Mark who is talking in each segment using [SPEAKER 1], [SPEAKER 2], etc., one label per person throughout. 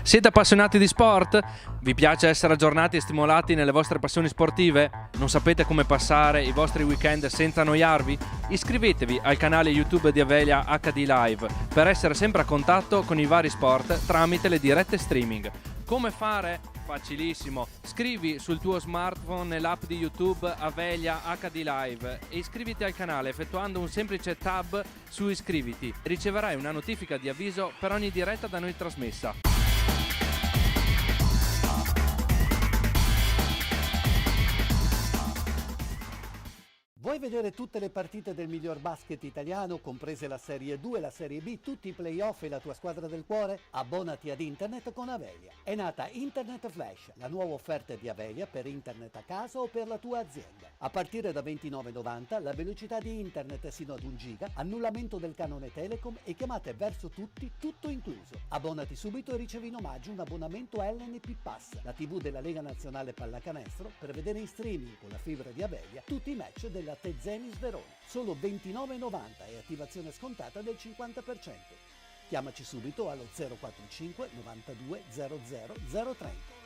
[SPEAKER 1] Siete appassionati di sport? Vi piace essere aggiornati e stimolati nelle vostre passioni sportive? Non sapete come passare i vostri weekend senza annoiarvi? Iscrivetevi al canale YouTube di Avelia HD Live per essere sempre a contatto con i vari sport tramite le dirette streaming. Come fare? Facilissimo, scrivi sul tuo smartphone nell'app di YouTube Avelia HD Live e iscriviti al canale effettuando un semplice tab su iscriviti. Riceverai una notifica di avviso per ogni diretta da noi trasmessa.
[SPEAKER 2] Vuoi vedere tutte le partite del miglior basket italiano, comprese la Serie 2 e la Serie B, tutti i playoff e la tua squadra del cuore? Abbonati ad Internet con Avelia. È nata Internet Flash, la nuova offerta di Avelia per Internet a casa o per la tua azienda. A partire da €29,90 la velocità di Internet è sino ad 1 giga, annullamento del canone Telecom e chiamate verso tutti, tutto incluso. Abbonati subito e ricevi in omaggio un abbonamento LNP Pass, la TV della Lega Nazionale Pallacanestro, per vedere in streaming con la fibra di Avelia tutti i match della Tezenis Verona. Solo €29,90 e attivazione scontata del 50%. Chiamaci subito allo 045 92 00 030.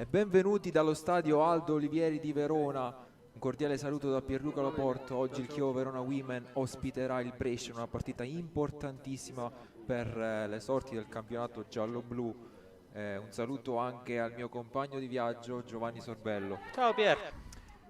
[SPEAKER 3] E benvenuti dallo stadio Aldo Olivieri di Verona. Un cordiale saluto da Pierluca Laporto. Oggi il Chievo Verona Women ospiterà il Brescia in una partita importantissima per le sorti del campionato giallo-blu. Un saluto anche al mio compagno di viaggio Giovanni Sorbello.
[SPEAKER 4] Ciao Pier.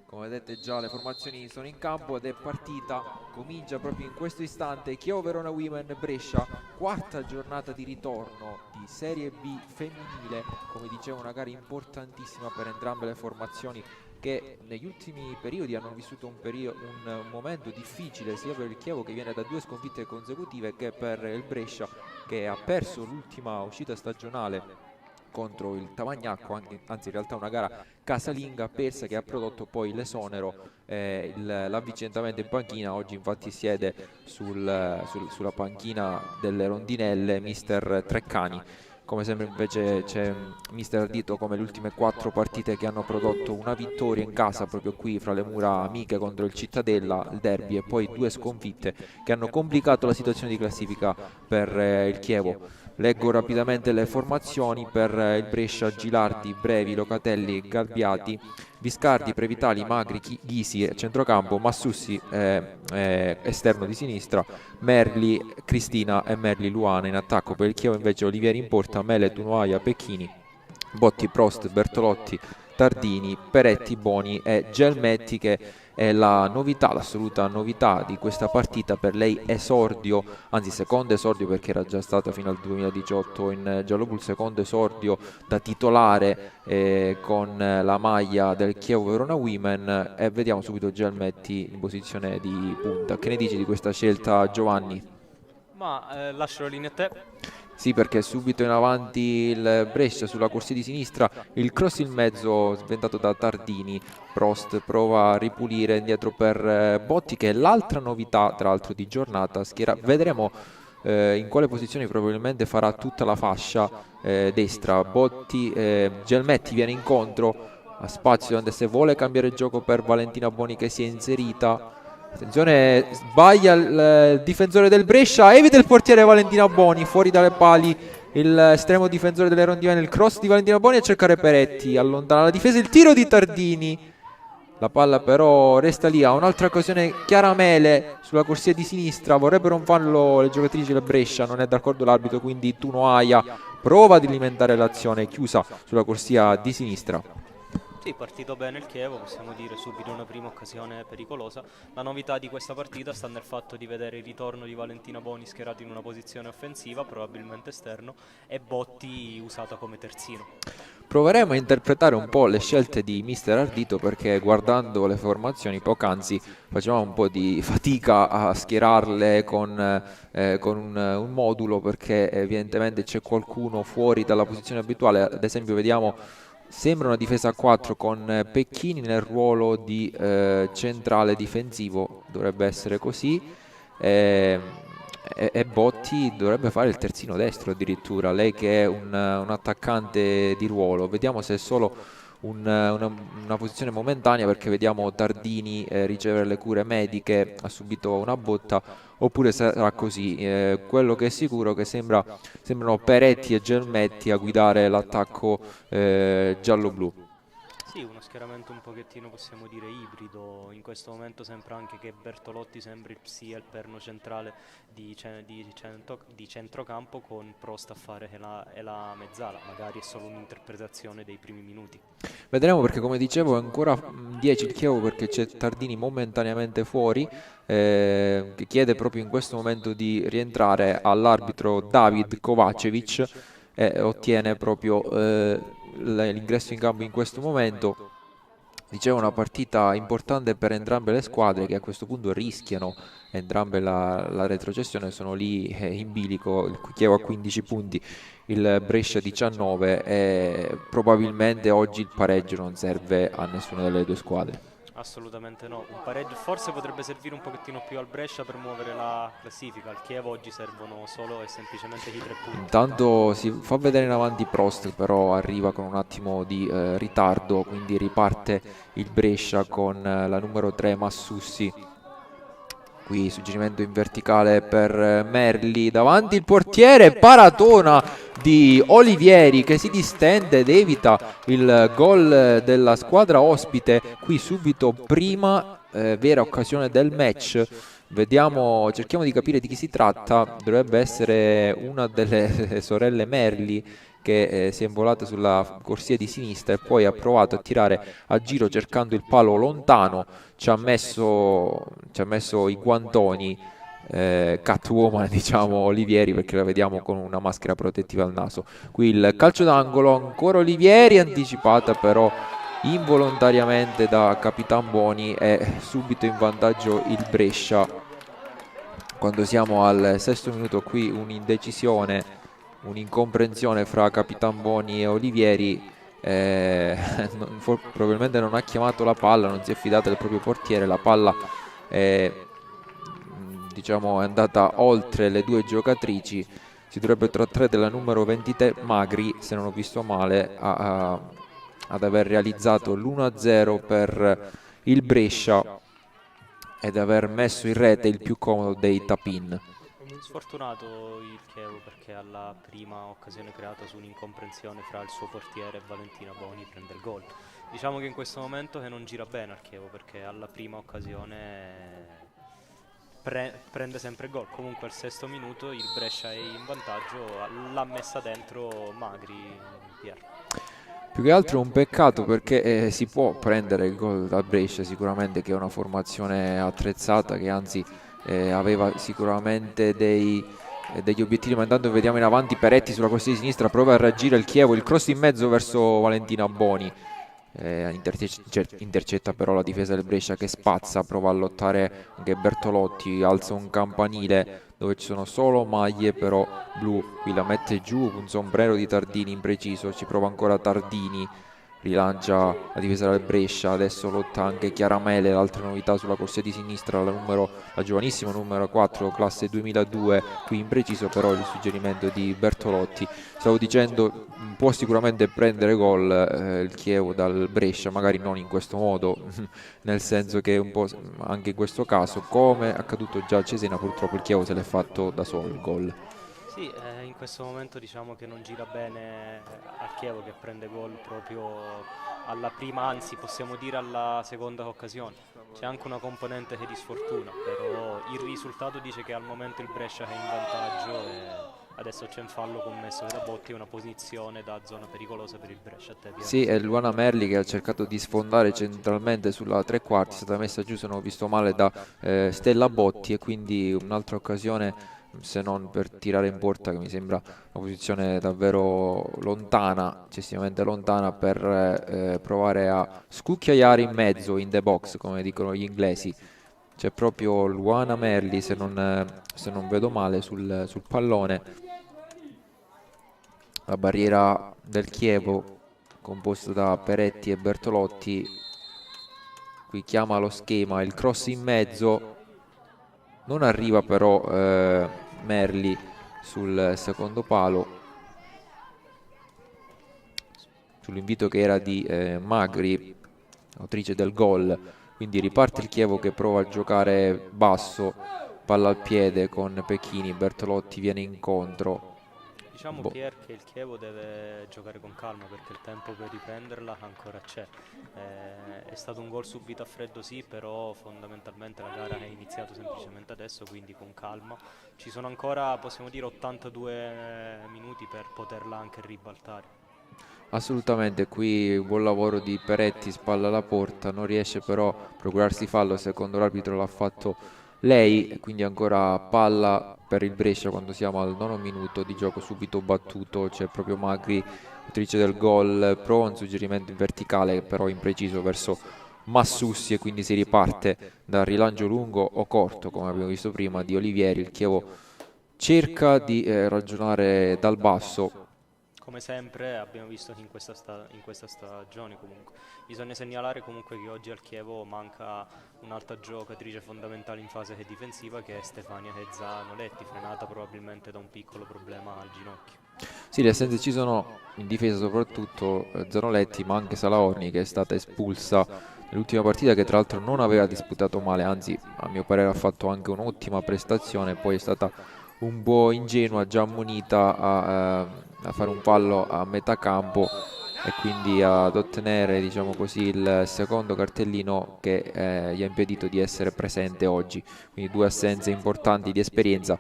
[SPEAKER 3] Come vedete già le formazioni sono in campo ed è partita, comincia proprio in questo istante. Chievo Verona Women Brescia, quarta giornata di ritorno di Serie B femminile, come dicevo una gara importantissima per entrambe le formazioni che negli ultimi periodi hanno vissuto un momento difficile sia per il Chievo che viene da 2 sconfitte consecutive che per il Brescia che ha perso l'ultima uscita stagionale contro il Tavagnacco, anzi in realtà una gara casalinga persa che ha prodotto poi l'esonero, l'avvicentamento in panchina. Oggi infatti siede sulla panchina delle rondinelle mister Treccani. Come sempre invece c'è mister Ardito come le ultime 4 partite che hanno prodotto una vittoria in casa proprio qui fra le mura amiche contro il Cittadella, il derby, e poi 2 sconfitte che hanno complicato la situazione di classifica per il Chievo. Leggo rapidamente le formazioni per il Brescia: Gilardi, Brevi, Locatelli, Galbiati, Viscardi, Previtali, Magri, Ghisi centrocampo, Massussi esterno di sinistra, Merli, Cristina e Merli Luana in attacco. Per il Chievo invece Olivieri in porta, Mele, Tunuaia, Pecchini, Botti, Prost, Bertolotti, Tardini, Peretti, Boni e Gelmetti, che è la novità, l'assoluta novità di questa partita. Per lei esordio, anzi secondo esordio perché era già stata fino al 2018 in gialloblu, secondo esordio da titolare con la maglia del Chievo Verona Women, e vediamo subito Gelmetti in posizione di punta. Che ne dici di questa scelta, Giovanni?
[SPEAKER 4] Ma lascio la linea a te.
[SPEAKER 3] Sì, perché subito in avanti il Brescia sulla corsia di sinistra, il cross in mezzo sventato da Tardini. Prost prova a ripulire indietro per Botti, che è l'altra novità tra l'altro di giornata. Vedremo in quale posizione probabilmente farà tutta la fascia destra. Botti, Gelmetti viene incontro, ha spazio donde se vuole cambiare gioco per Valentina Boni che si è inserita. Attenzione, sbaglia il difensore del Brescia, evita il portiere Valentina Boni, fuori dalle pali l'estremo difensore delle rondine, il cross di Valentina Boni a cercare Peretti, allontana la difesa, il tiro di Tardini, la palla però resta lì. Ha un'altra occasione Chiara Mele sulla corsia di sinistra, vorrebbero un fallo le giocatrici del Brescia, non è d'accordo l'arbitro, quindi Tunoaia prova ad alimentare l'azione, chiusa sulla corsia di sinistra.
[SPEAKER 4] Sì, partito bene il Chievo, possiamo dire subito una prima occasione pericolosa. La novità di questa partita sta nel fatto di vedere il ritorno di Valentina Boni schierata in una posizione offensiva, probabilmente esterno, e Botti usata come terzino.
[SPEAKER 3] Proveremo a interpretare un po' le scelte di mister Ardito, perché guardando le formazioni poc'anzi facevamo un po' di fatica a schierarle con un modulo, perché evidentemente c'è qualcuno fuori dalla posizione abituale. Ad esempio vediamo, sembra una difesa a 4 con Pecchini nel ruolo di centrale difensivo, dovrebbe essere così, e Botti dovrebbe fare il terzino destro addirittura, lei che è un attaccante di ruolo. Vediamo se è solo una posizione momentanea, perché vediamo Tardini ricevere le cure mediche, ha subito una botta, oppure sarà così. Quello che è sicuro è che sembrano Peretti e Gelmetti a guidare l'attacco giallo-blu.
[SPEAKER 4] Sì, uno schieramento un pochettino, possiamo dire, ibrido. In questo momento sembra anche che Bertolotti sembri sia il perno centrale di centrocampo, con Prost a fare la mezzala. Magari è solo un'interpretazione dei primi minuti.
[SPEAKER 3] Vedremo, perché come dicevo è ancora 10 il Chievo, perché c'è Tardini momentaneamente fuori, che chiede proprio in questo momento di rientrare all'arbitro David Kovacevic, e ottiene proprio l'ingresso in campo in questo momento. Dicevo, una partita importante per entrambe le squadre, che a questo punto rischiano entrambe la retrocessione, sono lì in bilico. Il Chievo a 15 punti, il Brescia 19, e probabilmente oggi il pareggio non serve a nessuna delle due squadre.
[SPEAKER 4] Assolutamente no, un pareggio forse potrebbe servire un pochettino più al Brescia per muovere la classifica. Al Chievo oggi servono solo e semplicemente i 3 punti.
[SPEAKER 3] Intanto si fa vedere in avanti Prost, però arriva con un attimo di ritardo, quindi riparte il Brescia con la numero 3 Massussi Qui suggerimento in verticale per Merli, davanti il portiere, paratona di Olivieri che si distende ed evita il gol della squadra ospite. Qui subito prima vera occasione del match. Vediamo, cerchiamo di capire di chi si tratta. Dovrebbe essere una delle sorelle Merli che si è involata sulla corsia di sinistra e poi ha provato a tirare a giro cercando il palo lontano. Ci ha messo i guantoni, Catwoman, diciamo, Olivieri, perché la vediamo con una maschera protettiva al naso. Qui il calcio d'angolo, ancora Olivieri, anticipata però involontariamente da Capitan Boni, e subito in vantaggio il Brescia. Quando siamo al 6° minuto, qui un'indecisione, un'incomprensione fra Capitan Boni e Olivieri. Probabilmente non ha chiamato la palla, non si è fidato del proprio portiere, la palla diciamo è andata oltre le due giocatrici. Si dovrebbe trattare della numero 23 Magri, se non ho visto male, ad aver realizzato l'1-0 per il Brescia ed aver messo in rete il più comodo dei tap-in.
[SPEAKER 4] Sfortunato il Chievo, perché alla prima occasione creata su un'incomprensione fra il suo portiere e Valentina Boni prende il gol. Diciamo che in questo momento che non gira bene al Chievo, perché alla prima occasione prende sempre il gol. Comunque al 6° minuto il Brescia è in vantaggio, l'ha messa dentro Magri, Pier.
[SPEAKER 3] Più che altro è un peccato, perché si può prendere il gol da Brescia sicuramente, che è una formazione attrezzata, che anzi aveva sicuramente degli obiettivi, ma intanto vediamo in avanti Peretti sulla corsia di sinistra, prova a reagire il Chievo, il cross in mezzo verso Valentina Boni, intercetta però la difesa del Brescia che spazza, prova a lottare anche Bertolotti, alza un campanile dove ci sono solo maglie però blu, qui la mette giù, un sombrero di Tardini impreciso, ci prova ancora Tardini, rilancia la difesa del Brescia, adesso lotta anche Chiaramele, l'altra novità sulla corsia di sinistra, la giovanissima numero 4, classe 2002, qui impreciso però il suggerimento di Bertolotti. Stavo dicendo, può sicuramente prendere gol il Chievo dal Brescia, magari non in questo modo, nel senso che un po' anche in questo caso, come accaduto già a Cesena, purtroppo il Chievo se l'è fatto da solo il gol.
[SPEAKER 4] Sì, in questo momento diciamo che non gira bene al Chievo, che prende gol proprio alla prima, anzi possiamo dire alla seconda occasione. C'è anche una componente che di sfortuna, però il risultato dice che al momento il Brescia è in vantaggio e adesso c'è un fallo commesso da Botti, una posizione da zona pericolosa per il Brescia.
[SPEAKER 3] Sì, è Luana Merli che ha cercato di sfondare centralmente sulla tre quarti, è stata messa giù, se non ho visto male, da Stella Botti, e quindi un'altra occasione, se non per tirare in porta, che mi sembra una posizione davvero lontana, eccessivamente lontana, per provare a scucchiaiare in mezzo, in the box come dicono gli inglesi. C'è proprio Luana Merli, se non vedo male, sul pallone. La barriera del Chievo composta da Peretti e Bertolotti, qui chiama lo schema, il cross in mezzo, non arriva però Merli sul secondo palo, sull'invito che era di Magri, autrice del gol. Quindi riparte il Chievo che prova a giocare basso, palla al piede con Pecchini, Bertolotti viene incontro.
[SPEAKER 4] Diciamo Pier che il Chievo deve giocare con calma, perché il tempo per riprenderla ancora c'è. È stato un gol subito a freddo, sì, però fondamentalmente la gara è iniziata semplicemente adesso, quindi con calma. Ci sono ancora, possiamo dire, 82 minuti per poterla anche ribaltare.
[SPEAKER 3] Assolutamente, qui buon lavoro di Peretti, spalla alla porta, non riesce però a procurarsi fallo, secondo l'arbitro l'ha fatto lei, e quindi ancora palla per il Brescia quando siamo al 9° minuto di gioco subito battuto. C'è proprio Magri, autrice del gol, prova un suggerimento in verticale però impreciso verso Massussi, e quindi si riparte dal rilancio lungo o corto, come abbiamo visto prima, di Olivieri. Il Chievo cerca di ragionare dal basso.
[SPEAKER 4] Come sempre abbiamo visto in questa stagione, comunque bisogna segnalare comunque che oggi al Chievo manca un'altra giocatrice fondamentale in fase difensiva, che è Stefania Zanoletti, frenata probabilmente da un piccolo problema al ginocchio.
[SPEAKER 3] Sì, le assenze ci sono in difesa, soprattutto Zanoletti, ma anche Salaorni, che è stata espulsa L'ultima partita che tra l'altro non aveva disputato male, anzi a mio parere ha fatto anche un'ottima prestazione, poi è stata un po' ingenua, già ammonita a fare un fallo a metà campo e quindi ad ottenere, diciamo così, il secondo cartellino che gli ha impedito di essere presente oggi. Quindi 2 assenze importanti di esperienza.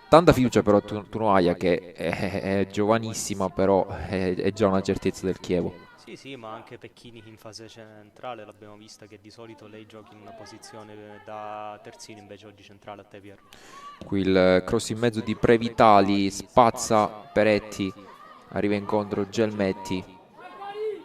[SPEAKER 3] Tanta fiducia però Tunoaia, che è giovanissima, però è già una certezza del Chievo.
[SPEAKER 4] Sì, sì, ma anche Pecchini in fase centrale l'abbiamo vista che di solito lei giochi in una posizione da terzino, invece oggi centrale a te, Pier.
[SPEAKER 3] Qui il cross in mezzo di Previtali, spazza Peretti, arriva incontro Gelmetti.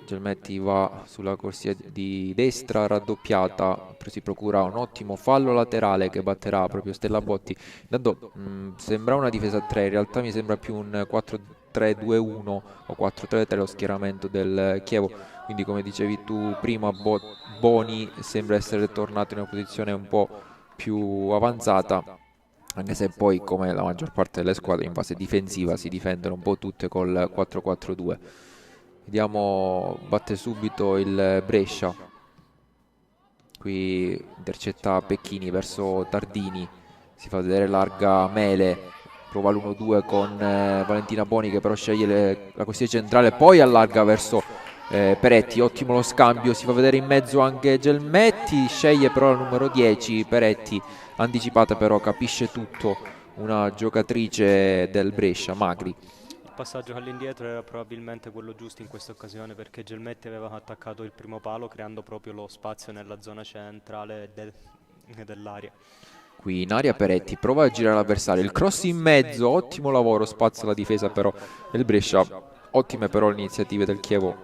[SPEAKER 3] Gelmetti va sulla corsia di destra raddoppiata, si procura un ottimo fallo laterale che batterà proprio Stella Botti. Intanto sembra una difesa a 3, in realtà mi sembra più un 4-3-2-1 o 4-3-3 lo schieramento del Chievo, quindi come dicevi tu prima Boni sembra essere tornato in una posizione un po' più avanzata, anche se poi come la maggior parte delle squadre in fase difensiva si difendono un po' tutte col 4-4-2. Vediamo, batte subito il Brescia, qui intercetta Pecchini verso Tardini, si fa vedere larga Mele, prova l'1-2 con Valentina Boni che però sceglie la corsia centrale, poi allarga verso Peretti, ottimo lo scambio, si fa vedere in mezzo anche Gelmetti, sceglie però la numero 10 Peretti, anticipata però, capisce tutto, una giocatrice del Brescia, Magri.
[SPEAKER 4] Il passaggio all'indietro era probabilmente quello giusto in questa occasione, perché Gelmetti aveva attaccato il primo palo creando proprio lo spazio nella zona centrale dell'area.
[SPEAKER 3] Qui in aria Peretti prova a girare l'avversario, il cross in mezzo, ottimo lavoro, spazio la difesa però del Brescia, ottime però le iniziative del Chievo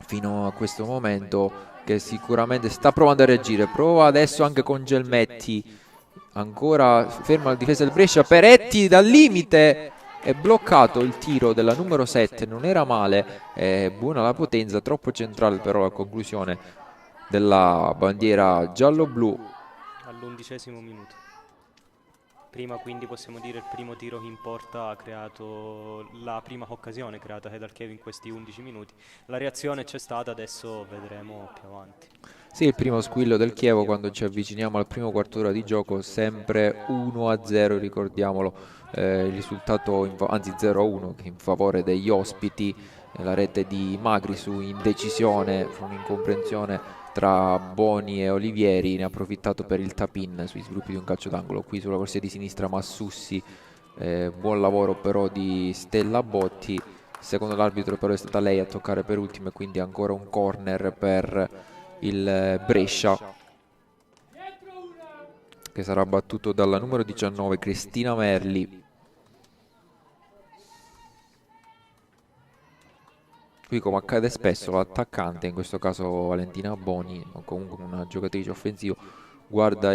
[SPEAKER 3] fino a questo momento, che sicuramente sta provando a reagire, prova adesso anche con Gelmetti, ancora ferma la difesa del Brescia, Peretti dal limite, è bloccato il tiro della numero 7, non era male, è buona la potenza, troppo centrale però la conclusione della bandiera giallo-blu.
[SPEAKER 4] All'11° minuto. Prima quindi possiamo dire il primo tiro in porta ha creato la prima occasione creata dal Chievo in questi 11 minuti. La reazione c'è stata, adesso vedremo più avanti.
[SPEAKER 3] Sì, il primo squillo del Chievo quando ci avviciniamo al primo quarto d'ora di gioco, sempre 1-0, ricordiamolo, il risultato, anzi 0-1 in favore degli ospiti, la rete di Magri su indecisione, fu un'incomprensione tra Boni e Olivieri, ne ha approfittato per il tap-in sui sviluppi di un calcio d'angolo, qui sulla corsia di sinistra Massussi, buon lavoro però di Stella Botti, secondo l'arbitro però è stata lei a toccare per ultimo e quindi ancora un corner per il Brescia, che sarà battuto dalla numero 19 Cristina Merli. Qui, come accade spesso, l'attaccante, in questo caso Valentina Boni, o comunque una giocatrice offensiva, guarda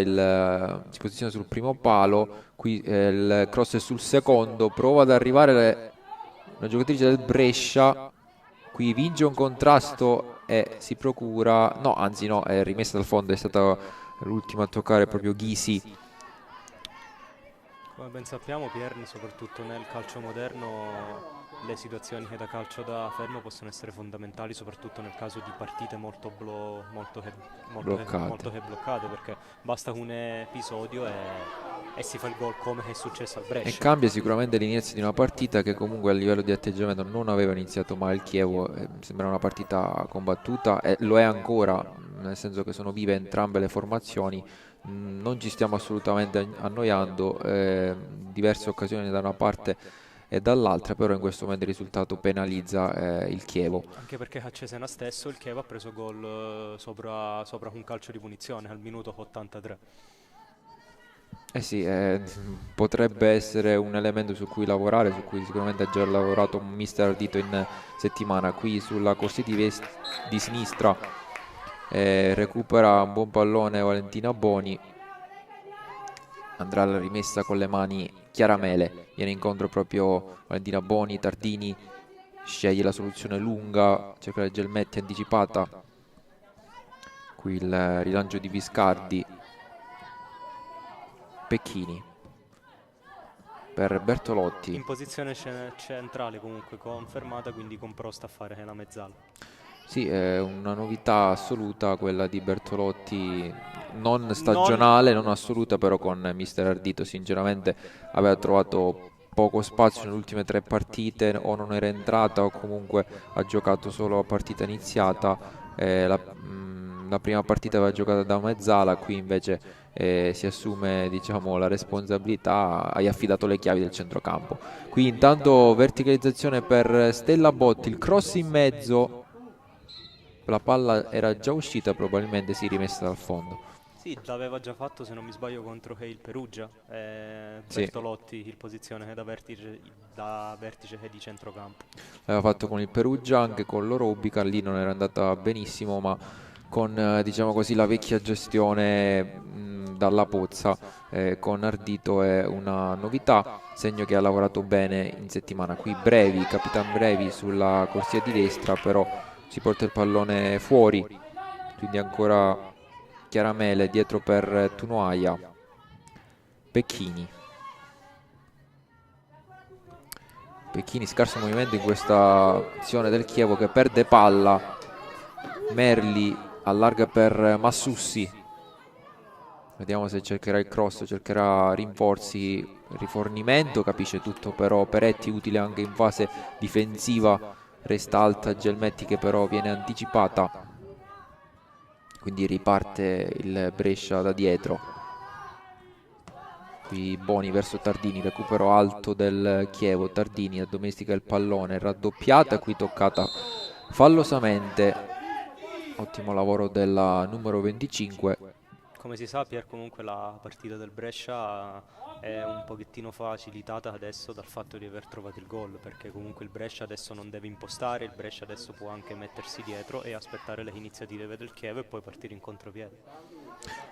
[SPEAKER 3] si posiziona sul primo palo, qui il cross è sul secondo, prova ad arrivare una giocatrice del Brescia, qui vince un contrasto e si procura, no, anzi no, è rimessa dal fondo, è stata l'ultima a toccare proprio Ghisi.
[SPEAKER 4] Come ben sappiamo, Pier, soprattutto nel calcio moderno le situazioni da calcio da fermo possono essere fondamentali, soprattutto nel caso di partite molto bloccate, perché basta un episodio e si fa il gol, come è successo al Brescia.
[SPEAKER 3] E cambia sicuramente l'inizio di una partita che comunque a livello di atteggiamento non aveva iniziato male il Chievo, sembra una partita combattuta e lo è ancora, nel senso che sono vive entrambe le formazioni, non ci stiamo assolutamente annoiando, diverse occasioni da una parte e dall'altra, però in questo momento il risultato penalizza il Chievo.
[SPEAKER 4] Anche perché a Cesena stesso il Chievo ha preso gol sopra un calcio di punizione al minuto 83.
[SPEAKER 3] Eh sì, potrebbe essere un elemento su cui lavorare, su cui sicuramente ha già lavorato un mister Ardito in settimana. Qui sulla corsia di sinistra recupera un buon pallone Valentina Boni, andrà alla rimessa con le mani Chiara Mele, viene incontro proprio Valentina Boni, Tardini sceglie la soluzione lunga, cerca la Gelmetti anticipata, qui il rilancio di Viscardi, Pecchini per Bertolotti
[SPEAKER 4] in posizione centrale, comunque confermata, quindi con Prost a fare la mezzala.
[SPEAKER 3] Sì, è una novità assoluta quella di Bertolotti, non stagionale, non assoluta, però con mister Ardito sinceramente aveva trovato poco spazio nelle ultime 3 partite, o non era entrata o comunque ha giocato solo a partita iniziata. La prima partita aveva giocato da mezzala, qui invece si assume, diciamo, la responsabilità, hai affidato le chiavi del centrocampo. Qui intanto verticalizzazione per Stella Botti, il cross in mezzo. La palla era già uscita, probabilmente si è rimessa dal fondo.
[SPEAKER 4] Sì, l'aveva già fatto se non mi sbaglio contro il Perugia,
[SPEAKER 3] Sì,
[SPEAKER 4] Bertolotti in posizione da vertice e di centrocampo.
[SPEAKER 3] l'aveva fatto con il Perugia, anche con l'Orobica, lì non era andata benissimo, ma con diciamo così la vecchia gestione dalla Pozza con Ardito è una novità, segno che ha lavorato bene in settimana. Qui Brevi, Capitan Brevi sulla corsia di destra, però si porta il pallone fuori, quindi ancora Chiaramele dietro per Tunoaia. Pecchini, scarso movimento in questa azione del Chievo che perde palla. Merli allarga per Massussi, vediamo se cercherà il cross, cercherà rinforzi, rifornimento, capisce tutto però Peretti, utile anche in fase difensiva, resta alta Gelmetti che però viene anticipata, quindi riparte il Brescia da dietro. Qui Boni verso Tardini, recupero alto del Chievo, Tardini addomestica il pallone, raddoppiata, qui toccata fallosamente. Ottimo lavoro della numero 25.
[SPEAKER 4] Come si sa, Pier, comunque la partita del Brescia è un pochettino facilitata adesso dal fatto di aver trovato il gol, perché comunque il Brescia adesso non deve impostare, il Brescia adesso può anche mettersi dietro e aspettare le iniziative del Chievo e poi partire in contropiede.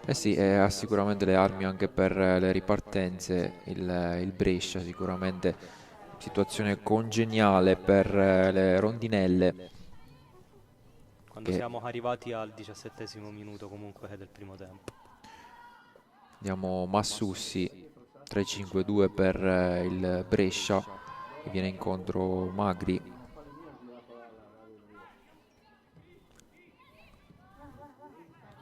[SPEAKER 3] Eh sì, ha sicuramente le armi anche per le ripartenze, il Brescia sicuramente situazione congeniale per le rondinelle.
[SPEAKER 4] Quando siamo arrivati al 17° minuto comunque del primo tempo.
[SPEAKER 3] Andiamo Massussi, 3-5-2 per il Brescia, che viene incontro Magri.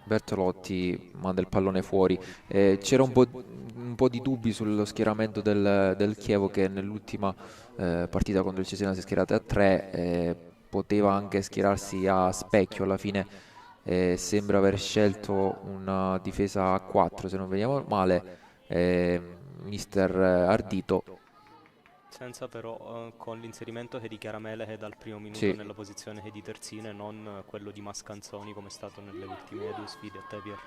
[SPEAKER 3] Bertolotti manda il pallone fuori. C'era un po' di dubbi sullo schieramento del Chievo, che nell'ultima partita contro il Cesena si è schierato a 3, poteva anche schierarsi a specchio, alla fine sembra aver scelto una difesa a 4 se non vediamo male, mister Ardito.
[SPEAKER 4] Senza però con l'inserimento di Chiaramele che dal primo minuto
[SPEAKER 3] Sì,
[SPEAKER 4] nella posizione di terzine, non quello di Mascanzoni come è stato nelle ultime 2 sfide a te, Pier.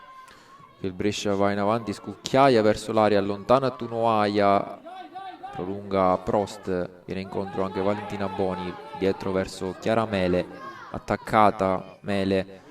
[SPEAKER 3] il Brescia va in avanti, scucchiaia verso l'aria, allontana Tunoaia, prolunga Prost, viene incontro anche Valentina Boni, dietro verso Chiaramele, attaccata Mele,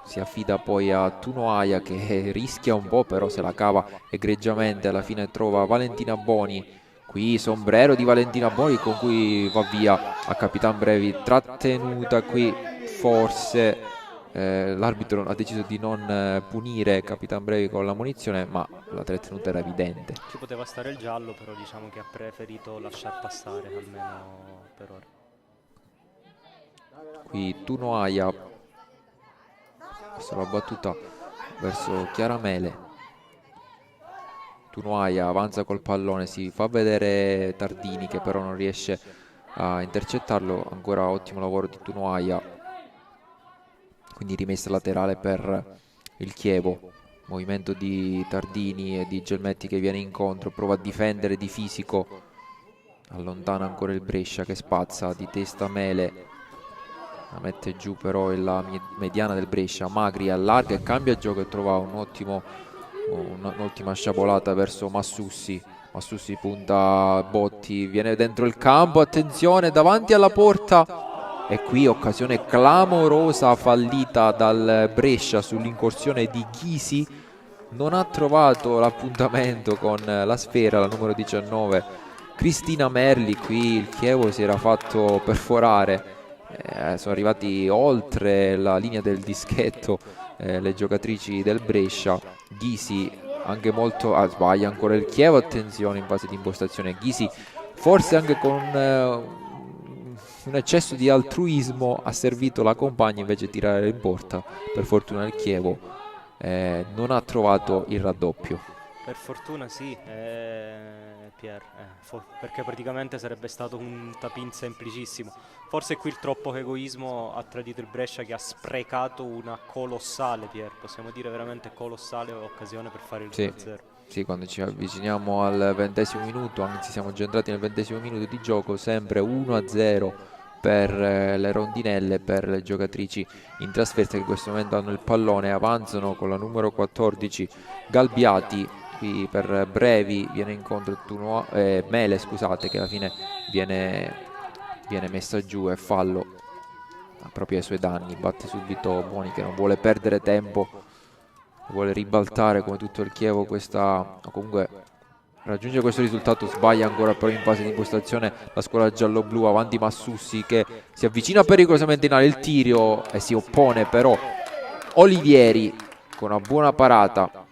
[SPEAKER 3] si affida poi a Tunoaia che rischia un po', però se la cava egregiamente, alla fine trova Valentina Boni. Qui sombrero di Valentina Boni con cui va via a Capitan Brevi, trattenuta qui forse. L'arbitro ha deciso di non punire Capitan Brevi con la munizione, ma la trattenuta era evidente.
[SPEAKER 4] Ci poteva stare il giallo, però diciamo che ha preferito lasciar passare almeno per ora.
[SPEAKER 3] Qui Tunoaia, questa la battuta verso Chiaramele. Tunoaia avanza col pallone, si fa vedere Tardini che però non riesce a intercettarlo. Ancora ottimo lavoro di Tunoaia, quindi rimessa laterale per il Chievo. Movimento di Tardini e di Gelmetti che viene incontro, prova a difendere di fisico, allontana ancora il Brescia che spazza di testa Mele, la mette giù però la mediana del Brescia. Magri allarga e cambia gioco e trova un'ottima sciabolata verso Massussi. Massussi punta Botti, viene dentro il campo, attenzione davanti alla porta. E qui occasione clamorosa fallita dal Brescia sull'incursione di Ghisi. Non ha trovato l'appuntamento con la sfera, la numero 19, Cristina Merli. Qui il Chievo si era fatto perforare. Sono arrivati oltre la linea del dischetto le giocatrici del Brescia. Ghisi anche molto... sbaglia ancora il Chievo, attenzione in fase di impostazione. Ghisi forse anche con un eccesso di altruismo ha servito la compagna invece di tirare in porta. Per fortuna il Chievo non ha trovato il raddoppio.
[SPEAKER 4] Per fortuna sì, Pier, perché praticamente sarebbe stato un tap-in semplicissimo. Forse qui il troppo egoismo ha tradito il Brescia, che ha sprecato una colossale, Pier, possiamo dire veramente colossale occasione per fare il 2-0.
[SPEAKER 3] Sì, quando ci avviciniamo al 20° minuto, anzi siamo già entrati nel 20° minuto di gioco, sempre 1-0 per le rondinelle, per le giocatrici in trasferta che in questo momento hanno il pallone, avanzano con la numero 14 Galbiati. Qui per Brevi viene incontro Mele, scusate, che alla fine viene messa giù, e fallo proprio ai suoi danni. Batte subito Boni, che non vuole perdere tempo, vuole ribaltare come tutto il Chievo questa, o comunque raggiunge questo risultato. Sbaglia ancora però in fase di impostazione la squadra giallo-blu. Avanti Massussi, che si avvicina pericolosamente in area, il tiro, e si oppone però Olivieri con una buona parata.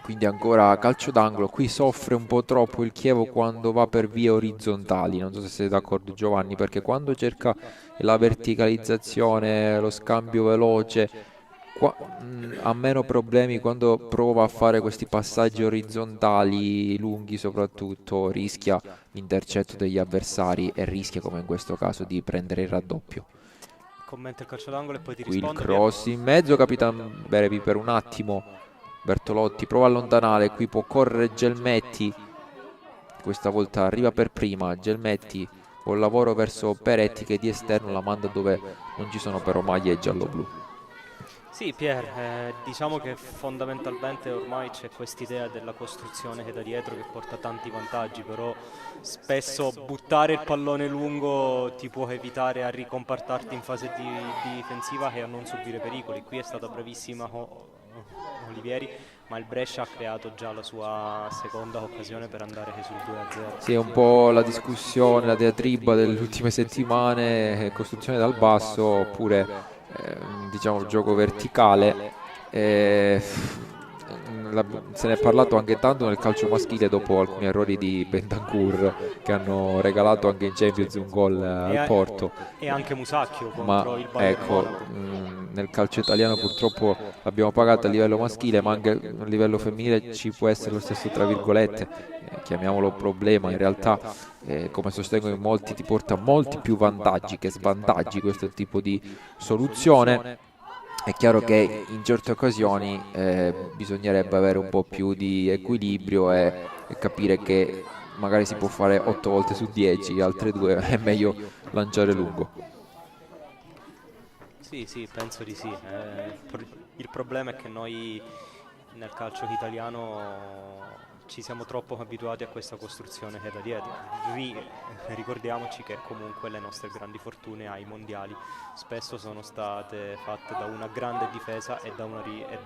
[SPEAKER 3] Quindi ancora calcio d'angolo. Qui soffre un po' troppo il Chievo quando va per vie orizzontali, non so se sei d'accordo Giovanni, perché quando cerca la verticalizzazione, lo scambio veloce, ha meno problemi. Quando prova a fare questi passaggi orizzontali lunghi soprattutto, rischia l'intercetto degli avversari e rischia, come in questo caso, di prendere il raddoppio.
[SPEAKER 4] Commenta il calcio d'angolo e poi ti
[SPEAKER 3] Qui il
[SPEAKER 4] rispondo.
[SPEAKER 3] cross in mezzo, Capitan Berevi per un attimo, Bertolotti prova a allontanare, qui può correre Gelmetti, questa volta arriva per prima Gelmetti, con lavoro verso Peretti che di esterno la manda dove non ci sono però maglie giallo-blu.
[SPEAKER 4] Sì, Pier, diciamo che fondamentalmente ormai c'è quest'idea della costruzione che da dietro, che porta tanti vantaggi, però spesso buttare il pallone lungo ti può evitare a ricompartarti in fase difensiva e a non subire pericoli. Qui è stata bravissima Olivieri, ma il Brescia ha creato già la sua seconda occasione per andare sul 2-0.
[SPEAKER 3] Sì, è un po' la discussione, la diatriba delle ultime settimane, costruzione dal basso oppure diciamo gioco verticale. Se ne è parlato anche tanto nel calcio maschile dopo alcuni errori di Bentancur, che hanno regalato anche in Champions un gol al Porto,
[SPEAKER 4] e anche Musacchio contro
[SPEAKER 3] ma
[SPEAKER 4] il Bayern
[SPEAKER 3] ecco, nel calcio italiano purtroppo l'abbiamo pagata a livello maschile, ma anche a livello femminile ci può essere lo stesso, tra virgolette, chiamiamolo problema. In realtà come sostengono in molti, ti porta molti più vantaggi che svantaggi questo tipo di soluzione. È chiaro che in certe occasioni bisognerebbe avere un po' più di equilibrio e capire che magari si può fare 8 volte su 10, altre 2 è meglio lanciare lungo.
[SPEAKER 4] Sì, penso di sì. Il problema è che noi nel calcio italiano ci siamo troppo abituati a questa costruzione che è da dietro. Ricordiamoci che comunque le nostre grandi fortune ai mondiali spesso sono state fatte da una grande difesa e da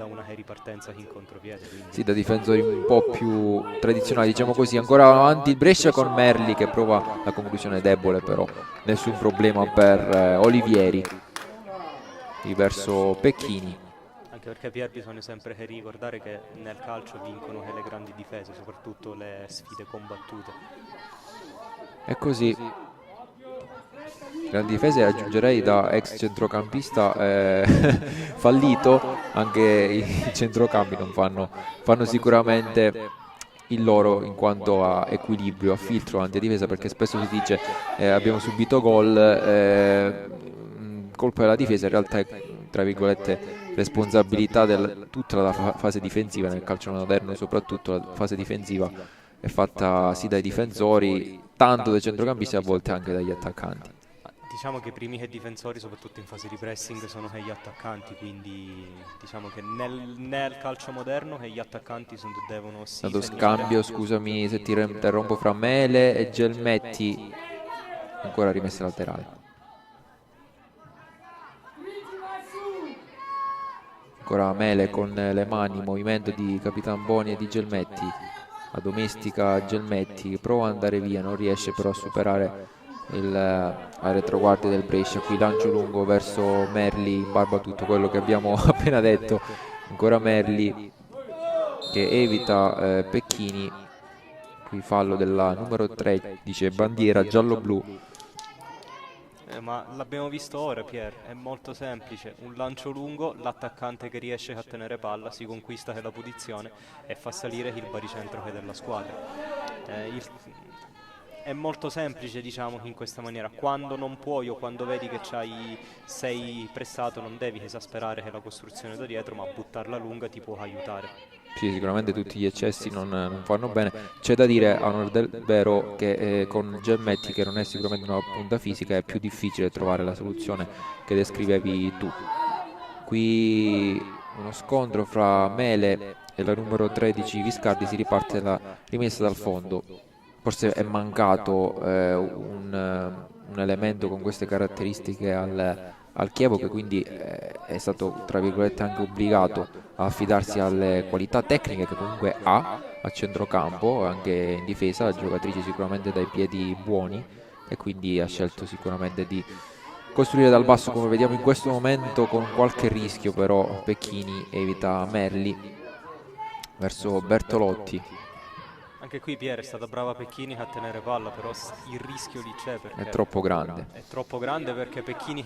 [SPEAKER 4] una ripartenza in contropiede. Quindi.
[SPEAKER 3] Sì, da difensori un po' più tradizionali, diciamo così. Ancora avanti il Brescia con Merli che prova la conclusione debole, però nessun problema per Olivieri verso Pecchini.
[SPEAKER 4] Anche perché Pier, bisogna sempre ricordare che nel calcio vincono che le grandi difese, soprattutto le sfide combattute.
[SPEAKER 3] È così. Grandi difese, aggiungerei, da ex centrocampista fallito. Anche i centrocampi non fanno sicuramente il loro in quanto a equilibrio, a filtro avanti a difesa, perché spesso si dice abbiamo subito gol, colpa della difesa. In realtà è, tra virgolette, responsabilità di tutta la fase difensiva. Nel calcio moderno soprattutto la fase difensiva è fatta sì dai difensori, tanto dai centrocampisti, a volte anche dagli attaccanti.
[SPEAKER 4] Diciamo che i primi che difensori, soprattutto in fase di pressing, sono che gli attaccanti, quindi diciamo che nel calcio moderno che gli attaccanti devono
[SPEAKER 3] Dato scambio, scusami se ti interrompo, fra Mele e Gelmetti, ancora rimessa laterale. Ancora Mele con le mani, movimento di Capitan Boni e di Gelmetti, la domestica Gelmetti, prova ad andare via, non riesce però a superare la retroguardia del Brescia. Qui lancio lungo verso Merli, in barba a tutto quello che abbiamo appena detto. Ancora Merli che evita Pecchini. Qui fallo della numero 3, dice bandiera giallo-blu
[SPEAKER 4] Ma l'abbiamo visto ora, Pier, è molto semplice, un lancio lungo, l'attaccante che riesce a tenere palla si conquista la posizione e fa salire il baricentro che è della squadra. È molto semplice, diciamo, in questa maniera. Quando non puoi o quando vedi che sei pressato, non devi esasperare che la costruzione da dietro, ma buttarla lunga ti può aiutare.
[SPEAKER 3] Sì, sicuramente tutti gli eccessi non fanno bene. C'è da dire, a onor del vero, che con Gelmetti, che non è sicuramente una punta fisica, è più difficile trovare la soluzione che descrivevi tu. Qui uno scontro fra Mele e la numero 13 Viscardi, si riparte la rimessa dal fondo. Forse è mancato un elemento con queste caratteristiche al Chievo, che quindi è stato, tra virgolette, anche obbligato a affidarsi alle qualità tecniche che comunque ha a centrocampo, anche in difesa, giocatrice sicuramente dai piedi buoni, e quindi ha scelto sicuramente di costruire dal basso, come vediamo in questo momento, con qualche rischio. Però Pecchini evita Merli verso Bertolotti.
[SPEAKER 4] Anche qui, Pier, è stata brava Pecchini a tenere palla, però il rischio lì c'è, perché
[SPEAKER 3] È troppo grande.
[SPEAKER 4] è troppo grande, perché Pecchini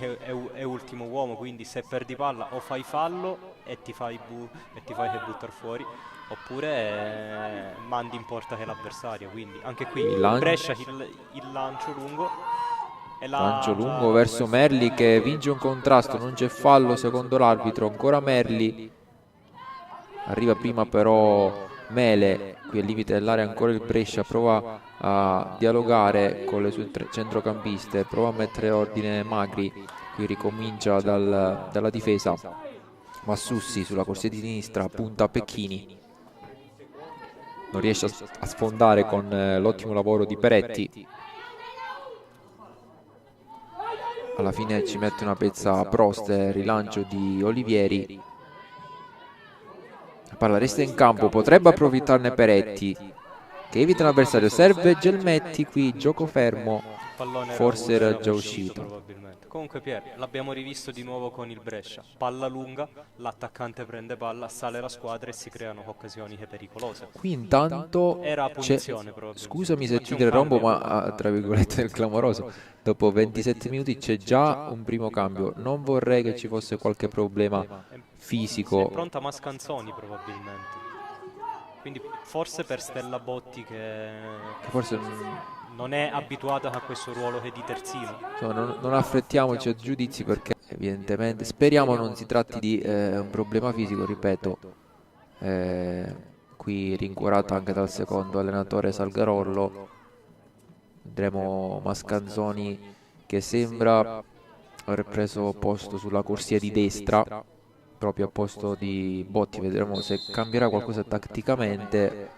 [SPEAKER 4] è ultimo uomo, quindi se perdi palla o fai fallo e ti fai che buttare fuori, oppure mandi in porta che l'avversario. Quindi anche qui Brescia il lancio lungo.
[SPEAKER 3] Lancio lungo verso Merli, che vince un contrasto, non c'è fallo secondo l'arbitro, ancora Merli. Arriva prima però Mele, qui al limite dell'area ancora il Brescia, prova a dialogare con le sue centrocampiste, prova a mettere ordine Magri, qui ricomincia dalla difesa Massussi sulla corsia di sinistra, punta Pecchini, non riesce a sfondare con l'ottimo lavoro di Peretti. Alla fine ci mette una pezza Prost, rilancio di Olivieri. La palla resta in campo, potrebbe approfittarne Peretti, che evita l'avversario. Serve Gelmetti, qui gioco fermo, forse era già uscito.
[SPEAKER 4] Probabilmente. Comunque, Pier, l'abbiamo rivisto di nuovo con il Brescia, palla lunga, l'attaccante prende palla, sale la squadra e si creano occasioni pericolose.
[SPEAKER 3] Qui intanto
[SPEAKER 4] era a punizione, probabilmente.
[SPEAKER 3] Scusami se ti interrompo, ma tra virgolette il clamoroso, dopo 27 minuti c'è già un primo cambio. Non vorrei che ci fosse qualche problema fisico.
[SPEAKER 4] È pronta Mascanzoni probabilmente, quindi forse per Stella Botti, che
[SPEAKER 3] forse
[SPEAKER 4] non è abituata a questo ruolo che di terzino.
[SPEAKER 3] Insomma, non affrettiamoci a giudizi, perché evidentemente speriamo non si tratti di un problema fisico, ripeto. Qui rincuorato anche dal secondo allenatore Salgarollo. Vedremo Mascanzoni che sembra aver preso posto sulla corsia di destra, proprio a posto di Botti. Vedremo se cambierà qualcosa tatticamente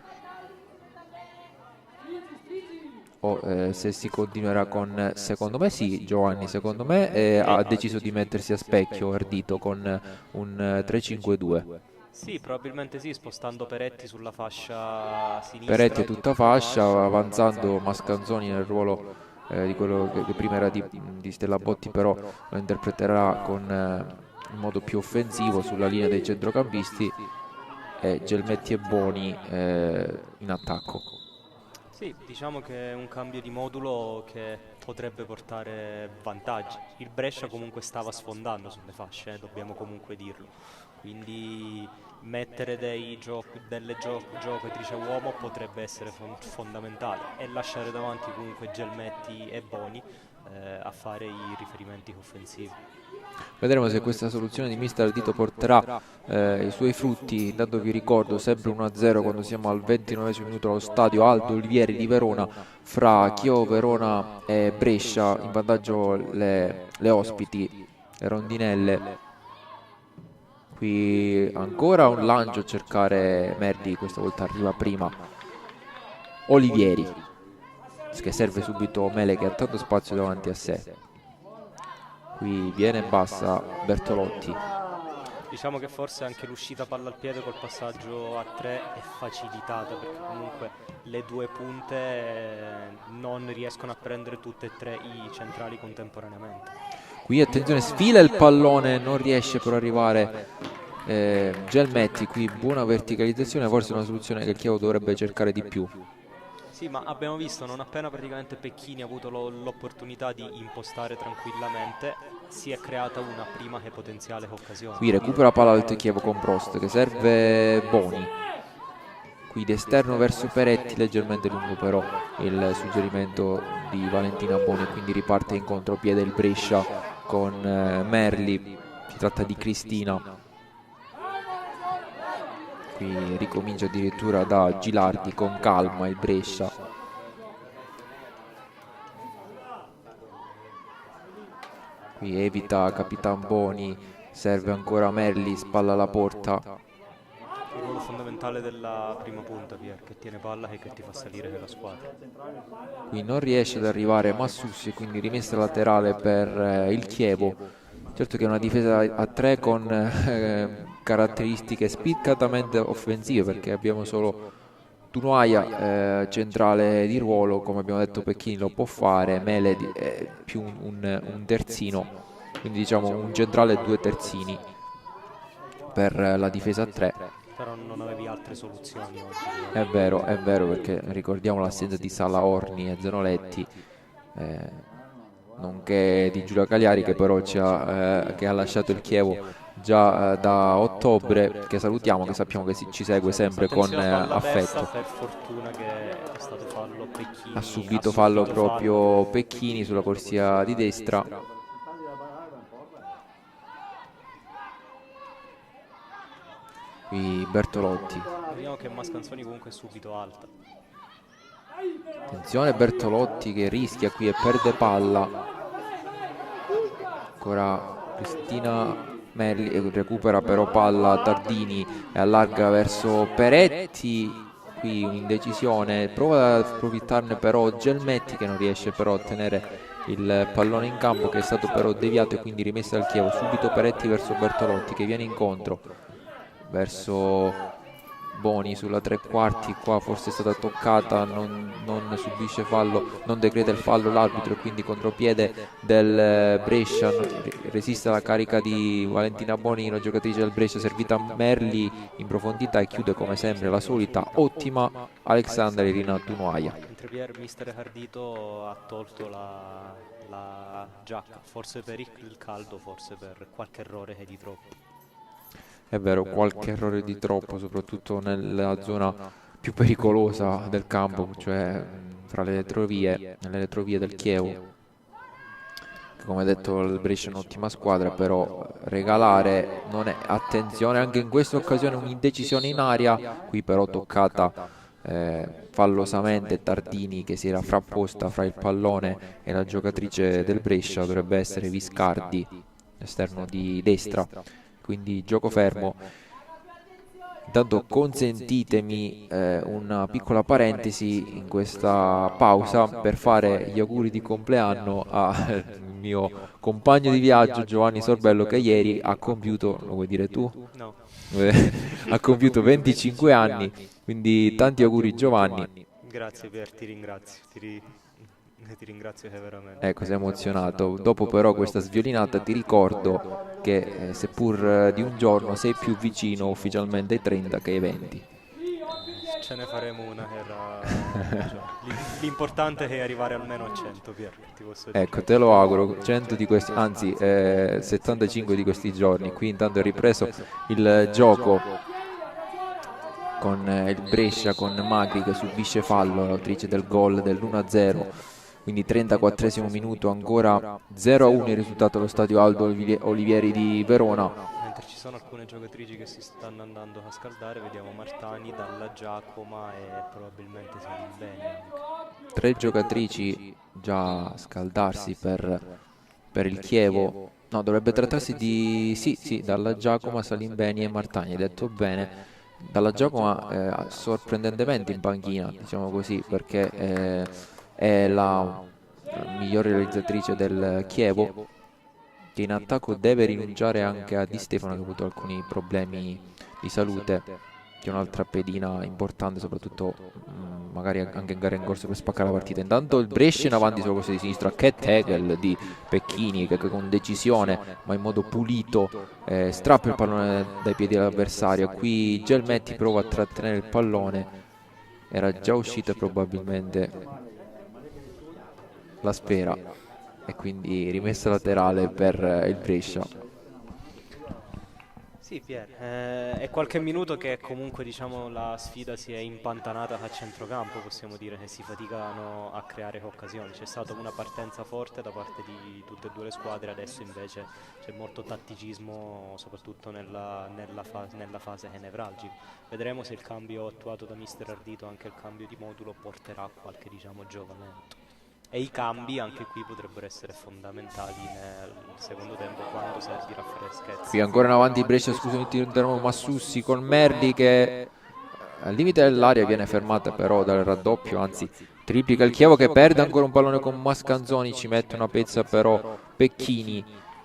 [SPEAKER 3] o se si continuerà con, secondo me sì, Giovanni, secondo me ha deciso di mettersi a specchio ardito con un 3-5-2.
[SPEAKER 4] Sì, probabilmente sì, spostando Peretti sulla fascia sinistra.
[SPEAKER 3] Peretti è tutta fascia, avanzando Mascanzoni nel ruolo di quello che prima era di Stella Botti, però lo interpreterà in modo più offensivo sulla linea dei centrocampisti, e Gelmetti e Boni in attacco.
[SPEAKER 4] Sì, diciamo che è un cambio di modulo che potrebbe portare vantaggi. Il Brescia comunque stava sfondando sulle fasce, dobbiamo comunque dirlo. Quindi mettere delle giocatrici a uomo potrebbe essere fondamentale, e lasciare davanti comunque Gelmetti e Boni a fare i riferimenti offensivi.
[SPEAKER 3] Vedremo se questa soluzione di mister Ardito porterà i suoi frutti. Intanto vi ricordo sempre 1-0 quando siamo al 29esimo minuto allo stadio Aldo Olivieri di Verona, fra Chievo Verona e Brescia. In vantaggio le ospiti, le rondinelle. Qui ancora un lancio a cercare Merli, questa volta arriva prima Olivieri, che serve subito Mele, che ha tanto spazio davanti a sé. Qui viene bassa Bertolotti.
[SPEAKER 4] Diciamo che forse anche l'uscita palla al piede col passaggio a 3 è facilitata, perché comunque le due punte non riescono a prendere tutte e tre i centrali contemporaneamente.
[SPEAKER 3] Qui attenzione, sfila il pallone, non riesce però ad arrivare Gelmetti. Qui buona verticalizzazione, forse una soluzione che il Chievo dovrebbe cercare di più.
[SPEAKER 4] Sì, ma abbiamo visto, non appena praticamente Pecchini ha avuto l'opportunità di impostare tranquillamente, si è creata una prima che potenziale occasione.
[SPEAKER 3] Qui recupera palla del Chievo con Prost, che serve Boni. Qui d'esterno verso Peretti, leggermente lungo però il suggerimento di Valentina Boni, e quindi riparte in contropiede il Brescia con Merli. Si tratta di Cristina. Qui ricomincia addirittura da Gilardi con calma il Brescia. Qui evita Capitan Boni, serve ancora Merli, spalla alla porta.
[SPEAKER 4] Il ruolo fondamentale della prima punta, Pier, che tiene palla e che ti fa salire quella squadra.
[SPEAKER 3] Qui non riesce ad arrivare Massussi, quindi rimessa laterale per il Chievo. Certo che è una difesa a 3 con caratteristiche spiccatamente offensive, perché abbiamo solo Tunuaia centrale di ruolo, come abbiamo detto Pecchini lo può fare, Mele è più un terzino, quindi diciamo un centrale e 2 terzini per la difesa a 3.
[SPEAKER 4] Però non avevi altre soluzioni oggi.
[SPEAKER 3] È vero, perché ricordiamo l'assenza di Sala Orni e Zanoletti, nonché di Giulia Cagliari, che però che ha lasciato il Chievo già da ottobre, che salutiamo, che sappiamo che ci segue sempre con affetto.
[SPEAKER 4] Per fortuna che è stato fallo Pecchini.
[SPEAKER 3] Ha subito fallo proprio Pecchini sulla corsia di destra. Qui Bertolotti.
[SPEAKER 4] Vediamo che Mascanzoni comunque è subito alta.
[SPEAKER 3] Attenzione Bertolotti che rischia qui e perde palla. Ancora Cristina Merli, recupera però palla Tardini e allarga verso Peretti. Qui un'indecisione, prova ad approfittarne però Gelmetti, che non riesce però a ottenere il pallone in campo, che è stato però deviato e quindi rimessa al Chievo. Subito Peretti verso Bertolotti, che viene incontro verso Boni sulla 3/4. Qua forse è stata toccata, non subisce fallo, non decreta il fallo l'arbitro, quindi contropiede del Brescia. Resiste alla carica di Valentina Boni, la giocatrice del Brescia, servita a Merli in profondità, e chiude come sempre la solita ottima Alexandra Irina Tunuaia.
[SPEAKER 4] Mentre Pier mister Cardito ha tolto la giacca, forse per il caldo, forse per qualche errore che è di troppo.
[SPEAKER 3] È vero, qualche errore di troppo, soprattutto nella zona più pericolosa del campo, cioè nelle retrovie del Chievo. Come detto, il Brescia è un'ottima squadra, però regalare non è. Attenzione, anche in questa occasione un'indecisione in aria, qui però toccata fallosamente Tardini, che si era frapposta fra il pallone e la giocatrice del Brescia, dovrebbe essere Viscardi, esterno di destra. Quindi gioco fermo. Intanto consentitemi una piccola parentesi in questa pausa per fare gli auguri di compleanno al mio compagno di viaggio Giovanni Sorbello, che ieri ha compiuto, lo vuoi dire tu?
[SPEAKER 4] No.
[SPEAKER 3] Ha compiuto 25 anni, quindi tanti auguri Giovanni.
[SPEAKER 4] Grazie Pier, ti ringrazio. Ti ringrazio che veramente.
[SPEAKER 3] Ecco, sei emozionato. Dopo però questa sviolinata ti ricordo che seppur di un giorno sei più vicino ufficialmente ai 30 che ai 20.
[SPEAKER 4] Ce ne faremo una che era... L'importante è arrivare almeno a 100, Pier, ti posso dire.
[SPEAKER 3] Ecco, te lo auguro, 100 di questi, anzi 75 di questi giorni. Qui intanto è ripreso il gioco con il Brescia, con Magri che subisce fallo, l'autrice del gol dell'1-0. Quindi 34esimo minuto, ancora 0-1 il risultato allo stadio Aldo Olivieri di Verona.
[SPEAKER 4] Mentre ci sono alcune giocatrici che si stanno andando a scaldare, vediamo Martani, Dalla Giacoma e probabilmente Salimbeni anche.
[SPEAKER 3] 3 giocatrici già a scaldarsi per il Chievo. No, dovrebbe trattarsi di... sì, Dalla Giacoma, Salimbeni e Martani, hai detto bene. Dalla Giacoma sorprendentemente in panchina, diciamo così, perché è la miglior realizzatrice del Chievo, che in attacco deve rinunciare anche a Di Stefano, che ha avuto alcuni problemi di salute, che è un'altra pedina importante, soprattutto magari anche in gara in corso per spaccare la partita. Intanto il Brescia in avanti sulla corsia di sinistra, Cat Hegel di Pecchini, che con decisione ma in modo pulito strappa il pallone dai piedi dell'avversario. Qui Gelmetti prova a trattenere il pallone, era già uscita probabilmente la sfera e quindi rimessa laterale per il Brescia.
[SPEAKER 4] Sì, Pier, è qualche minuto che comunque diciamo la sfida si è impantanata a centrocampo, possiamo dire che si faticano a creare occasioni. C'è stata una partenza forte da parte di tutte e due le squadre, adesso invece c'è molto tatticismo, soprattutto nella fase che è nevralgica. Vedremo se il cambio attuato da mister Ardito, anche il cambio di modulo, porterà a qualche diciamo giovamento. E i cambi anche qui potrebbero essere fondamentali nel secondo tempo quando servirà freschezza.
[SPEAKER 3] Qui ancora in avanti Brescia, scusami ti interrompo, Massussi con Merli che al limite dell'area viene fermata però dal raddoppio, anzi triplica il Chievo che perde ancora un pallone con Mascanzoni, ci mette una pezza però Pecchini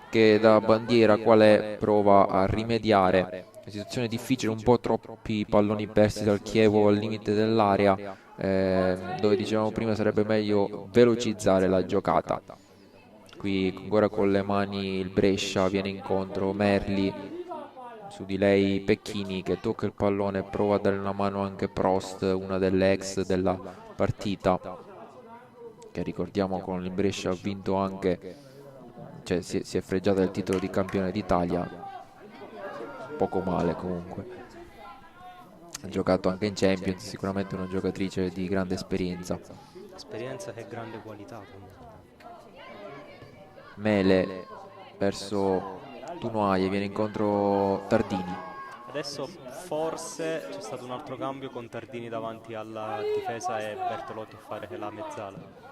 [SPEAKER 3] che da bandiera quale prova a rimediare. Una situazione difficile, un po' troppi palloni persi dal Chievo al limite dell'area, dove dicevamo prima sarebbe meglio velocizzare la giocata. Qui ancora con le mani il Brescia, viene incontro Merli, su di lei Pecchini che tocca il pallone, prova a dare una mano anche Prost, una delle ex della partita, che ricordiamo con il Brescia ha vinto anche, cioè si è fregiata il titolo di campione d'Italia, poco male comunque. Ha giocato anche in Champions, sicuramente una giocatrice di grande esperienza.
[SPEAKER 4] Esperienza che è grande qualità comunque.
[SPEAKER 3] Mele verso Tunoaie, viene incontro Tardini.
[SPEAKER 4] Adesso forse c'è stato un altro cambio con Tardini davanti alla difesa e Bertolotti a fare la mezzala.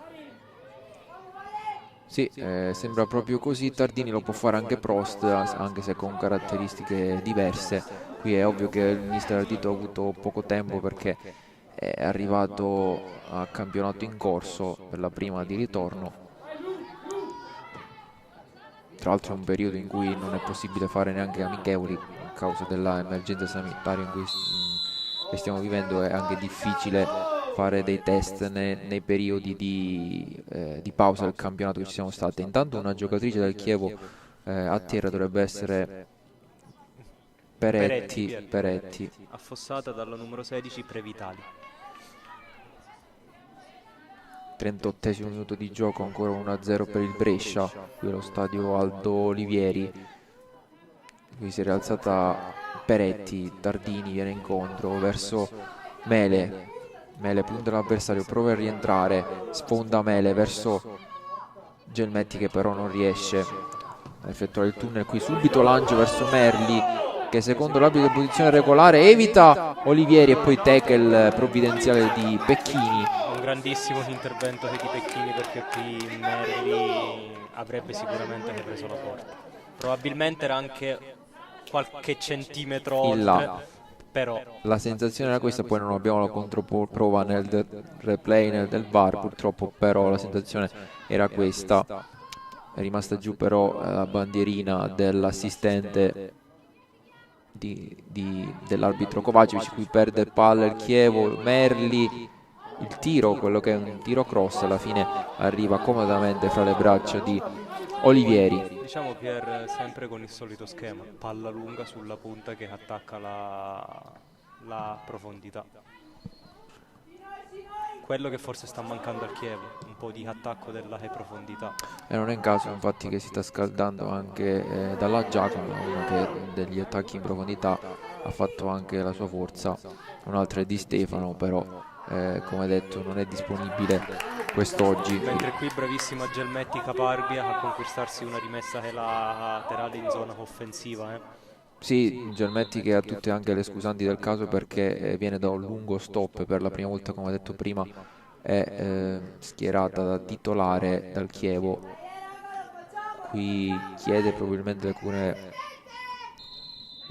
[SPEAKER 3] Sì, sembra proprio così. Tardini lo può fare anche Prost, anche se con caratteristiche diverse. Qui è ovvio che il mister Ardito ha avuto poco tempo perché è arrivato a campionato in corso per la prima di ritorno. Tra l'altro è un periodo in cui non è possibile fare neanche amichevoli a causa dell'emergenza sanitaria in cui che stiamo vivendo. È anche difficile fare dei test nei periodi di pausa del campionato che ci siamo state. Intanto una giocatrice del Chievo a terra dovrebbe essere Peretti,
[SPEAKER 4] affossata dalla numero 16 Previtali.
[SPEAKER 3] 38esimo minuto di gioco, ancora 1-0 per il Brescia, qui allo stadio Aldo Olivieri. Qui si è rialzata Peretti, Tardini viene incontro verso Mele punta l'avversario, prova a rientrare, sfonda Mele verso Gelmetti che però non riesce a effettuare il tunnel. Qui subito lancio verso Merli che secondo l'arbitro di posizione regolare evita Olivieri e poi tackle provvidenziale di Pecchini.
[SPEAKER 4] Un grandissimo intervento di Pecchini perché qui Merli avrebbe sicuramente preso la porta. Probabilmente era anche qualche centimetro oltre. Là. Però
[SPEAKER 3] la sensazione era questa, poi non abbiamo la controprova nel replay del VAR purtroppo, però la sensazione era questa. È rimasta giù però la bandierina dell'assistente dell'arbitro Kovacevic. Qui perde palla il Chievo, Merli, il tiro, quello che è un tiro cross, alla fine arriva comodamente fra le braccia di Olivieri.
[SPEAKER 4] Diciamo Pier sempre con il solito schema, palla lunga sulla punta che attacca la profondità. Quello che forse sta mancando al Chievo, un po' di attacco della profondità.
[SPEAKER 3] E non è un caso infatti che si sta scaldando anche dalla Giacomo, uno che degli attacchi in profondità ha fatto anche la sua forza. Un'altra è di Stefano, però come detto non è disponibile quest'oggi.
[SPEAKER 4] Mentre qui bravissima Gelmetti Caparbia a conquistarsi una rimessa che laterale in zona offensiva.
[SPEAKER 3] Sì, Gelmetti che ha tutte anche le scusanti del caso perché viene da un lungo stop per la prima volta, come detto prima, è schierata da titolare dal Chievo. Qui chiede probabilmente alcune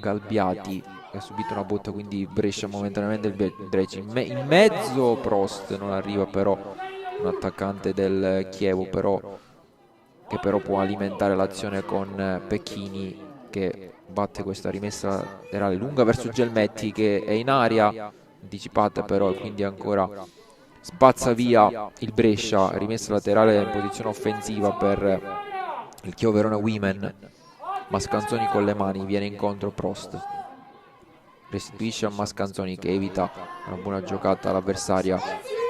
[SPEAKER 3] Galbiati, che ha subito una botta, quindi Brescia momentaneamente il Brescia. In mezzo Prost non arriva però un attaccante del Chievo che però può alimentare l'azione con Pecchini che batte questa rimessa laterale lunga verso Gelmetti che è in aria anticipata però e quindi ancora spazza via il Brescia. Rimessa laterale in posizione offensiva per il Chievo Verona Women. Mascanzoni con le mani, viene incontro Prost. restituisce a Mascanzoni che evita una buona giocata all'avversaria.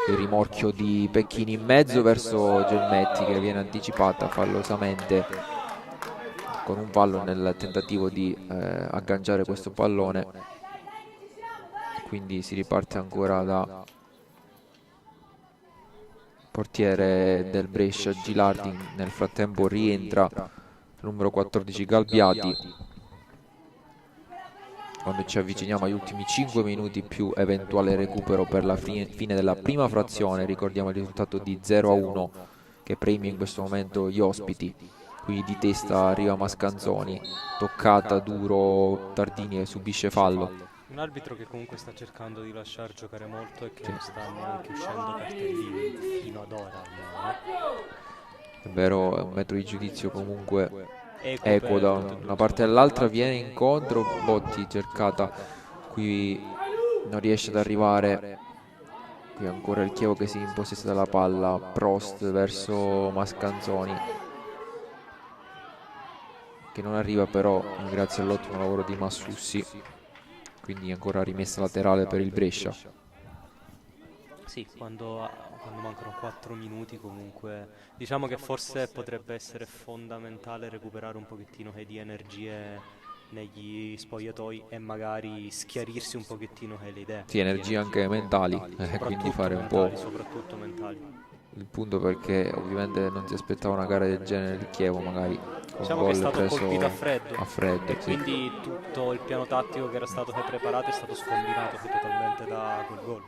[SPEAKER 3] Il rimorchio di Pecchini in mezzo verso Gelmetti che viene anticipata fallosamente con un fallo nel tentativo di agganciare questo pallone. Quindi si riparte ancora da portiere del Brescia Gilardi. Nel frattempo rientra il numero 14 Galbiati. Quando ci avviciniamo agli ultimi 5 minuti più eventuale recupero per la fine della prima frazione, ricordiamo il risultato di 0-1 che premia in questo momento gli ospiti. Qui di testa arriva Mascanzoni, toccata duro Tardini che subisce fallo.
[SPEAKER 4] Un arbitro che comunque sta cercando di lasciar giocare molto e che non sta neanche uscendo cartellini fino ad ora.
[SPEAKER 3] È vero, è un metro di giudizio comunque equo
[SPEAKER 4] Per
[SPEAKER 3] da
[SPEAKER 4] tutte e due,
[SPEAKER 3] una parte all'altra, viene incontro, Botti cercata, qui non riesce ad arrivare. Qui ancora il Chievo che si impossessa della palla, Prost verso Mascanzoni che non arriva però grazie all'ottimo lavoro di Massussi, quindi ancora rimessa laterale per il Brescia.
[SPEAKER 4] Sì, quando mancano 4 minuti comunque diciamo che forse potrebbe essere fondamentale recuperare un pochettino di energie negli spogliatoi e magari schiarirsi un pochettino le idee.
[SPEAKER 3] Sì, energie anche mentali, quindi fare un po'
[SPEAKER 4] soprattutto mentali.
[SPEAKER 3] il punto, perché ovviamente non si aspettava una gara del genere il Chievo, magari con
[SPEAKER 4] Diciamo
[SPEAKER 3] gol
[SPEAKER 4] che è stato
[SPEAKER 3] preso
[SPEAKER 4] colpito a freddo,
[SPEAKER 3] sì.
[SPEAKER 4] quindi tutto il piano tattico che era stato preparato è stato scombinato totalmente da quel gol.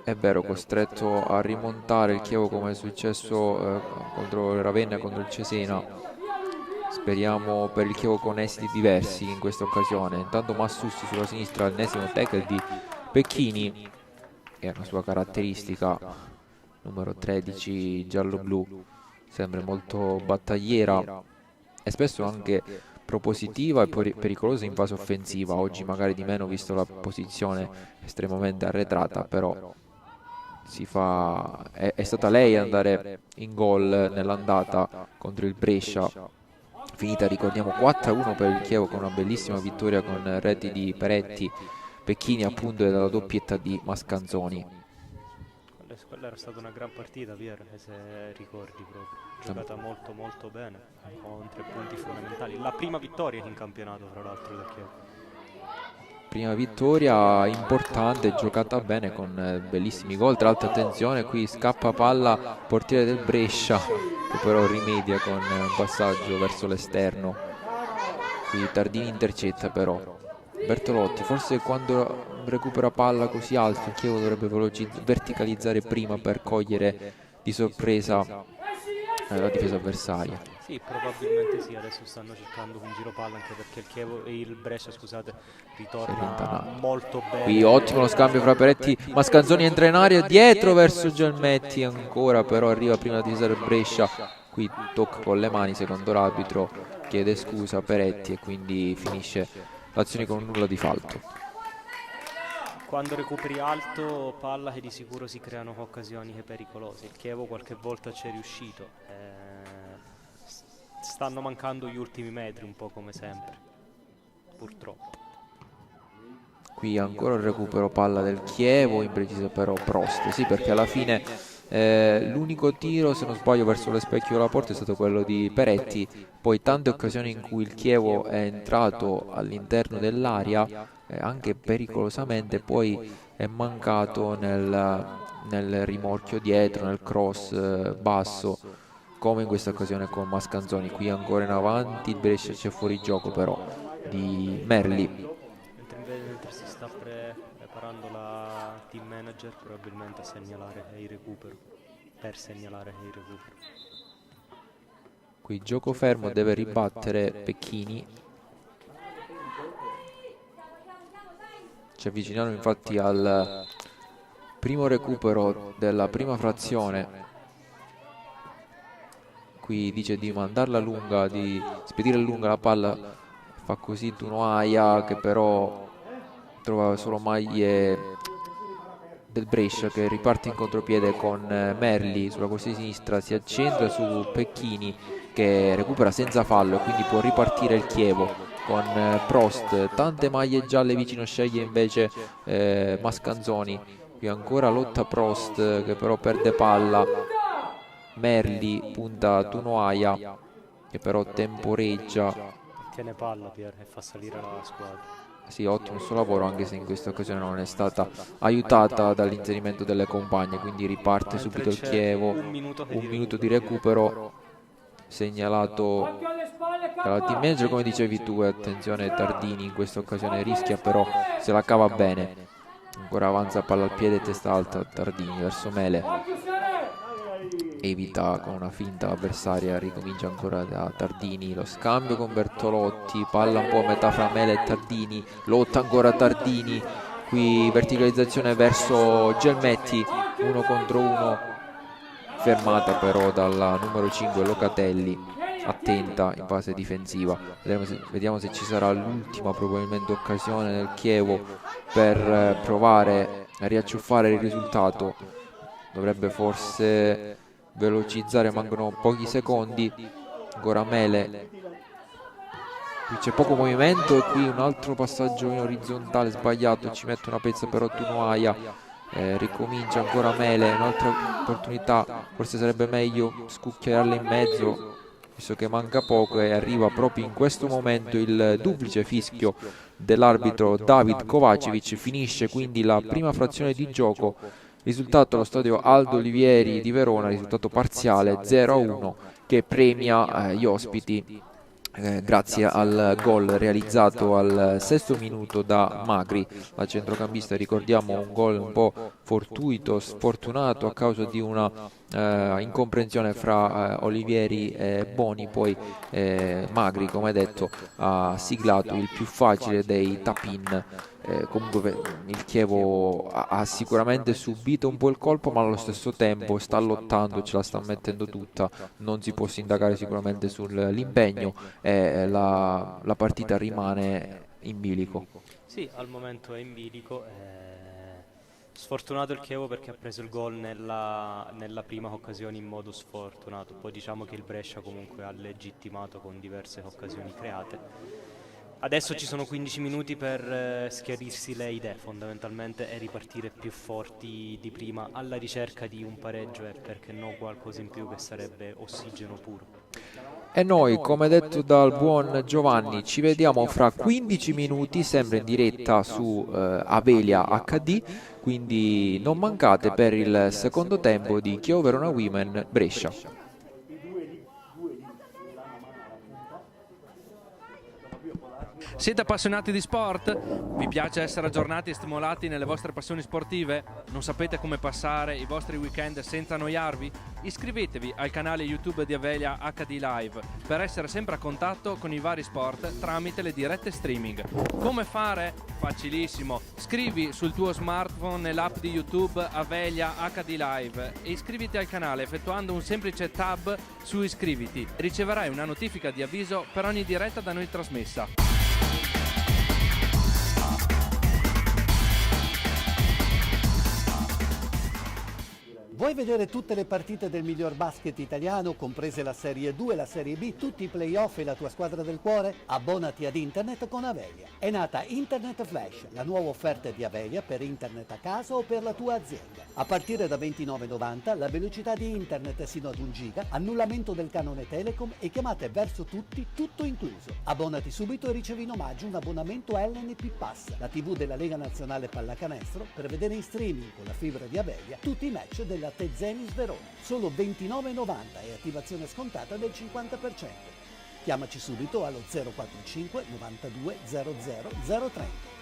[SPEAKER 3] È vero, costretto a rimontare il Chievo come è successo contro il Ravenna e contro il Cesena. Speriamo per il Chievo con esiti diversi in questa occasione. Intanto Massussi sulla sinistra, l'ennesimo tackle di Pecchini, che è una sua caratteristica, numero 13 giallo-blu, sembra molto battagliera e spesso anche propositiva e pericolosa in fase offensiva. Oggi magari di meno visto la posizione estremamente arretrata, però è stata lei ad andare in gol nell'andata contro il Brescia, finita ricordiamo 4-1 per il Chievo, con una bellissima vittoria con reti di Peretti, Pecchini appunto e dalla doppietta di Mascanzoni.
[SPEAKER 4] Quella era stata una gran partita, Pier, se ricordi proprio. Giocata molto molto bene, con 3 punti fondamentali. La prima vittoria in campionato, fra l'altro, del Chievo.
[SPEAKER 3] Prima vittoria importante, giocata bene con bellissimi gol. Tra l'altro attenzione, qui scappa palla portiere del Brescia che però rimedia con un passaggio verso l'esterno. Qui Tardini intercetta però Bertolotti. Forse quando recupera palla così alto il Chievo dovrebbe verticalizzare prima per cogliere di sorpresa la difesa avversaria.
[SPEAKER 4] Sì, probabilmente sì, adesso stanno cercando un giro palla, anche perché il Brescia, scusate, ritorna molto bene.
[SPEAKER 3] Qui ottimo lo scambio fra Peretti, Mascanzoni entra in aria, dietro verso Gelmetti ancora, però arriva prima di usare Brescia. Qui tocca con le mani, secondo l'arbitro chiede scusa a Peretti e quindi finisce l'azione con nulla di falto.
[SPEAKER 4] Quando recuperi alto palla che di sicuro si creano occasioni pericolose. Il Chievo qualche volta ci è riuscito. Stanno mancando gli ultimi metri, un po' come sempre, purtroppo.
[SPEAKER 3] Qui ancora il recupero palla del Chievo, imprecisa però Prost, sì, perché alla fine l'unico tiro, se non sbaglio, verso le specchio della porta è stato quello di Peretti. Poi tante occasioni in cui il Chievo è entrato all'interno dell'area, anche pericolosamente, poi è mancato nel rimorchio dietro, nel cross basso, come in questa occasione con Mascanzoni. Qui ancora in avanti il Brescia, c'è fuori gioco però di Merli.
[SPEAKER 4] Mentre si sta preparando la team manager probabilmente a segnalare il recupero, per segnalare il recupero.
[SPEAKER 3] Qui gioco fermo, deve ribattere Pecchini. Ci avviciniamo infatti al primo recupero della prima frazione. Qui dice di mandarla lunga, di spedire lunga la palla, fa così Tunoaia, che però trova solo maglie del Brescia, che riparte in contropiede con Merli sulla corsia sinistra, si accentra su Pecchini che recupera senza fallo e quindi può ripartire il Chievo con Prost, tante maglie gialle vicino sceglie invece Mascanzoni. Qui ancora lotta Prost che però perde palla, Merli punta Tunoaia che però temporeggia.
[SPEAKER 4] Tiene palla Pier e fa salire la squadra.
[SPEAKER 3] Sì, ottimo il suo lavoro, anche se in questa occasione non è stata aiutata dall'inserimento delle compagne, quindi riparte subito il Chievo. Un minuto di recupero segnalato dalla team manager, come dicevi tu. Attenzione, Tardini in questa occasione rischia, però se la cava bene. Ancora avanza palla al piede, testa alta Tardini verso Mele, evita con una finta l'avversaria, ricomincia ancora da Tardini, lo scambio con Bertolotti, palla un po' a metà fra Mele e Tardini, lotta ancora Tardini, qui verticalizzazione verso Gelmetti, 1 contro 1, fermata però dalla numero 5 Locatelli, attenta in fase difensiva. Vediamo se ci sarà l'ultima probabilmente occasione del Chievo per provare a riacciuffare il risultato. Dovrebbe forse velocizzare, mancano pochi secondi. Ancora Mele, qui c'è poco movimento e qui un altro passaggio in orizzontale sbagliato, ci mette una pezza però Tunoaia, ricomincia ancora Mele, un'altra opportunità, forse sarebbe meglio scucchiarla in mezzo visto che manca poco, e arriva proprio in questo momento il duplice fischio dell'arbitro David Kovacevic. Finisce quindi la prima frazione di gioco. Risultato allo stadio Aldo Olivieri di Verona, risultato parziale 0-1 che premia gli ospiti grazie al gol realizzato al 6° minuto da Magri, la centrocampista. Ricordiamo un gol un po' fortuito, sfortunato a causa di una incomprensione fra Olivieri e Boni, poi Magri, come detto, ha siglato il più facile dei tap-in. Comunque il Chievo ha sicuramente subito un po' il colpo, ma allo stesso tempo sta lottando, ce la sta mettendo tutta, non si può sindacare sicuramente sull'impegno e la partita rimane in bilico.
[SPEAKER 4] Sì, al momento è in bilico. Sfortunato il Chievo perché ha preso il gol nella prima occasione in modo sfortunato, poi diciamo che il Brescia comunque ha legittimato con diverse occasioni create. Adesso ci sono 15 minuti per schiarirsi le idee fondamentalmente e ripartire più forti di prima, alla ricerca di un pareggio e perché no qualcosa in più, che sarebbe ossigeno puro.
[SPEAKER 3] E noi, come detto dal buon Giovanni, ci vediamo fra 15 minuti sempre in diretta su Avelia HD, quindi non mancate per il secondo tempo di Chievo Verona Women Brescia.
[SPEAKER 1] Siete appassionati di sport? Vi piace essere aggiornati e stimolati nelle vostre passioni sportive? Non sapete come passare i vostri weekend senza annoiarvi? Iscrivetevi al canale YouTube di Avelia HD Live per essere sempre a contatto con i vari sport tramite le dirette streaming. Come fare? Facilissimo. Scrivi sul tuo smartphone nell'app di YouTube Avelia HD Live e iscriviti al canale effettuando un semplice tab su iscriviti. Riceverai una notifica di avviso per ogni diretta da noi trasmessa.
[SPEAKER 2] Vuoi vedere tutte le partite del miglior basket italiano, comprese la Serie 2 e la Serie B, tutti i playoff e la tua squadra del cuore? Abbonati ad Internet con Avelia. È nata Internet Flash, la nuova offerta di Avelia per Internet a casa o per la tua azienda. A partire da €29,90 la velocità di Internet sino ad 1 giga, annullamento del canone Telecom e chiamate verso tutti, tutto incluso. Abbonati subito e ricevi in omaggio un abbonamento LNP Pass, la TV della Lega Nazionale Pallacanestro, per vedere in streaming con la fibra di Avelia tutti i match della Tezenis Verona. Solo €29,90 e attivazione scontata del 50%. Chiamaci subito allo 045 92 00 030.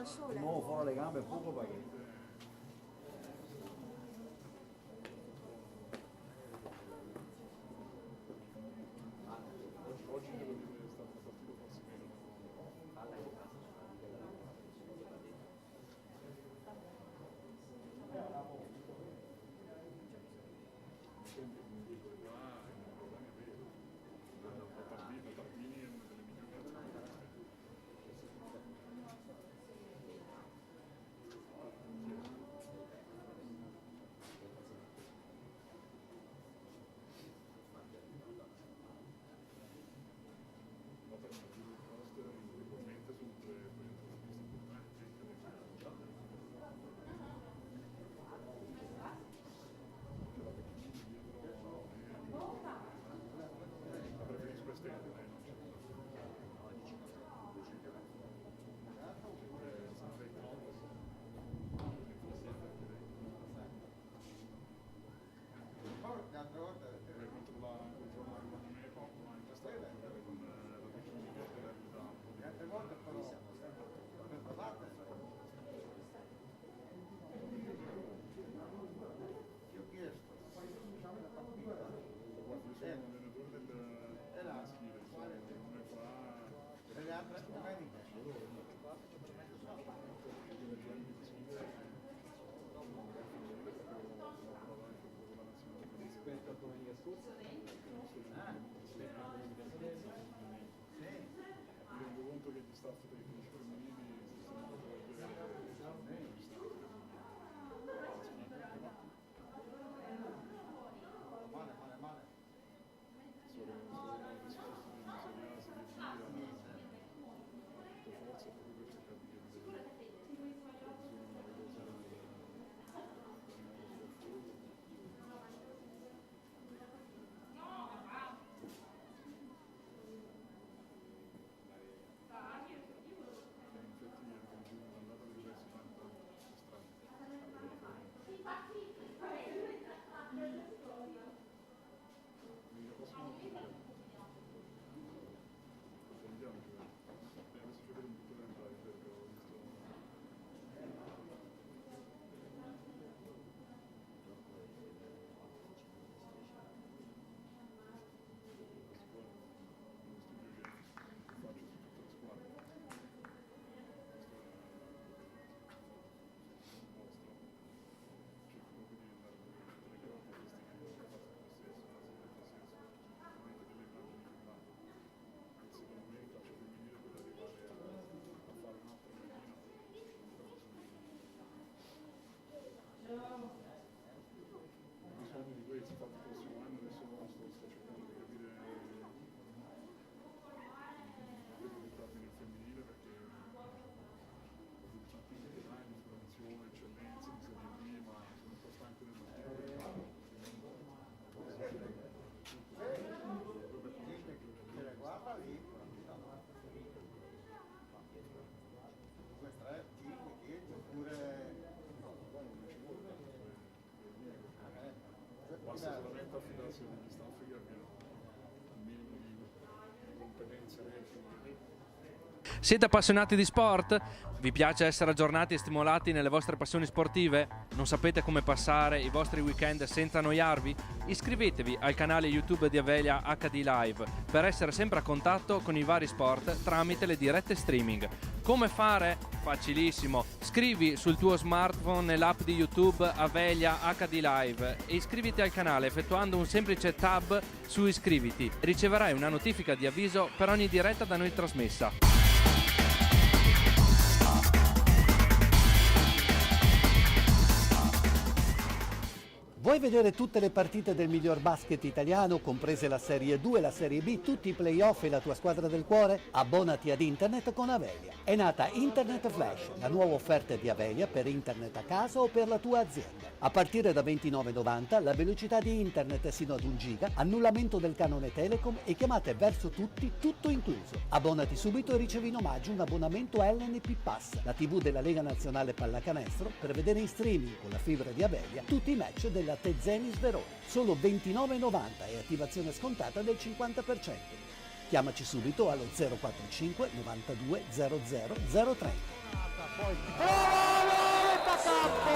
[SPEAKER 5] Di nuovo fuori le gambe, poco paghetto.
[SPEAKER 6] Basta solamente affidarsi agli staff che abbiano un minimo di competenze reali.
[SPEAKER 1] Siete appassionati di sport? Vi piace essere aggiornati e stimolati nelle vostre passioni sportive? Non sapete come passare i vostri weekend senza annoiarvi? Iscrivetevi al canale YouTube di Avelia HD Live per essere sempre a contatto con i vari sport tramite le dirette streaming. Come fare? Facilissimo. Scrivi sul tuo smartphone nell'app di YouTube Avelia HD Live e iscriviti al canale effettuando un semplice tab su Iscriviti. Riceverai una notifica di avviso per ogni diretta da noi trasmessa.
[SPEAKER 2] Vuoi vedere tutte le partite del miglior basket italiano, comprese la Serie 2 e la Serie B, tutti i playoff e la tua squadra del cuore? Abbonati ad Internet con Avelia. È nata Internet Flash, la nuova offerta di Avelia per Internet a casa o per la tua azienda. A partire da €29,90 la velocità di Internet sino ad 1 giga, annullamento del canone Telecom e chiamate verso tutti, tutto incluso. Abbonati subito e ricevi in omaggio un abbonamento LNP Pass, la TV della Lega Nazionale Pallacanestro, per vedere in streaming con la fibra di Avelia tutti i match della Tezzenis Verona. Solo €29,90 e attivazione scontata del 50%. Chiamaci subito allo 045 92 00 030. poi. Metà campo!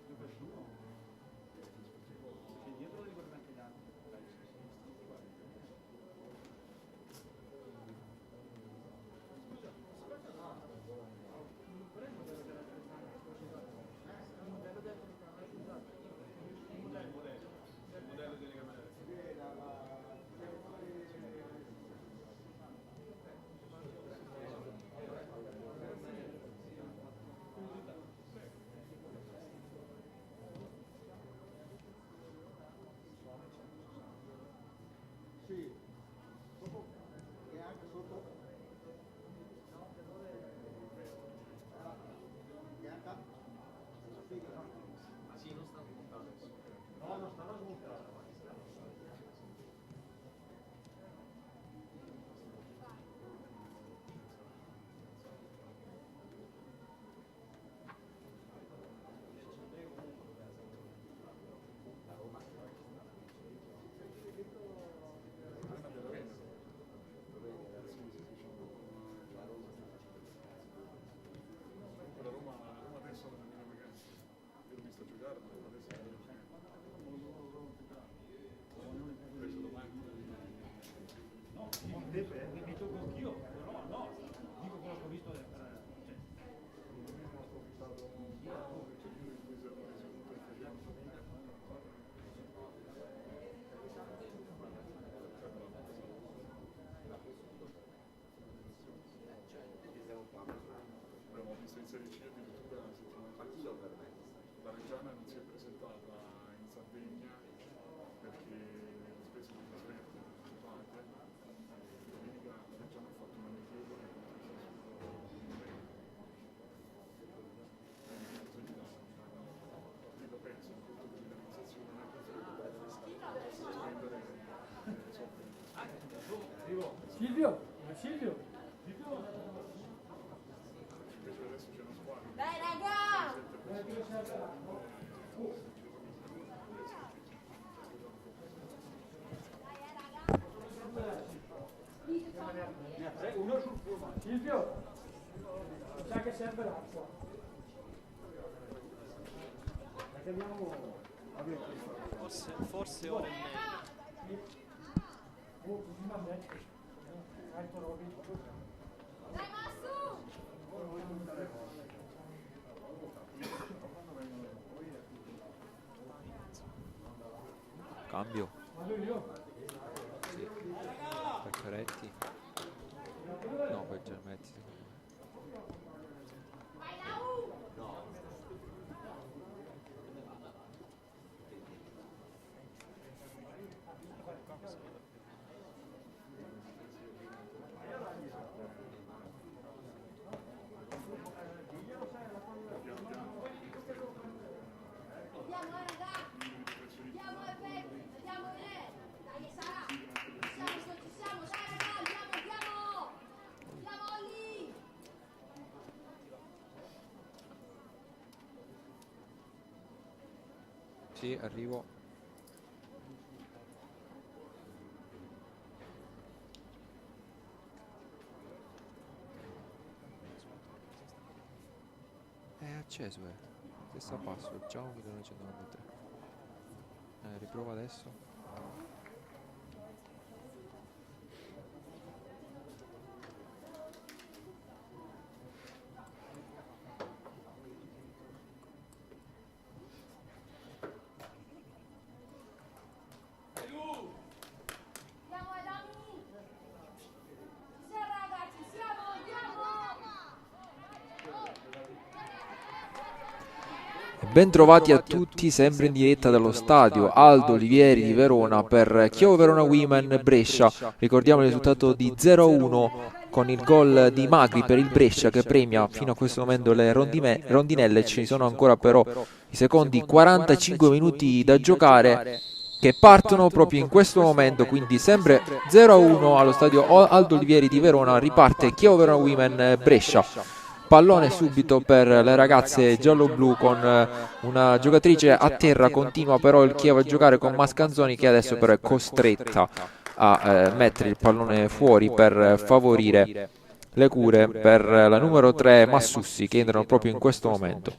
[SPEAKER 2] Il professore!
[SPEAKER 5] Mi tocco anch'io, no, dico quello che ho visto.
[SPEAKER 6] Abbiamo visto in Serie C addirittura la settimana scorsa. La Reggiana non si è presentata in Sardegna perché le spese di trasferta sono pagate. Domenica la Reggiana ha fatto una amichevole contro il Sassuolo. Io penso che tutto l'organizzazione non è perfetta, spendere
[SPEAKER 5] Silvio!
[SPEAKER 6] invece adesso c'è una squadra.
[SPEAKER 7] Dai raga!
[SPEAKER 5] Uno sul fumo. Silvio! Mi sa che serve l'acqua. Perché abbiamo...
[SPEAKER 4] Forse ora è meglio.
[SPEAKER 5] Così va bene. Ecco Robin.
[SPEAKER 7] Dai Massu!
[SPEAKER 3] Cambio.
[SPEAKER 5] Vado io.
[SPEAKER 3] Sì. Peccaretti. No, per Germetti.
[SPEAKER 7] Vai Lau! Andiamo raga!
[SPEAKER 3] Sì, arrivo. È acceso, stessa password, ciao 1993. Riprova adesso.
[SPEAKER 7] Andiamo Adami! Ci siamo ragazzi, siamo, andiamo!
[SPEAKER 3] Bentrovati a tutti, sempre in diretta dallo stadio Aldo Olivieri di Verona per Chievo Verona Women Brescia. Ricordiamo il risultato di 0-1 con il gol di Magri per il Brescia che premia fino a questo momento le rondinelle. Ci sono ancora però i secondi 45 minuti da giocare che partono proprio in questo momento, quindi sempre 0-1 allo stadio Aldo Olivieri di Verona. Riparte Chievo Verona Women Brescia. Pallone subito per le ragazze giallo-blu con una giocatrice a terra, continua però il Chievo a giocare con Mascanzoni che adesso però è costretta a mettere il pallone fuori per favorire le cure per la numero 3 Massussi che entrano proprio in questo momento.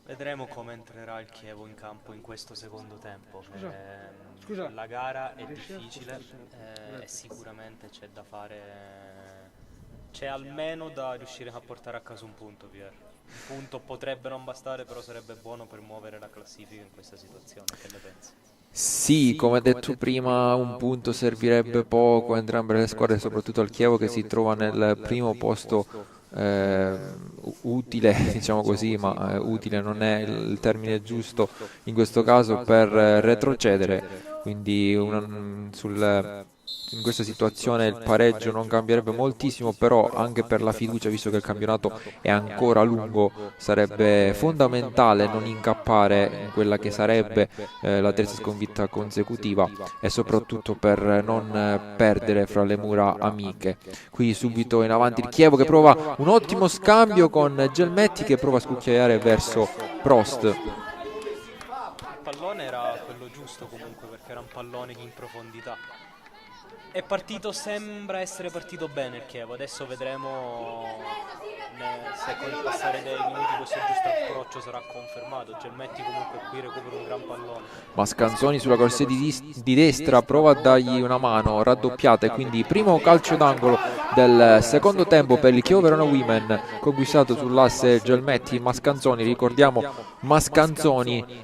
[SPEAKER 4] Vedremo come entrerà il Chievo in campo in questo secondo tempo.
[SPEAKER 5] Scusa.
[SPEAKER 4] La gara è difficile e sicuramente c'è da fare. C'è almeno da riuscire a portare a casa un punto, Pier. Un punto potrebbe non bastare, però sarebbe buono per muovere la classifica in questa situazione. Che ne pensi?
[SPEAKER 3] Sì, come detto prima, un punto servirebbe poco a entrambe le squadre, soprattutto al Chievo che si trova nel primo posto utile, diciamo così, ma utile non è il termine giusto in questo caso per retrocedere, quindi in questa situazione il pareggio non cambierebbe moltissimo, però anche per la fiducia, visto che il campionato è ancora lungo, sarebbe fondamentale non incappare in quella che sarebbe la terza sconfitta consecutiva e soprattutto per non perdere fra le mura amiche. Qui subito in avanti il Chievo che prova un ottimo scambio con Gelmetti che prova a scucchiaiare verso Prost.
[SPEAKER 4] Il pallone era quello giusto comunque, perché era un pallone in profondità. È partito, sembra essere partito bene il Chievo, adesso vedremo se con il passare dei minuti questo giusto approccio sarà confermato. Gelmetti comunque qui recupera un gran pallone.
[SPEAKER 3] Mascanzoni sulla corsia di destra prova a dargli una mano raddoppiata e quindi primo calcio d'angolo del secondo tempo per il Chievo Verona Women, conquistato sull'asse Gelmetti Mascanzoni. Ricordiamo Mascanzoni,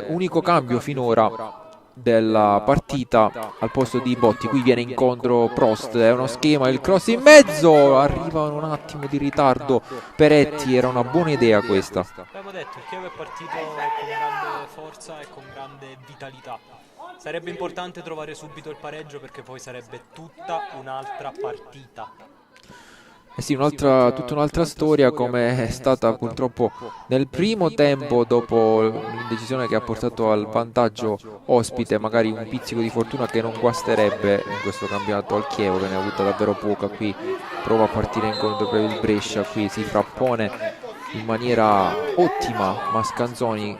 [SPEAKER 3] unico cambio finora della partita al posto di Botti. Qui viene incontro Prost, è uno schema, il cross in mezzo, arriva un attimo di ritardo Peretti, era una buona idea questa.
[SPEAKER 4] Abbiamo detto, il Chievo è partito con grande forza e con grande vitalità. Sarebbe importante trovare subito il pareggio perché poi sarebbe tutta un'altra partita.
[SPEAKER 3] Eh sì, tutta un'altra storia come è stata purtroppo nel primo tempo, dopo l'indecisione che ha portato al vantaggio ospite, magari un pizzico di fortuna che non guasterebbe in questo campionato al Chievo, che ne ha avuta davvero poca. Qui prova a partire incontro per il Brescia, qui si frappone in maniera ottima Mascanzoni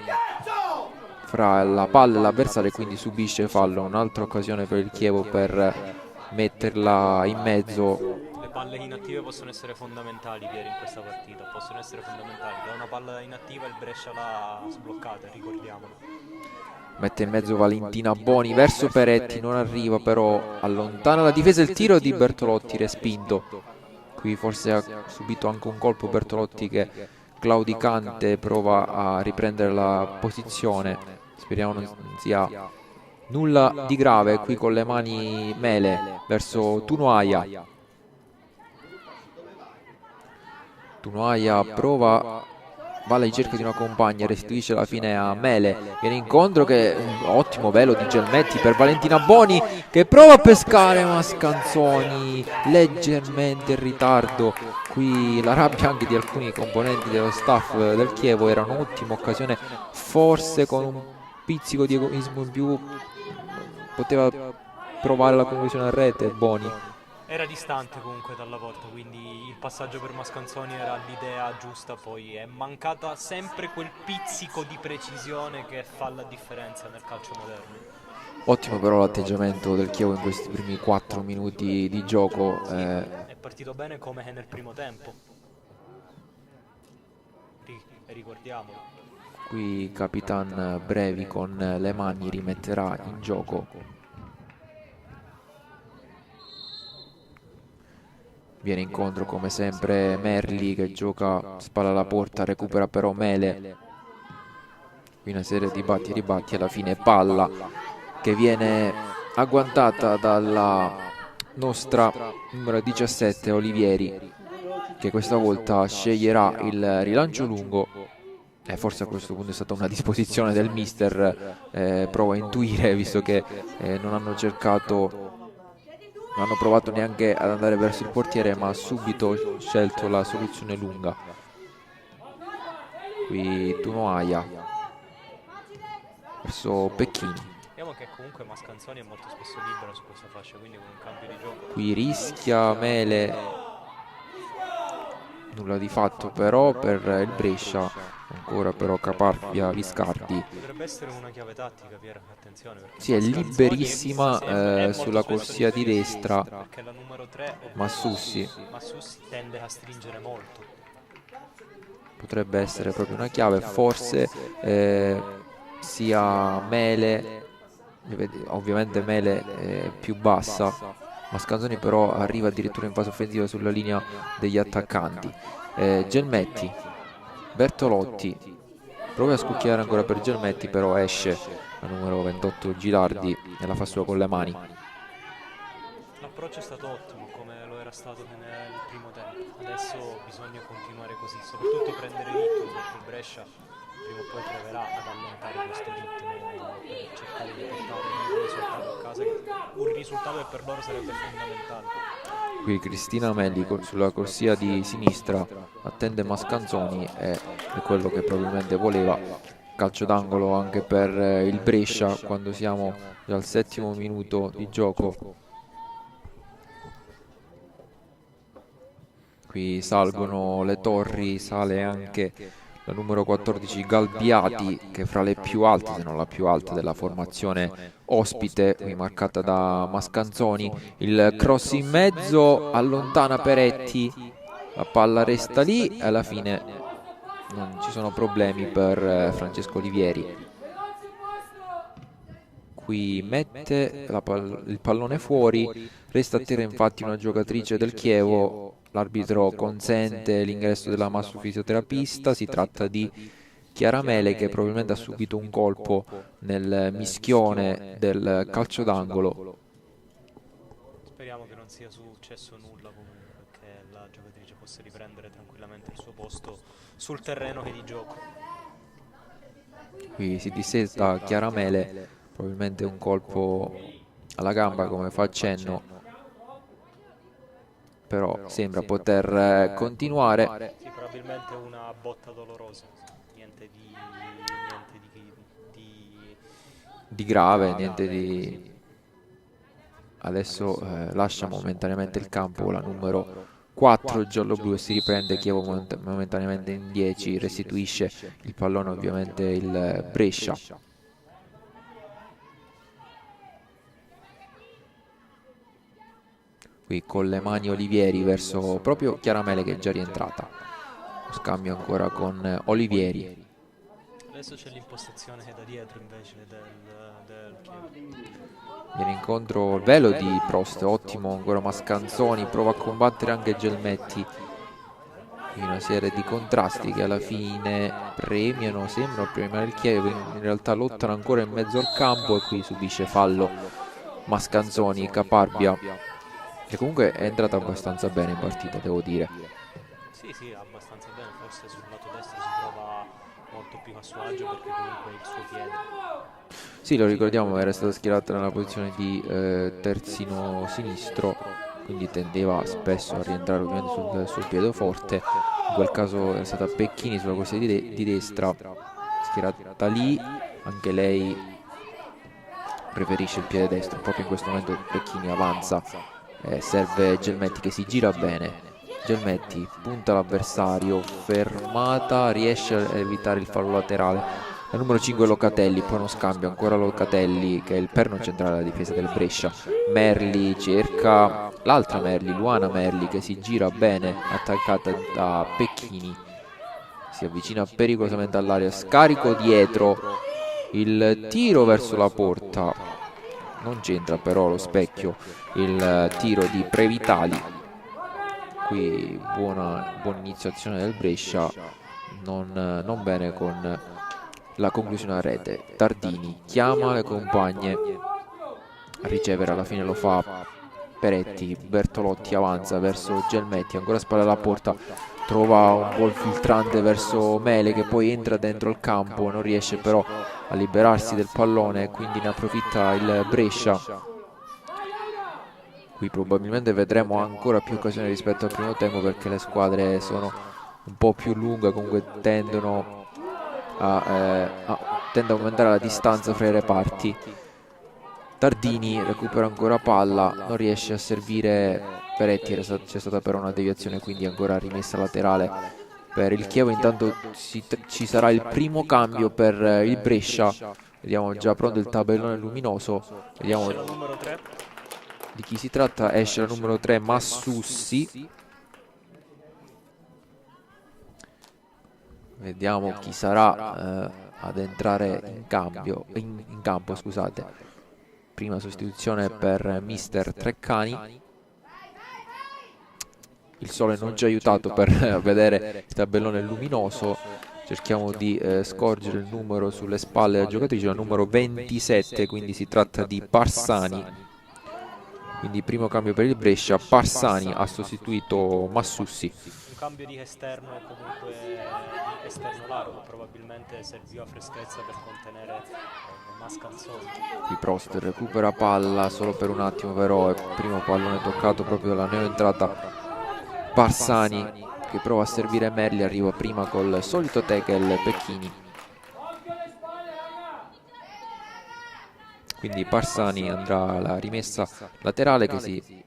[SPEAKER 3] fra la palla e l'avversario, quindi subisce fallo. Un'altra occasione per il Chievo per metterla in mezzo.
[SPEAKER 4] Le palle inattive possono essere fondamentali, Pieri, in questa partita, possono essere fondamentali. Da una palla inattiva il Brescia l'ha sbloccata, ricordiamolo.
[SPEAKER 3] Mette in mezzo Valentina Boni verso Peretti, non arriva però, allontana la difesa, il tiro di Bertolotti respinto. Qui forse ha subito anche un colpo Bertolotti che claudicante prova a riprendere la posizione. Speriamo non sia nulla di grave. Qui con le mani Mele verso Tunoaia. Tunoaia prova, va alla ricerca di una compagna, restituisce alla fine a Mele, viene incontro, che un ottimo velo di Gelmetti per Valentina Boni che prova a pescare Mascanzoni leggermente in ritardo. Qui la rabbia anche di alcuni componenti dello staff del Chievo, era un'ottima occasione, forse con un pizzico di egoismo in più poteva provare la conclusione a rete Boni.
[SPEAKER 4] Era distante comunque dalla porta, quindi il passaggio per Mascanzoni era l'idea giusta, poi è mancata sempre quel pizzico di precisione che fa la differenza nel calcio moderno.
[SPEAKER 3] Ottimo però l'atteggiamento del Chievo in questi primi 4 minuti di gioco.
[SPEAKER 4] È partito bene come nel primo tempo. Ricordiamolo.
[SPEAKER 3] Qui Capitan Brevi con le mani rimetterà in gioco. Viene incontro come sempre Merli che gioca spalla alla porta, recupera però Mele. Qui una serie di batti e ribatti, alla fine palla che viene agguantata dalla nostra numero 17 Olivieri, che questa volta sceglierà il rilancio lungo. Forse a questo punto è stata una disposizione del mister, provo a intuire, visto che non hanno provato neanche ad andare verso il portiere, ma ha subito scelto la soluzione lunga. Qui Tunoaia verso Pecchini.
[SPEAKER 4] Vediamo che comunque Mascanzoni è molto spesso libero su questa fascia, quindi con un cambio di gioco.
[SPEAKER 3] Qui rischia Mele, nulla di fatto però per il Brescia, ancora però Caparbia Viscardi.
[SPEAKER 4] Potrebbe essere una chiave tattica, Piero, attenzione.
[SPEAKER 3] Sì, è liberissima sulla corsia di destra,
[SPEAKER 4] perché la numero 3,
[SPEAKER 3] Massussi
[SPEAKER 4] tende a stringere molto.
[SPEAKER 3] potrebbe essere proprio una chiave, forse sia Mele, ovviamente Mele è più bassa, Mascanzoni però arriva addirittura in fase offensiva sulla linea degli attaccanti. Gelmetti, Bertolotti prova a scucchiare ancora per Gelmetti, però esce la numero 28 Gilardi e la fa sua con le mani.
[SPEAKER 4] L'approccio è stato ottimo, come lo era stato nel primo tempo. Adesso bisogna continuare così, soprattutto prendere ritmo, perché Brescia prima o poi proverà ad allentare questo ritmo per cercare di portare un risultato a casa, un risultato che per loro sarebbe fondamentale.
[SPEAKER 3] Qui Cristina Melli sulla corsia di sinistra attende Mascanzoni, è quello che probabilmente voleva. Calcio d'angolo anche per il Brescia quando siamo già al 7° minuto di gioco. Qui salgono le torri, sale anche la numero 14 Galbiati, che è fra le più alte, se non la più alta della formazione ospite, qui marcata da Mascanzoni. Il cross in mezzo, allontana Peretti, la palla resta lì e alla fine non ci sono problemi per Francesco Olivieri. Qui mette il pallone fuori, resta a terra infatti una giocatrice del Chievo. L'arbitro consente l'ingresso della massofisioterapista, si tratta di Chiara Mele, che probabilmente ha subito un colpo nel mischione del calcio d'angolo.
[SPEAKER 4] Speriamo che non sia successo nulla comunque, che la giocatrice possa riprendere tranquillamente il suo posto sul terreno che di gioco.
[SPEAKER 3] Qui si dissesta Chiara Mele, probabilmente un colpo alla gamba come fa accenno, però sembra poter continuare.
[SPEAKER 4] Sì, probabilmente una botta dolorosa, niente
[SPEAKER 3] di grave, niente di... Adesso lascia momentaneamente il campo la numero 4 giallo-blu e si riprende Chievo momentaneamente in 10, restituisce il pallone ovviamente il Brescia. Qui con le mani Olivieri verso proprio Chiara Mele, che è già rientrata. Scambio ancora con Olivieri.
[SPEAKER 4] Adesso c'è l'impostazione da dietro invece del Chievo.
[SPEAKER 3] Viene incontro il velo di Prost, ottimo ancora Mascanzoni, prova a combattere anche Gelmetti. Qui una serie di contrasti che alla fine sembrano premiare il Chievo, in realtà lottano ancora in mezzo al campo e qui subisce fallo Mascanzoni. Caparbia, che comunque è entrata abbastanza bene in partita, devo dire.
[SPEAKER 4] Sì, abbastanza bene, forse sul lato destro si trova molto più a suo agio perché comunque è il suo piede.
[SPEAKER 3] Sì, lo ricordiamo, era stata schierata nella posizione di terzino sinistro, quindi tendeva spesso a rientrare ovviamente sul piede forte. In quel caso è stata Pecchini sulla corsia di destra, schierata lì, anche lei preferisce il piede destro. Proprio in questo momento Pecchini avanza serve Gelmetti che si gira bene. Gelmetti punta l'avversario, fermata, riesce a evitare il fallo laterale. La numero 5 è Locatelli, poi uno scambio, ancora Locatelli che è il perno centrale della difesa del Brescia. Merli cerca l'altra Merli, Luana Merli, che si gira bene, attaccata da Pecchini. Si avvicina pericolosamente all'area, scarico dietro, il tiro verso la porta, non c'entra però lo specchio, il tiro di Previtali. Qui buona iniziazione del Brescia, non bene con la conclusione a rete. Tardini chiama le compagne, a ricevere alla fine lo fa Peretti. Bertolotti avanza verso Gelmetti, ancora spalla alla porta, trova un gol filtrante verso Mele che poi entra dentro il campo, non riesce però a liberarsi del pallone, quindi ne approfitta il Brescia. Qui probabilmente vedremo ancora più occasioni rispetto al primo tempo, perché le squadre sono un po' più lunghe, comunque tendono a aumentare la distanza fra i reparti. Tardini recupera ancora palla, non riesce a servire Peretti, c'è stata però una deviazione, quindi ancora rimessa laterale per il Chievo. Intanto ci sarà il primo cambio per il Brescia, vediamo già pronto il tabellone luminoso, vediamo di chi si tratta. Esce la numero 3 Massussi, vediamo chi sarà ad entrare in campo, scusate. Prima sostituzione per mister Treccani. Il sole non ci ha aiutato per vedere il tabellone luminoso, cerchiamo di scorgere il numero sulle spalle della giocatrice, la numero 27, quindi si tratta di Parsani. Quindi primo cambio per il Brescia, Parsani ha sostituito Massussi.
[SPEAKER 4] Un cambio di esterno e comunque di esterno largo, probabilmente serviva freschezza per contenere Mascanzoni.
[SPEAKER 3] Qui Prost recupera palla solo per un attimo, però è il primo pallone toccato proprio dalla neoentrata Parsani, che prova a servire Merli, arriva prima col solito tackle Pecchini. Quindi Parsani andrà alla rimessa laterale, che si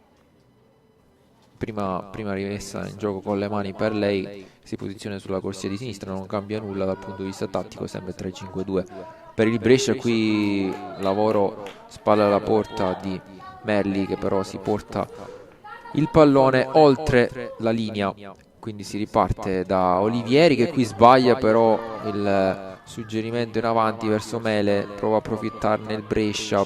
[SPEAKER 3] prima rimessa in gioco con le mani per lei, si posiziona sulla corsia di sinistra, non cambia nulla dal punto di vista tattico, sempre 3-5-2 per il Brescia. Qui lavoro spalla alla porta di Merli, che però si porta il pallone oltre la linea, quindi si riparte da Olivieri, che qui sbaglia però il suggerimento in avanti verso Mele, prova a approfittarne il Brescia,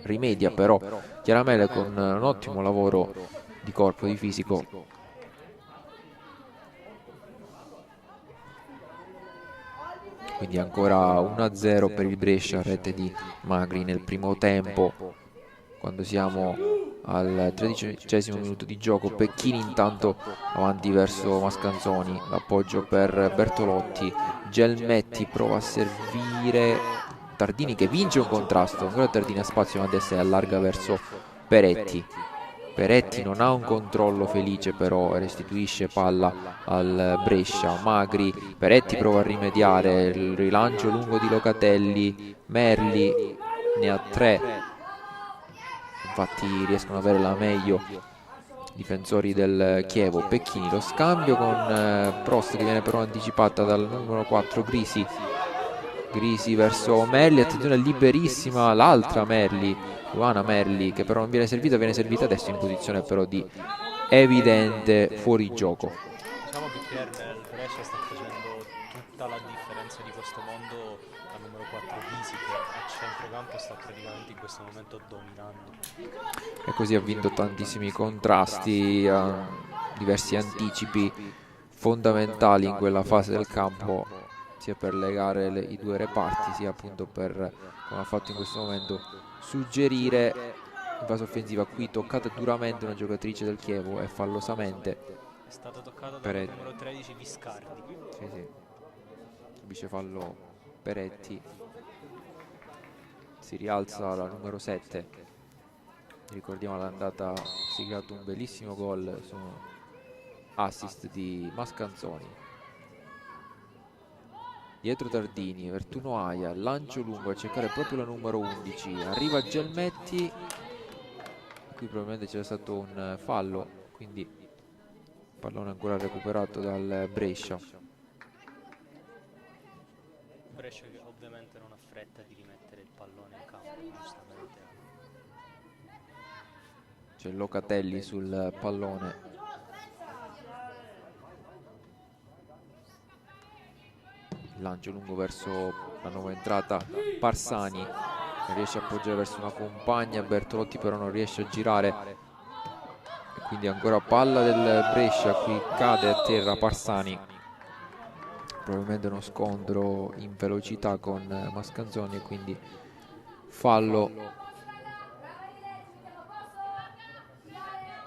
[SPEAKER 3] rimedia però chiaramente con un ottimo lavoro di corpo, di fisico. Quindi ancora 1-0 per il Brescia, rete di Magri nel primo tempo, quando siamo al 13° minuto di gioco. Pecchini intanto avanti verso Mascanzoni, l'appoggio per Bertolotti, Gelmetti prova a servire Tardini, che vince un contrasto, ancora Tardini a spazio ma adesso allarga verso Peretti. Peretti non ha un controllo felice, però restituisce palla al Brescia. Magri, Peretti prova a rimediare, il rilancio lungo di Locatelli, Merli ne ha 3, infatti riescono ad avere la meglio difensori del Chievo. Pecchini, lo scambio con Prost, che viene però anticipata dal numero 4 Grisi verso Merli, attenzione liberissima l'altra Merli, Luana Merli, che però non viene servita adesso in posizione però di evidente fuorigioco.
[SPEAKER 4] Diciamo che Pierre nel Brescia sta facendo tutta la differenza di questo mondo, la numero 4 Grisi, che a centrocampo sta praticamente in questo momento dominando.
[SPEAKER 3] E così ha vinto tantissimi contrasti, diversi anticipi fondamentali in quella fase del campo, sia per legare i due reparti, sia appunto per, come ha fatto in questo momento, suggerire in fase offensiva. Qui toccata duramente una giocatrice del Chievo e fallosamente
[SPEAKER 4] È stata toccata dal numero 13 Viscardi.
[SPEAKER 3] Sì. Vicefallo Peretti. Si rialza la numero 7. Ricordiamo l'andata, ha siglato un bellissimo gol su assist di Mascanzoni. Dietro Tardini, Vertuno Aia, lancio lungo a cercare proprio la numero 11, arriva Gelmetti, qui probabilmente c'era stato un fallo, quindi il pallone ancora recuperato dal Brescia.
[SPEAKER 4] Brescia che ovviamente non ha fretta di rimettere il pallone in campo, giustamente.
[SPEAKER 3] C'è Locatelli sul pallone. Il lancio lungo verso la nuova entrata, Parsani non riesce a appoggiare verso una compagna, Bertolotti però non riesce a girare e quindi ancora palla del Brescia, qui cade a terra Parsani, probabilmente uno scontro in velocità con Mascanzoni e quindi fallo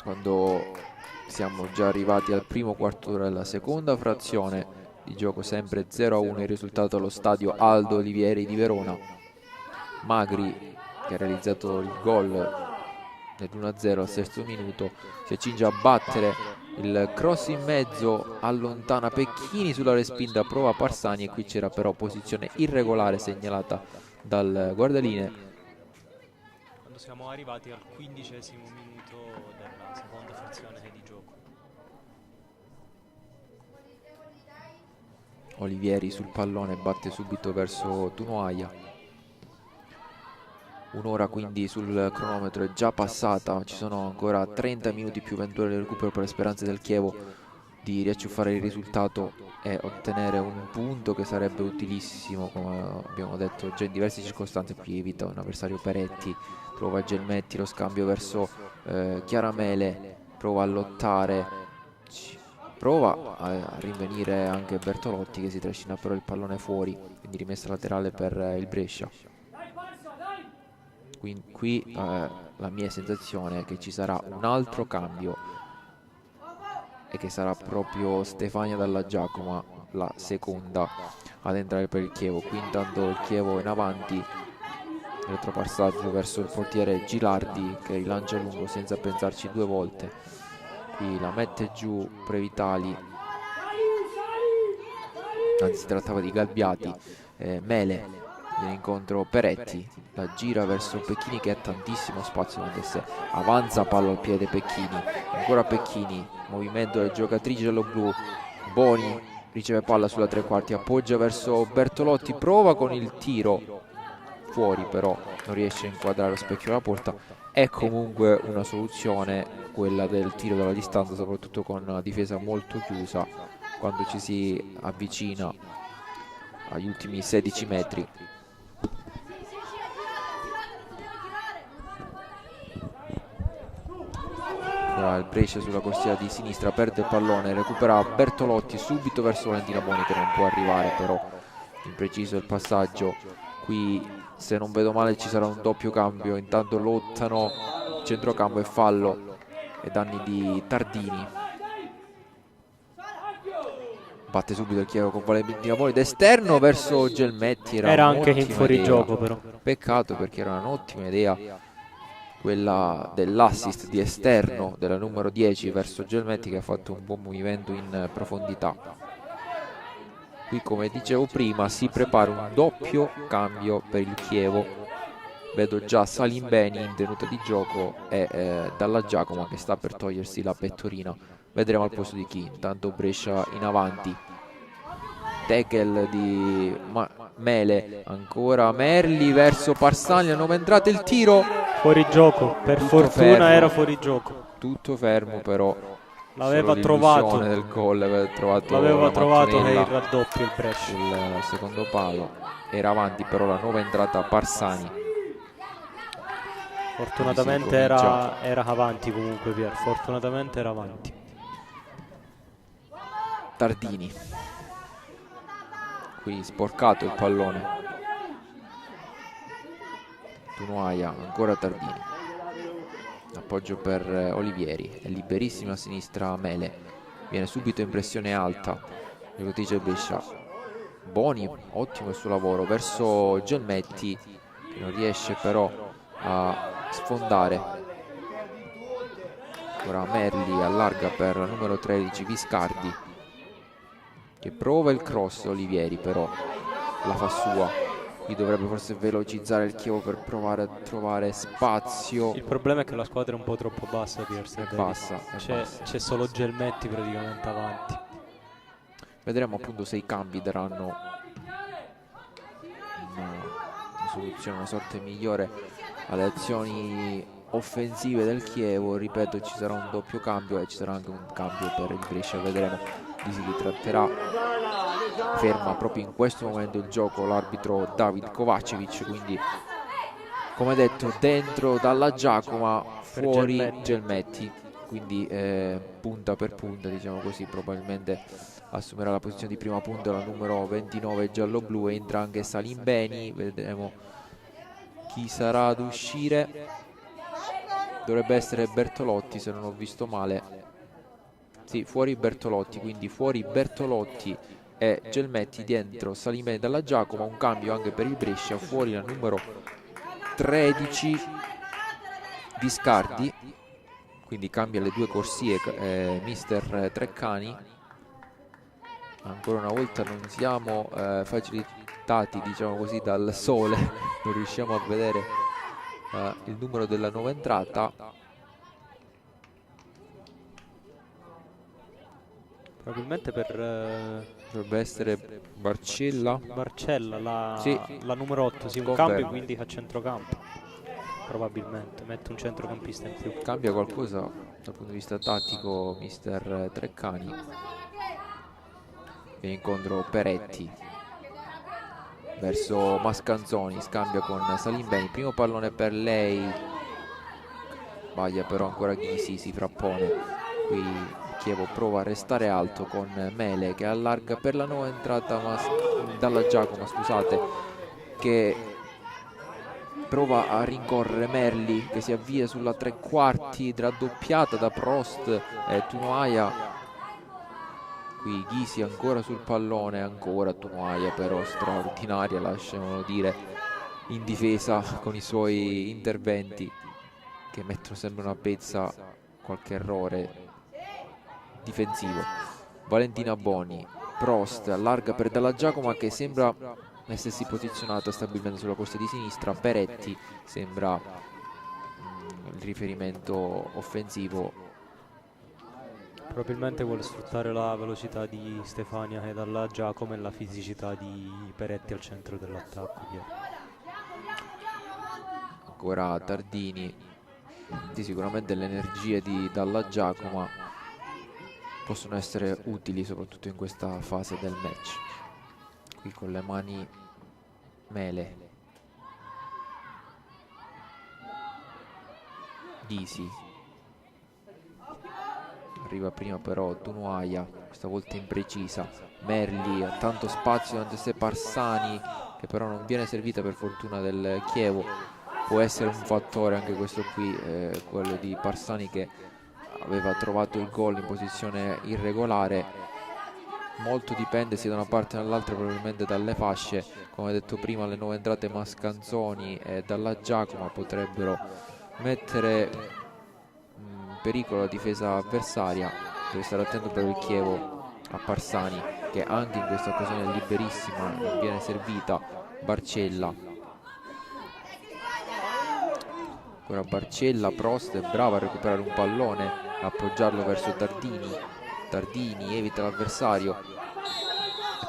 [SPEAKER 3] quando siamo già arrivati al primo quarto d'ora della seconda frazione di gioco, sempre 0-1 il risultato allo stadio Aldo Olivieri di Verona. Magri, che ha realizzato il gol nell'1-0 al sesto minuto, si accinge a battere il cross in mezzo, allontana Pecchini sulla respinta, prova Parsani e qui c'era però posizione irregolare segnalata dal guardalinee.
[SPEAKER 4] Quando siamo arrivati al 15° minuto della seconda frazione di gioco.
[SPEAKER 3] Olivieri sul pallone, batte subito verso Tunoaia. Un'ora quindi sul cronometro è già passata, ci sono ancora 30 minuti più 20 ore di recupero per le speranze del Chievo di riacciuffare il risultato e ottenere un punto che sarebbe utilissimo, come abbiamo detto già in diverse circostanze. Qui evita un avversario Peretti, trova Gelmetti, lo scambio verso Chiaramele, prova a lottare, prova a rinvenire anche Bertolotti che si trascina però il pallone fuori, quindi rimessa laterale per il Brescia. Qui la mia sensazione è che ci sarà un altro cambio e che sarà proprio Stefania Dalla Giacomo la seconda ad entrare per il Chievo. Qui intanto il Chievo in avanti, retropassaggio verso il portiere Gilardi che rilancia lungo senza pensarci due volte. Qui la mette giù Previtali, anzi si trattava di Galbiati. Mele viene incontro Peretti, la gira verso Pecchini che ha tantissimo spazio con sé, avanza palla al piede Pecchini, ancora Pecchini, movimento delle giocatrici giallo-blu. Boni riceve palla sulla tre quarti, appoggia verso Bertolotti, prova con il tiro fuori, però non riesce a inquadrare lo specchio della porta. È comunque una soluzione quella del tiro dalla distanza, soprattutto con una difesa molto chiusa quando ci si avvicina agli ultimi 16 metri. Ora il Brescia sulla corsia di sinistra perde il pallone, recupera Bertolotti subito verso Valentina Boni che non può arrivare, però impreciso il passaggio. Qui se non vedo male ci sarà un doppio cambio, intanto lottano centrocampo e fallo ai danni di Tardini. Batte subito il Chievo con Valentina Boni d'esterno verso Gelmetti,
[SPEAKER 4] era anche in fuorigioco però.
[SPEAKER 3] Peccato perché era un'ottima idea quella dell'assist di esterno della numero 10 verso Gelmetti che ha fatto un buon movimento in profondità. Qui come dicevo prima si prepara un doppio cambio per il Chievo, vedo già Salimbeni in tenuta di gioco e Dalla Giacomo che sta per togliersi la pettorina, vedremo al posto di chi. Intanto Brescia in avanti, tackle di Mele, ancora Merli verso Parsani, la nuova entrata, il tiro
[SPEAKER 4] fuori gioco, per fortuna fermo. Era fuori gioco,
[SPEAKER 3] tutto fermo, però
[SPEAKER 4] l'aveva trovato
[SPEAKER 3] del gol,
[SPEAKER 4] l'aveva trovato che il raddoppio il Brescia.
[SPEAKER 3] Il secondo palo era avanti, però la nuova entrata Parsani
[SPEAKER 4] fortunatamente era avanti comunque Pier, fortunatamente era avanti.
[SPEAKER 3] Tardini, qui sporcato il pallone, Tunoaia, ancora Tardini, appoggio per Olivieri, è liberissima a sinistra Mele, viene subito in pressione alta giocatrice Brescia. Boni, ottimo il suo lavoro verso Gelmetti che non riesce però a sfondare. Ora Merli allarga per la numero 13 Viscardi che prova il cross, Olivieri però la fa sua. Qui dovrebbe forse velocizzare il Chievo per provare a trovare spazio.
[SPEAKER 4] Il problema è che la squadra è un po' troppo bassa di Erste.
[SPEAKER 3] Bassa,
[SPEAKER 4] C'è solo Gelmetti praticamente avanti.
[SPEAKER 3] Vedremo appunto se i cambi daranno una soluzione, una sorte migliore alle azioni offensive del Chievo. Ripeto, ci sarà un doppio cambio e ci sarà anche un cambio per il Brescia. Vedremo di si tratterà. Ferma proprio in questo momento il gioco l'arbitro David Kovacevic, quindi come detto dentro Dalla Giacomo, fuori Gelmetti, quindi punta per punta, diciamo così. Probabilmente assumerà la posizione di prima punta la numero 29 giallo-blu, entra anche Salim Beni. Vedremo chi sarà ad uscire. Dovrebbe essere Bertolotti, se non ho visto male. Sì, fuori Bertolotti, quindi fuori Bertolotti e Gelmetti, dentro Salim Beni Dalla Giacomo. Un cambio anche per il Brescia, fuori la numero 13 Viscardi, quindi cambia le due corsie mister Treccani. Ancora una volta non siamo facilitati, diciamo così, dal sole, non riusciamo a vedere il numero della nuova entrata.
[SPEAKER 4] Probabilmente
[SPEAKER 3] dovrebbe essere Barcella,
[SPEAKER 4] la numero 8, sì, un cambio quindi a centrocampo. Probabilmente mette un centrocampista in più.
[SPEAKER 3] Cambia qualcosa dal punto di vista tattico mister Treccani. Viene incontro Peretti verso Mascanzoni, scambia con Salim Beni, primo pallone per lei, sbaglia però ancora Ghisi, si frappone. Qui Chievo prova a restare alto con Mele che allarga per la nuova entrata Dalla Giacomo, scusate, che prova a rincorrere Merli che si avvia sulla tre quarti, raddoppiata da Prost e Tunoaia. Qui Ghisi ancora sul pallone, ancora Tunoaia però straordinaria, lasciamolo dire, in difesa con i suoi interventi che mettono sempre una pezza, qualche errore difensivo. Valentina Boni, Prost allarga per Dalla Giacomo che sembra essersi posizionato stabilmente sulla corsia di sinistra. Peretti sembra il riferimento offensivo.
[SPEAKER 4] Probabilmente vuole sfruttare la velocità di Stefania e Dalla Giacomo e la fisicità di Peretti al centro dell'attacco.
[SPEAKER 3] Ancora Tardini. Sì, sicuramente le energie di Dalla Giacomo possono essere utili soprattutto in questa fase del match. Qui con le mani Mele. Ghisi. Arriva prima però Tunoaia, questa volta imprecisa. Merli ha tanto spazio davanti a sé Parsani, che però non viene servita per fortuna del Chievo. Può essere un fattore anche questo qui, quello di Parsani che aveva trovato il gol in posizione irregolare. Molto dipende sia da una parte che dall'altra, probabilmente dalle fasce. Come detto prima, le nuove entrate Mascanzoni e Dalla Giacomo potrebbero mettere pericolo la difesa avversaria. Deve stare attento per il Chievo a Parsani che anche in questa occasione è liberissima, non viene servita. Barcella, ancora Barcella, Prost è brava a recuperare un pallone, appoggiarlo verso Tardini. Tardini evita l'avversario,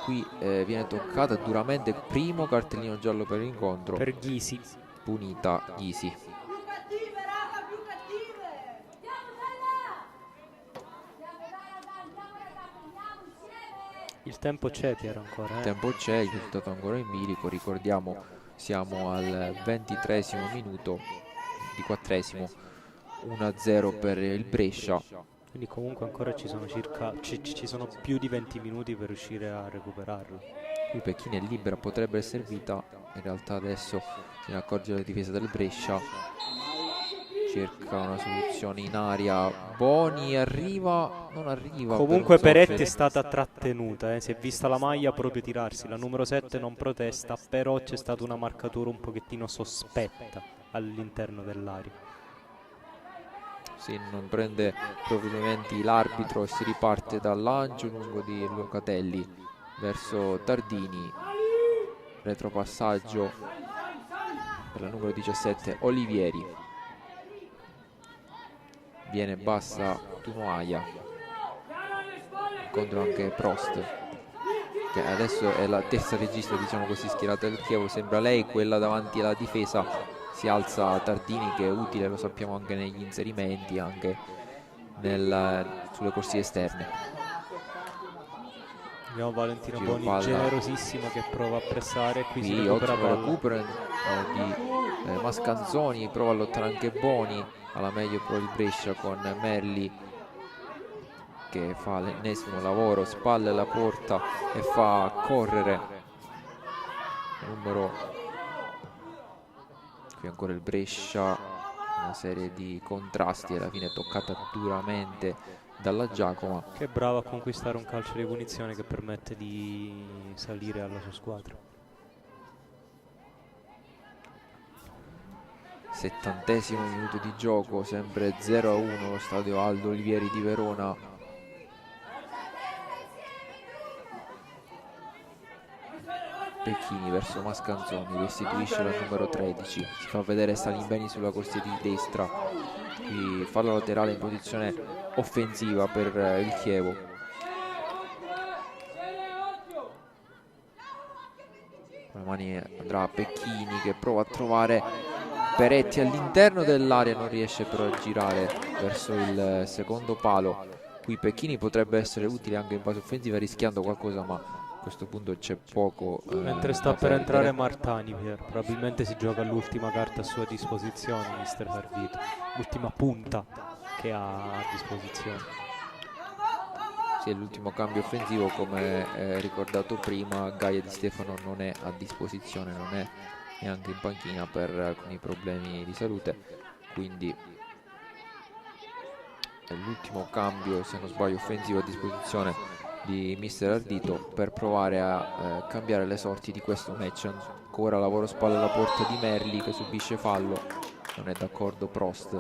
[SPEAKER 3] qui viene toccata duramente, primo cartellino giallo per l'incontro
[SPEAKER 4] per Ghisi,
[SPEAKER 3] punita Ghisi.
[SPEAKER 4] Il tempo c'è, Piero, ancora.
[SPEAKER 3] Il tempo c'è, il risultato ancora in bilico. Ricordiamo, siamo al 23esimo minuto, 24esimo, 1-0 per il Brescia.
[SPEAKER 4] Quindi comunque ancora ci sono ci sono più di 20 minuti per riuscire a recuperarlo.
[SPEAKER 3] Qui Pecchini è libera, potrebbe essere servita. In realtà adesso se ne accorge la difesa del Brescia. Cerca una soluzione in aria. Boni arriva, non arriva.
[SPEAKER 4] Comunque Peretti è stata trattenuta, si è vista la maglia proprio tirarsi. La numero 7 non protesta, però c'è stata una marcatura un pochettino sospetta all'interno dell'area.
[SPEAKER 3] Sì, non prende provvedimenti l'arbitro e si riparte dal lancio lungo di Locatelli verso Tardini. retropassaggio per la numero 17 Olivieri. Viene bassa Tunoaia, contro anche Prost, che adesso è la terza regista, diciamo così, schierata del Chievo. Sembra lei quella davanti alla difesa. Si alza Tardini, che è utile, lo sappiamo, anche negli inserimenti, anche sulle corsie esterne.
[SPEAKER 4] Abbiamo Valentino
[SPEAKER 3] Giro
[SPEAKER 4] Boni
[SPEAKER 3] palla.
[SPEAKER 4] Generosissimo che prova a pressare. Qui si
[SPEAKER 3] Qui
[SPEAKER 4] recupera
[SPEAKER 3] ottimo
[SPEAKER 4] palla.
[SPEAKER 3] recupero di Mascanzoni, prova a lottare anche Boni, alla meglio però il Brescia con Merli che fa l'ennesimo lavoro, spalle alla porta e fa correre numero. Qui ancora il Brescia, una serie di contrasti, alla fine toccata duramente dalla Giacomo.
[SPEAKER 4] Che è bravo a conquistare un calcio di punizione che permette di salire alla sua squadra.
[SPEAKER 3] 70° minuto di gioco, sempre 0-1 lo stadio Aldo Olivieri di Verona. Pecchini verso Mascanzoni, restituisce la numero 13, si fa vedere Salimbeni sulla corsia di destra. Qui fallo laterale in posizione offensiva per il Chievo. Con le mani andrà a Pecchini, che prova a trovare Peretti all'interno dell'area, non riesce però a girare verso il secondo palo. Qui Pecchini potrebbe essere utile anche in fase offensiva, rischiando qualcosa, ma a questo punto c'è poco.
[SPEAKER 4] Mentre sta per entrare Martani, probabilmente si gioca l'ultima carta a sua disposizione, mister Ardito, l'ultima punta che ha a disposizione.
[SPEAKER 3] Sì, è l'ultimo cambio offensivo, come ricordato prima. Gaia Di Stefano non è a disposizione, non è neanche in panchina per alcuni problemi di salute, quindi è l'ultimo cambio, se non sbaglio, offensivo a disposizione di mister Ardito per provare a cambiare le sorti di questo match. Ancora lavoro spalle alla porta di Merli, che subisce fallo, non è d'accordo Prost.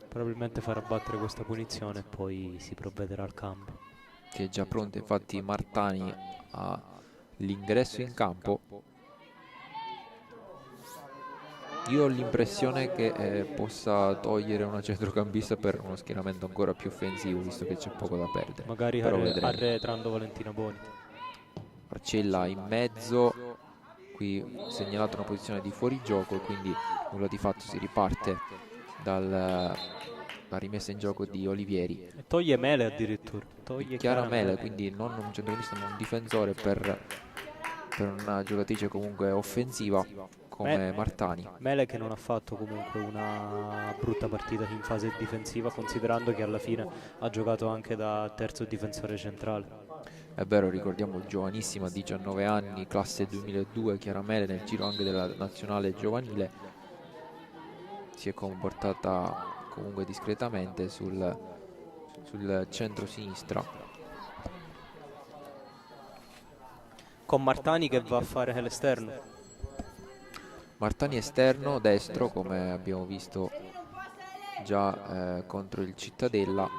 [SPEAKER 4] Probabilmente farà battere questa punizione e poi si provvederà al cambio.
[SPEAKER 3] Che è già pronto infatti Martani all'ingresso in campo. Io ho l'impressione che possa togliere una centrocampista per uno schieramento ancora più offensivo, visto che c'è poco da perdere.
[SPEAKER 4] Magari arretrando Valentino Boni.
[SPEAKER 3] Marcella in mezzo, qui segnalato una posizione di fuorigioco e quindi nulla di fatto, si riparte dalla rimessa in gioco di Olivieri.
[SPEAKER 4] E toglie Mele addirittura.
[SPEAKER 3] Chiara Mele, quindi non un centrocampista ma un difensore per una giocatrice comunque offensiva come Martani.
[SPEAKER 4] Mele che non ha fatto comunque una brutta partita in fase difensiva, considerando che alla fine ha giocato anche da terzo difensore centrale.
[SPEAKER 3] È vero, ricordiamo giovanissima, 19 anni, classe 2002, Chiara Mele, nel giro anche della nazionale giovanile. Si è comportata comunque discretamente sul centro-sinistra.
[SPEAKER 4] Con Martani che va a fare l'esterno.
[SPEAKER 3] Martani esterno, destro, come abbiamo visto già contro il Cittadella.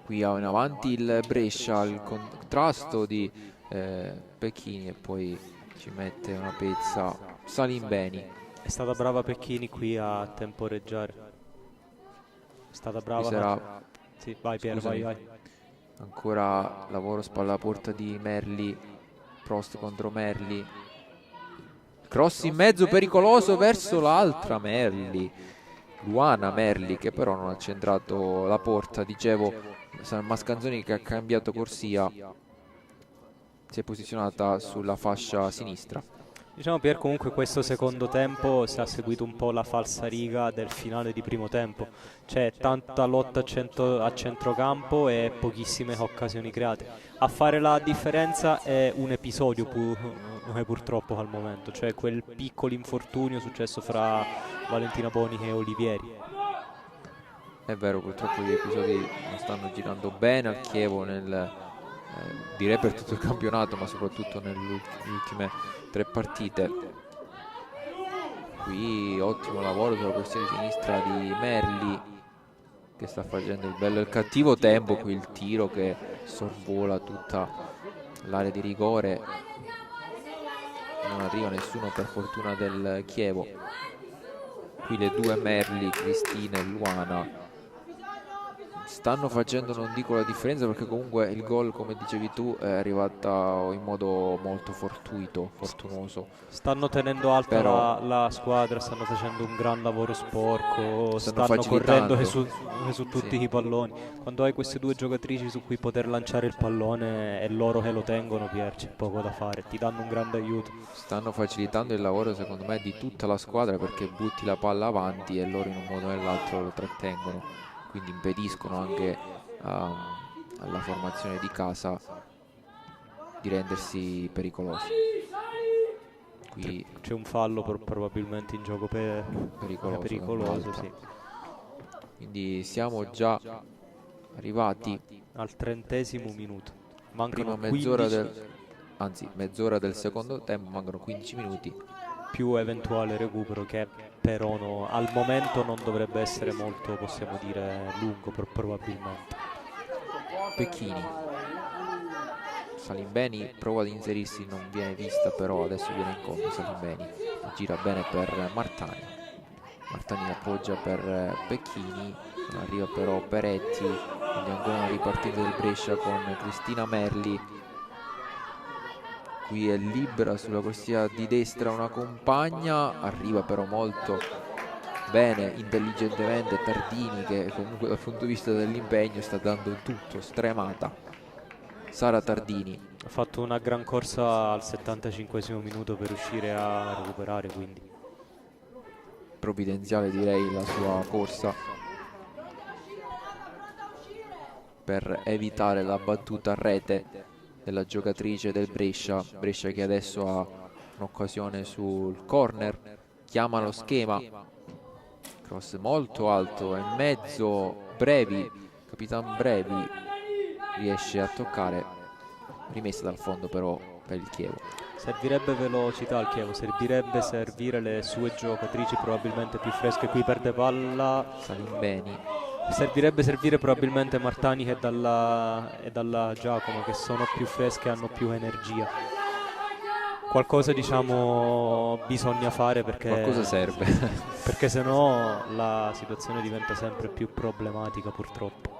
[SPEAKER 3] Qui in avanti il Brescia, il contrasto di Pecchini, e poi ci mette una pezza Salimbeni.
[SPEAKER 4] È stata brava Pecchini qui a temporeggiare. È stata brava. Sì, vai Piero, vai.
[SPEAKER 3] Ancora lavoro spalla alla porta di Merli. Prost contro Merli. Cross in mezzo pericoloso verso l'altra Merli. Luana Merli, che però non ha centrato la porta. Dicevo, Mascanzoni che ha cambiato corsia, si è posizionata sulla fascia sinistra.
[SPEAKER 4] Diciamo Pier, comunque questo secondo tempo si è seguito un po' la falsariga del finale di primo tempo. C'è tanta lotta a centrocampo e pochissime occasioni create. A fare la differenza è un episodio purtroppo al momento, cioè quel piccolo infortunio successo fra Valentina Boni e Olivieri.
[SPEAKER 3] È vero, purtroppo gli episodi non stanno girando bene al Chievo, direi per tutto il campionato, ma soprattutto nelle ultime 3 partite. Qui ottimo lavoro sulla corsia di sinistra di Merli, che sta facendo il bello e il cattivo tempo. Qui il tiro che sorvola tutta l'area di rigore, non arriva nessuno per fortuna del Chievo. Qui le due Merli, Cristina e Luana, stanno facendo, non dico la differenza, perché comunque il gol, come dicevi tu, è arrivato in modo molto fortunoso.
[SPEAKER 4] Stanno tenendo alta
[SPEAKER 3] Però
[SPEAKER 4] la squadra, stanno facendo un gran lavoro sporco, stanno
[SPEAKER 3] facilitando.
[SPEAKER 4] correndo su tutti i palloni. Quando hai queste due giocatrici su cui poter lanciare il pallone e loro che lo tengono, Pier, c'è poco da fare, ti danno un grande aiuto.
[SPEAKER 3] Stanno facilitando il lavoro, secondo me, di tutta la squadra, perché butti la palla avanti e loro in un modo o nell'altro lo trattengono, quindi impediscono anche alla formazione di casa di rendersi pericolosi. Qui
[SPEAKER 4] C'è un fallo probabilmente in gioco pericoloso, sì.
[SPEAKER 3] Quindi siamo già arrivati
[SPEAKER 4] Al 30° minuto. Mancano
[SPEAKER 3] prima mezz'ora
[SPEAKER 4] 15
[SPEAKER 3] mezz'ora del secondo tempo, mancano 15 minuti.
[SPEAKER 4] più eventuale recupero, che però al momento non dovrebbe essere molto, possiamo dire, lungo probabilmente.
[SPEAKER 3] Pecchini, Salimbeni prova ad inserirsi, non viene vista, però adesso viene incontro Salimbeni, gira bene per Martani appoggia per Pecchini, non arriva però Peretti, quindi ancora una ripartita del Brescia con Cristina Merli. Qui è libera sulla corsia di destra una compagna, arriva però molto bene, intelligentemente Tardini, che comunque dal punto di vista dell'impegno sta dando tutto, stremata. Sara Tardini
[SPEAKER 4] Ha fatto una gran corsa al 75° minuto per riuscire a recuperare, quindi
[SPEAKER 3] provvidenziale, direi, la sua corsa per evitare la battuta a rete della giocatrice del Brescia che adesso ha un'occasione sul corner, chiama lo schema, cross molto alto e in mezzo, Capitan Brevi riesce a toccare, rimessa dal fondo però per il Chievo.
[SPEAKER 4] servirebbe velocità al Chievo, servirebbe servire le sue giocatrici probabilmente più fresche. Qui perde palla
[SPEAKER 3] Salimbeni,
[SPEAKER 4] servirebbe servire probabilmente Martani e dalla Giacomo, che sono più fresche e hanno più energia. Qualcosa, diciamo, bisogna fare, perché
[SPEAKER 3] qualcosa serve.
[SPEAKER 4] perché sennò la situazione diventa sempre più problematica, purtroppo.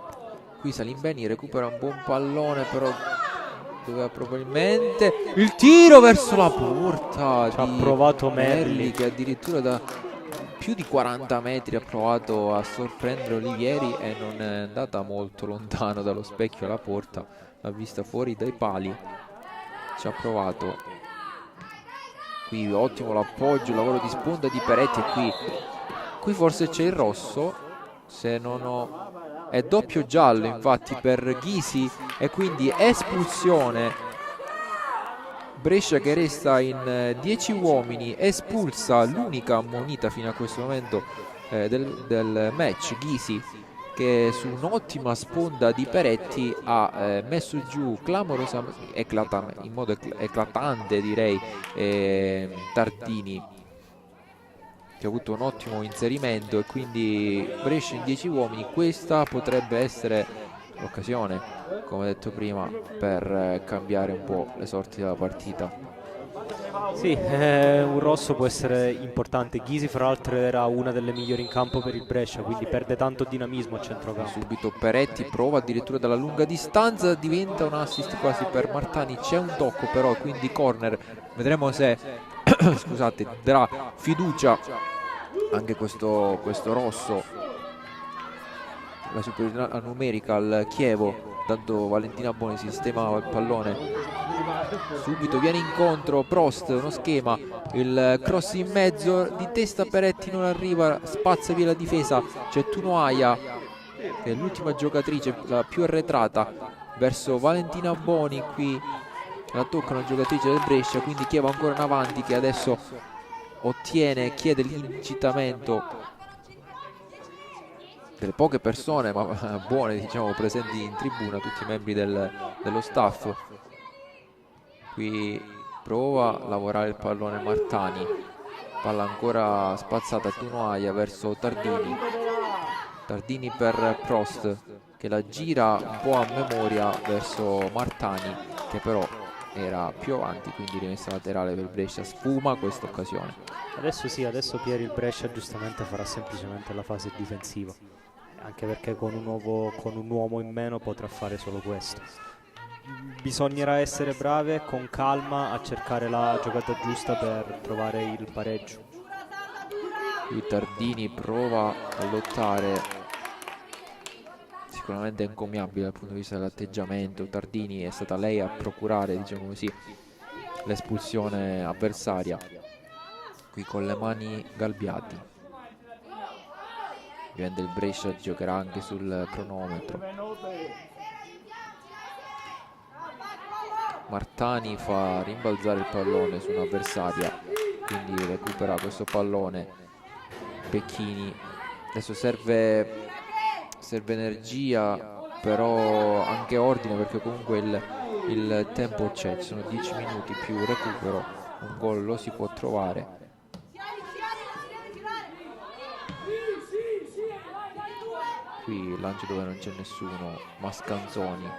[SPEAKER 3] Qui Salimbeni recupera un buon pallone, però doveva probabilmente il tiro verso la porta.
[SPEAKER 4] Ci ha provato Merli,
[SPEAKER 3] che addirittura da più di 40 metri ha provato a sorprendere Olivieri e non è andata molto lontano dallo specchio alla porta, l'ha vista fuori dai pali, ci ha provato. Qui ottimo l'appoggio, il lavoro di sponda di Peretti, e qui forse c'è il rosso, se non ho... è doppio giallo infatti per Ghisi, e quindi espulsione. Brescia che resta in 10 uomini, espulsa l'unica ammonita fino a questo momento del match, Ghisi, che su un'ottima sponda di Peretti ha messo giù in modo eclatante, direi, Tardini, che ha avuto un ottimo inserimento, e quindi Brescia in 10 uomini. Questa potrebbe essere l'occasione, come detto prima, per cambiare un po' le sorti della partita.
[SPEAKER 4] Sì, un rosso può essere importante. Ghisi, fra l'altro, era una delle migliori in campo per il Brescia, quindi perde tanto dinamismo a centrocampo.
[SPEAKER 3] Subito Peretti prova addirittura dalla lunga distanza, diventa un assist quasi per Martani, c'è un tocco però, quindi corner. Vedremo se scusate, darà fiducia anche questo rosso, la superiorità numerica al Chievo. Tanto Valentina Boni sistemava il pallone, subito viene incontro Prost, uno schema, il cross in mezzo, di testa Peretti non arriva, spazza via la difesa, c'è Tunoaia che è l'ultima giocatrice, la più arretrata, verso Valentina Boni. Qui la tocca una giocatrice del Brescia, quindi Chievo ancora in avanti, che adesso chiede l'incitamento delle poche persone, ma buone, diciamo, presenti in tribuna, tutti i membri dello staff. Qui prova a lavorare il pallone Martani, palla ancora spazzata a Tunoaia verso Tardini, Tardini per Prost, che la gira un po' a memoria verso Martani, che però era più avanti, quindi rimessa laterale per Brescia. Sfuma questa occasione.
[SPEAKER 4] Adesso sì, adesso Pieri il Brescia giustamente farà semplicemente la fase difensiva, anche perché con un uomo in meno potrà fare solo questo. Bisognerà essere brave con calma a cercare la giocata giusta per trovare il pareggio.
[SPEAKER 3] Qui Tardini prova a lottare, sicuramente encomiabile dal punto di vista dell'atteggiamento. Tardini è stata lei a procurare, diciamo così, l'espulsione avversaria. Qui con le mani Galbiati. Ovviamente il Brescia giocherà anche sul cronometro. Martani fa rimbalzare il pallone su un'avversaria, quindi recupera questo pallone Pecchini. Adesso serve energia, però anche ordine, perché comunque il tempo c'è, ci sono 10 minuti più recupero, un gol lo si può trovare. Qui lancio dove non c'è nessuno, Mascanzoni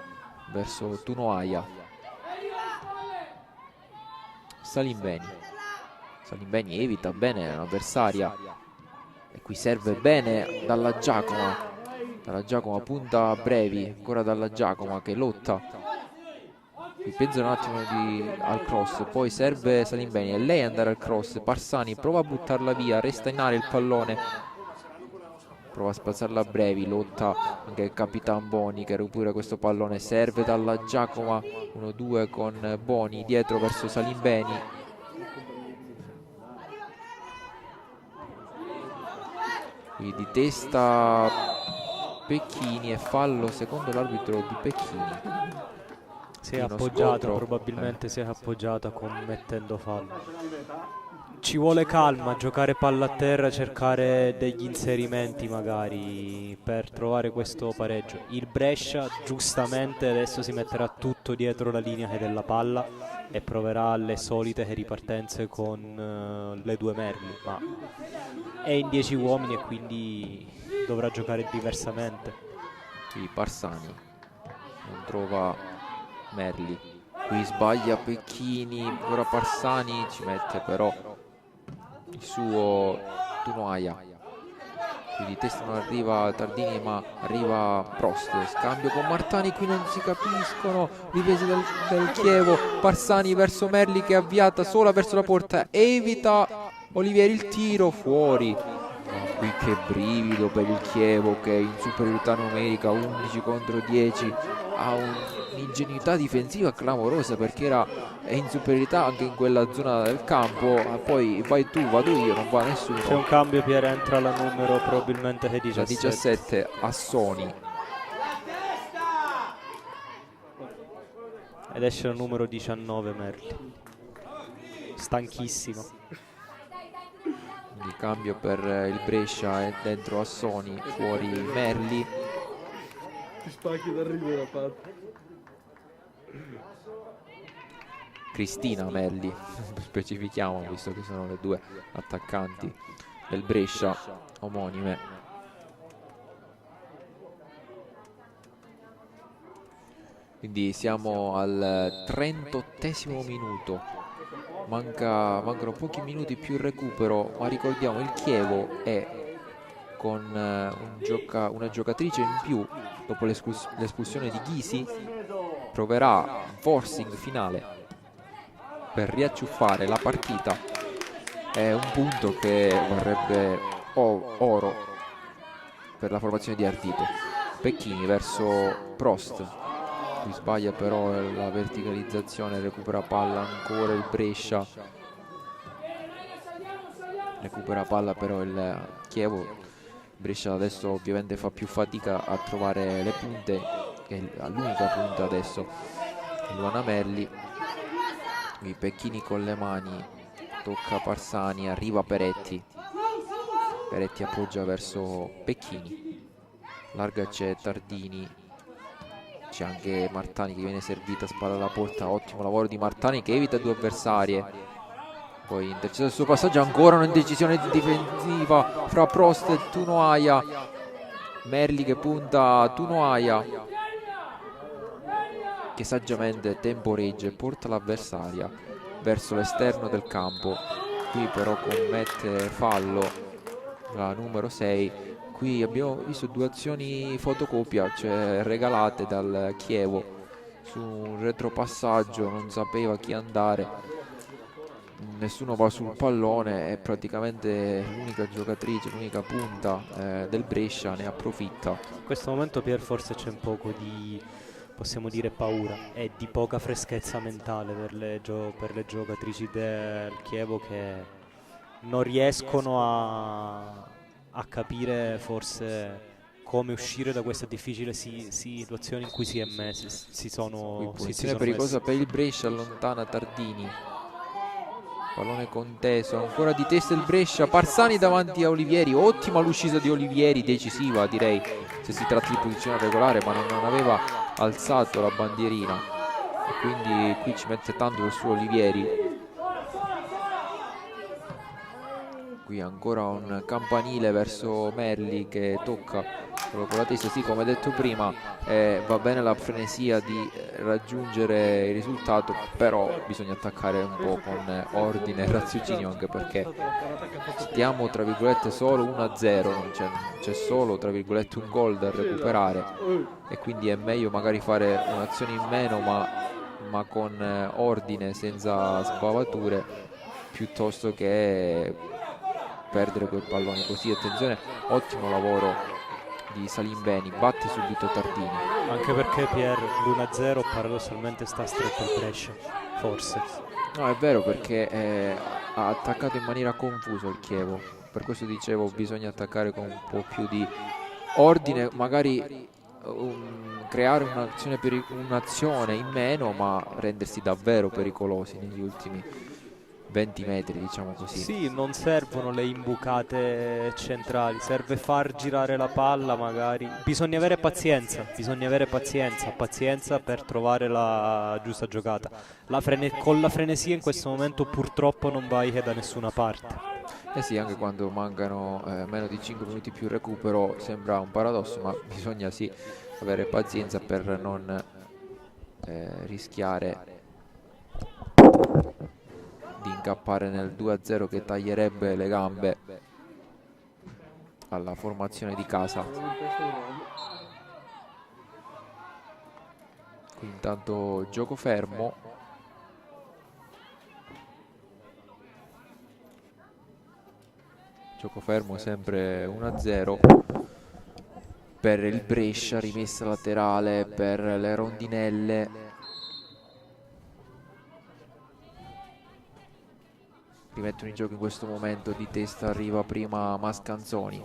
[SPEAKER 3] verso Tunoaia. Salimbeni evita bene l'avversaria e qui serve bene Dalla Giacomo punta brevi, ancora Dalla Giacomo che lotta. Qui pensa un attimo al cross, poi serve Salimbeni e lei andare al cross. Parsani prova a buttarla via, resta in aria il pallone, prova a spazzarla a brevi, lotta anche il Capitan Boni che recupera questo pallone. Serve Dalla Giacomo 1-2 con Boni dietro verso Salimbeni. Qui di testa Pecchini e fallo secondo l'arbitro di Pecchini.
[SPEAKER 4] Si è appoggiata, probabilmente si è appoggiata commettendo fallo. Ci vuole calma, giocare palla a terra, cercare degli inserimenti magari per trovare questo pareggio. Il Brescia giustamente adesso si metterà tutto dietro la linea della palla e proverà le solite ripartenze con le due Merli, ma è in 10 uomini e quindi dovrà giocare diversamente.
[SPEAKER 3] Qui Parsani non trova Merli, qui sbaglia Pecchini, ora Parsani ci mette però il suo Tunoaia. Qui di testa non arriva Tardini ma arriva Prost. Scambio con Martani, qui non si capiscono, difese del Chievo. Parsani verso Merli che è avviata sola verso la porta, evita Olivieri il tiro, fuori. Qui che brivido per il Chievo che in superiorità numerica 11 contro 10 ha un'ingenuità difensiva clamorosa, perché è in superiorità anche in quella zona del campo. Poi vai tu, vado io, non va nessuno.
[SPEAKER 4] C'è un cambio, Piera, entra la numero probabilmente che 17.
[SPEAKER 3] La 17 Assoni
[SPEAKER 4] ed esce il numero 19 Merli, stanchissimo.
[SPEAKER 3] Il cambio per il Brescia è dentro Assoni, fuori Merli.
[SPEAKER 6] Ti spacchi d'arrivo la parte.
[SPEAKER 3] Cristina Merli, specifichiamo, visto che sono le due attaccanti del Brescia omonime. Quindi siamo al 38esimo minuto. Mancano pochi minuti più il recupero, ma ricordiamo il Chievo è con una giocatrice in più dopo l'espulsione di Ghisi. Proverà un forcing finale per riacciuffare la partita. È un punto che vorrebbe oro per la formazione di Ardito. Pecchini verso Prost, qui sbaglia però la verticalizzazione, recupera palla ancora il Brescia, recupera palla però il Chievo. Brescia adesso ovviamente fa più fatica a trovare le punte, che è l'unica punta adesso Luana Merli. Qui Pecchini con le mani, tocca Parsani, arriva Peretti appoggia verso Pecchini, larga c'è Tardini, c'è anche Martani che viene servita, spalla alla porta, ottimo lavoro di Martani che evita due avversarie, poi intercetta il suo passaggio, ancora un'indecisione difensiva fra Prost e Tunoaia. Merli che punta a Tunoaia, che saggiamente temporeggia e porta l'avversaria verso l'esterno del campo. Qui però commette fallo la numero 6. Qui abbiamo visto 2 azioni fotocopia, cioè regalate dal Chievo su un retropassaggio, non sapeva chi andare, nessuno va sul pallone e praticamente l'unica giocatrice, l'unica punta del Brescia ne approfitta.
[SPEAKER 4] In questo momento Pier forse c'è un poco di, possiamo dire, paura e di poca freschezza mentale per le giocatrici del Chievo, che non riescono a capire forse come uscire da questa difficile situazione in cui si è messi.
[SPEAKER 3] Posizione pericolosa per il Brescia, allontana Tardini. Pallone conteso, ancora di testa il Brescia, Parsani davanti a Olivieri, ottima l'uscita di Olivieri, decisiva direi se si tratta di posizione regolare, ma non aveva alzato la bandierina e quindi qui ci mette tanto il suo Olivieri. Qui ancora un campanile verso Merli che tocca solo con la testa, sì, come detto prima, va bene la frenesia di raggiungere il risultato, però bisogna attaccare un po' con ordine e raziocinio, anche perché stiamo tra virgolette solo 1-0, non c'è solo tra virgolette un gol da recuperare e quindi è meglio magari fare un'azione in meno ma con ordine, senza sbavature, piuttosto che perdere quel pallone così. Attenzione, ottimo lavoro di Salimbeni, batte subito Tardini.
[SPEAKER 4] Anche perché Pier l'1-0 paradossalmente sta stretto al Brescia, forse.
[SPEAKER 3] No, è vero, perché ha attaccato in maniera confusa il Chievo, per questo dicevo bisogna attaccare con un po' più di ordine, magari creare un'azione in meno, ma rendersi davvero pericolosi negli ultimi 20 metri, diciamo così.
[SPEAKER 4] Sì, non servono le imbucate centrali, serve far girare la palla magari. Bisogna avere pazienza per trovare la giusta giocata. Con la frenesia in questo momento purtroppo non vai da nessuna parte.
[SPEAKER 3] Eh sì, anche quando mancano meno di 5 minuti più recupero sembra un paradosso, ma bisogna sì avere pazienza per non rischiare di incappare nel 2-0 che taglierebbe le gambe alla formazione di casa. Qui intanto gioco fermo. Gioco fermo sempre 1-0 per il Brescia, rimessa laterale per le rondinelle. Rimettono in gioco in questo momento, di testa arriva prima Mascanzoni.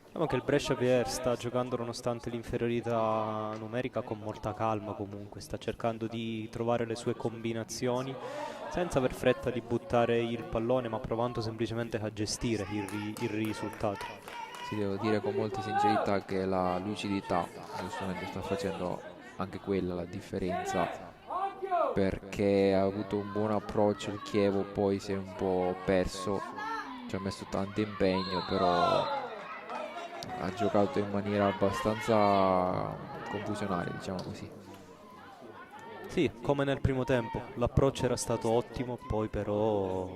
[SPEAKER 4] Diciamo che il Brescia Pier sta giocando, nonostante l'inferiorità numerica, con molta calma comunque, sta cercando di trovare le sue combinazioni senza aver fretta di buttare il pallone, ma provando semplicemente a gestire il risultato.
[SPEAKER 3] Sì, devo dire con molta sincerità che la lucidità in questo momento sta facendo anche quella la differenza, perché ha avuto un buon approccio il Chievo, poi si è un po' perso, ci ha messo tanto impegno, però ha giocato in maniera abbastanza confusionaria, diciamo così.
[SPEAKER 4] Sì, come nel primo tempo, l'approccio era stato ottimo, poi però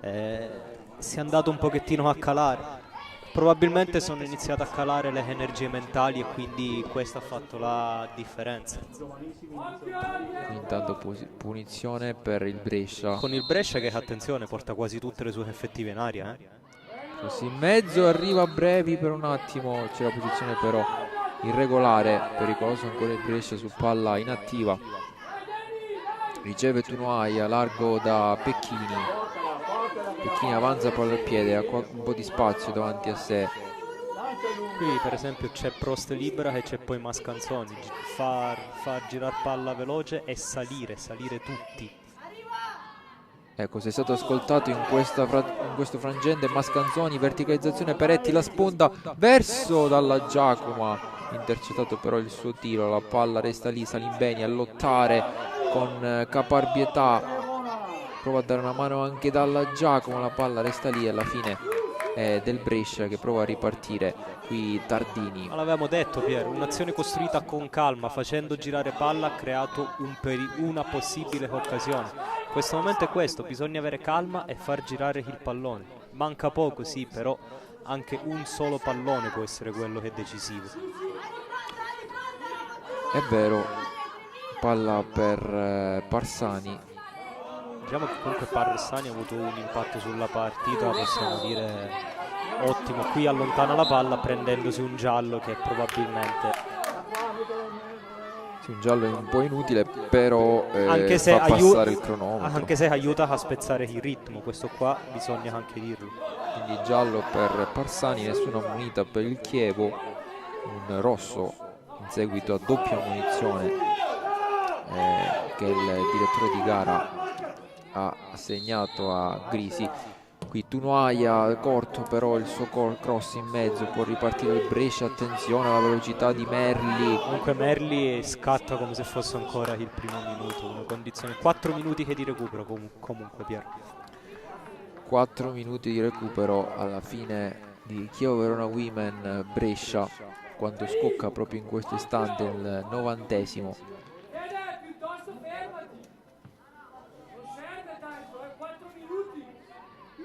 [SPEAKER 4] si è andato un pochettino a calare. Probabilmente sono iniziate a calare le energie mentali e quindi questo ha fatto la differenza.
[SPEAKER 3] Intanto punizione per il Brescia.
[SPEAKER 4] Con il Brescia che, attenzione, porta quasi tutte le sue effettive in aria.
[SPEAKER 3] Così in mezzo, arriva Brevi per un attimo, c'è la posizione però irregolare, pericoloso ancora il Brescia su palla inattiva. Riceve Tunoaia, largo da Pecchini. Pecchini avanza palla al piede, ha un po' di spazio davanti a sé.
[SPEAKER 4] Qui per esempio c'è Prost libera e c'è poi Mascanzoni, far girare palla veloce e salire tutti.
[SPEAKER 3] Ecco, se è stato ascoltato in questo frangente, Mascanzoni, verticalizzazione, Peretti, la sponda verso Dalla Giacomo, intercettato però il suo tiro, la palla resta lì, Salimbeni a lottare con caparbietà, prova a dare una mano anche Dalla Giacomo, la palla resta lì, alla fine del Brescia che prova a ripartire. Qui Tardini.
[SPEAKER 4] Ma l'avevamo detto, Pier, un'azione costruita con calma, facendo girare palla, ha creato una possibile occasione. In questo momento è questo, bisogna avere calma e far girare il pallone. Manca poco, sì, però anche un solo pallone può essere quello che è decisivo.
[SPEAKER 3] È vero, palla per Parsani.
[SPEAKER 4] Diciamo che comunque Parsani ha avuto un impatto sulla partita, possiamo dire ottimo. Qui allontana la palla prendendosi un giallo che probabilmente...
[SPEAKER 3] Sì, un giallo un po' inutile, però
[SPEAKER 4] anche se
[SPEAKER 3] fa passare il cronometro.
[SPEAKER 4] Anche se aiuta a spezzare il ritmo, questo qua bisogna anche dirlo.
[SPEAKER 3] Quindi giallo per Parsani, nessuna munita per il Chievo, un rosso in seguito a doppia munizione che il direttore di gara ha assegnato a Grisi. Qui Tunoaia corto, però il suo cross in mezzo, può ripartire il Brescia, attenzione alla velocità di Merli.
[SPEAKER 4] Comunque Merli scatta come se fosse ancora il primo minuto, una condizione 4 minuti che di recupero comunque, Pier.
[SPEAKER 3] 4 minuti di recupero alla fine di Chievo Verona Women Brescia, quando scocca proprio in questo istante il 90esimo.
[SPEAKER 5] Piuttosto fermati. Non serve tanto, 4 minuti.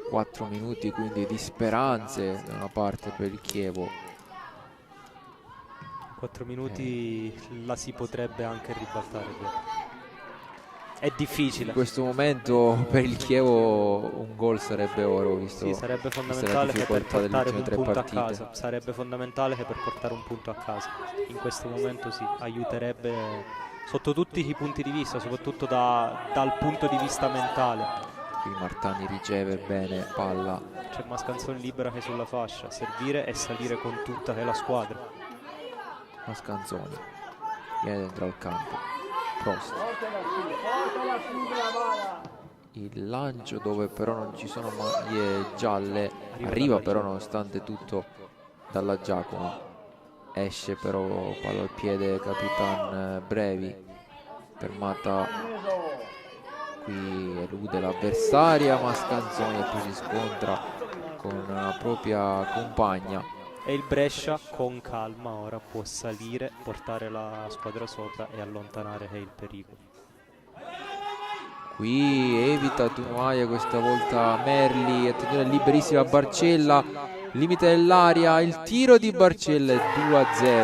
[SPEAKER 3] 4 minuti quindi di speranze da una parte per il Chievo.
[SPEAKER 4] 4 minuti la si potrebbe anche ribaltare, Pier. È difficile.
[SPEAKER 3] In questo momento per il Chievo un gol sarebbe oro, visto
[SPEAKER 4] sì, sarebbe fondamentale che per portare un punto
[SPEAKER 3] partite.
[SPEAKER 4] a casa. Sarebbe fondamentale che per portare un punto a casa. In questo momento sì, aiuterebbe sotto tutti i punti di vista, soprattutto dal punto di vista mentale.
[SPEAKER 3] Qui Martani riceve bene palla.
[SPEAKER 4] C'è Mascanzoni libera che è sulla fascia, servire e salire con tutta che è la squadra.
[SPEAKER 3] Mascanzoni viene dentro al campo. Prost. Il lancio dove però non ci sono maglie gialle, arriva però nonostante tutto dalla Giacomo. Esce però palla al piede Capitan Brevi, fermata qui, elude l'avversaria Mascanzoni e poi si scontra con la propria compagna.
[SPEAKER 4] E il Brescia con calma ora può salire, portare la squadra sopra e allontanare il pericolo.
[SPEAKER 3] Qui evita Tunoaia, questa volta Merli, attenzione liberissima Barcella, limite dell'aria, il tiro di Barcella è 2-0,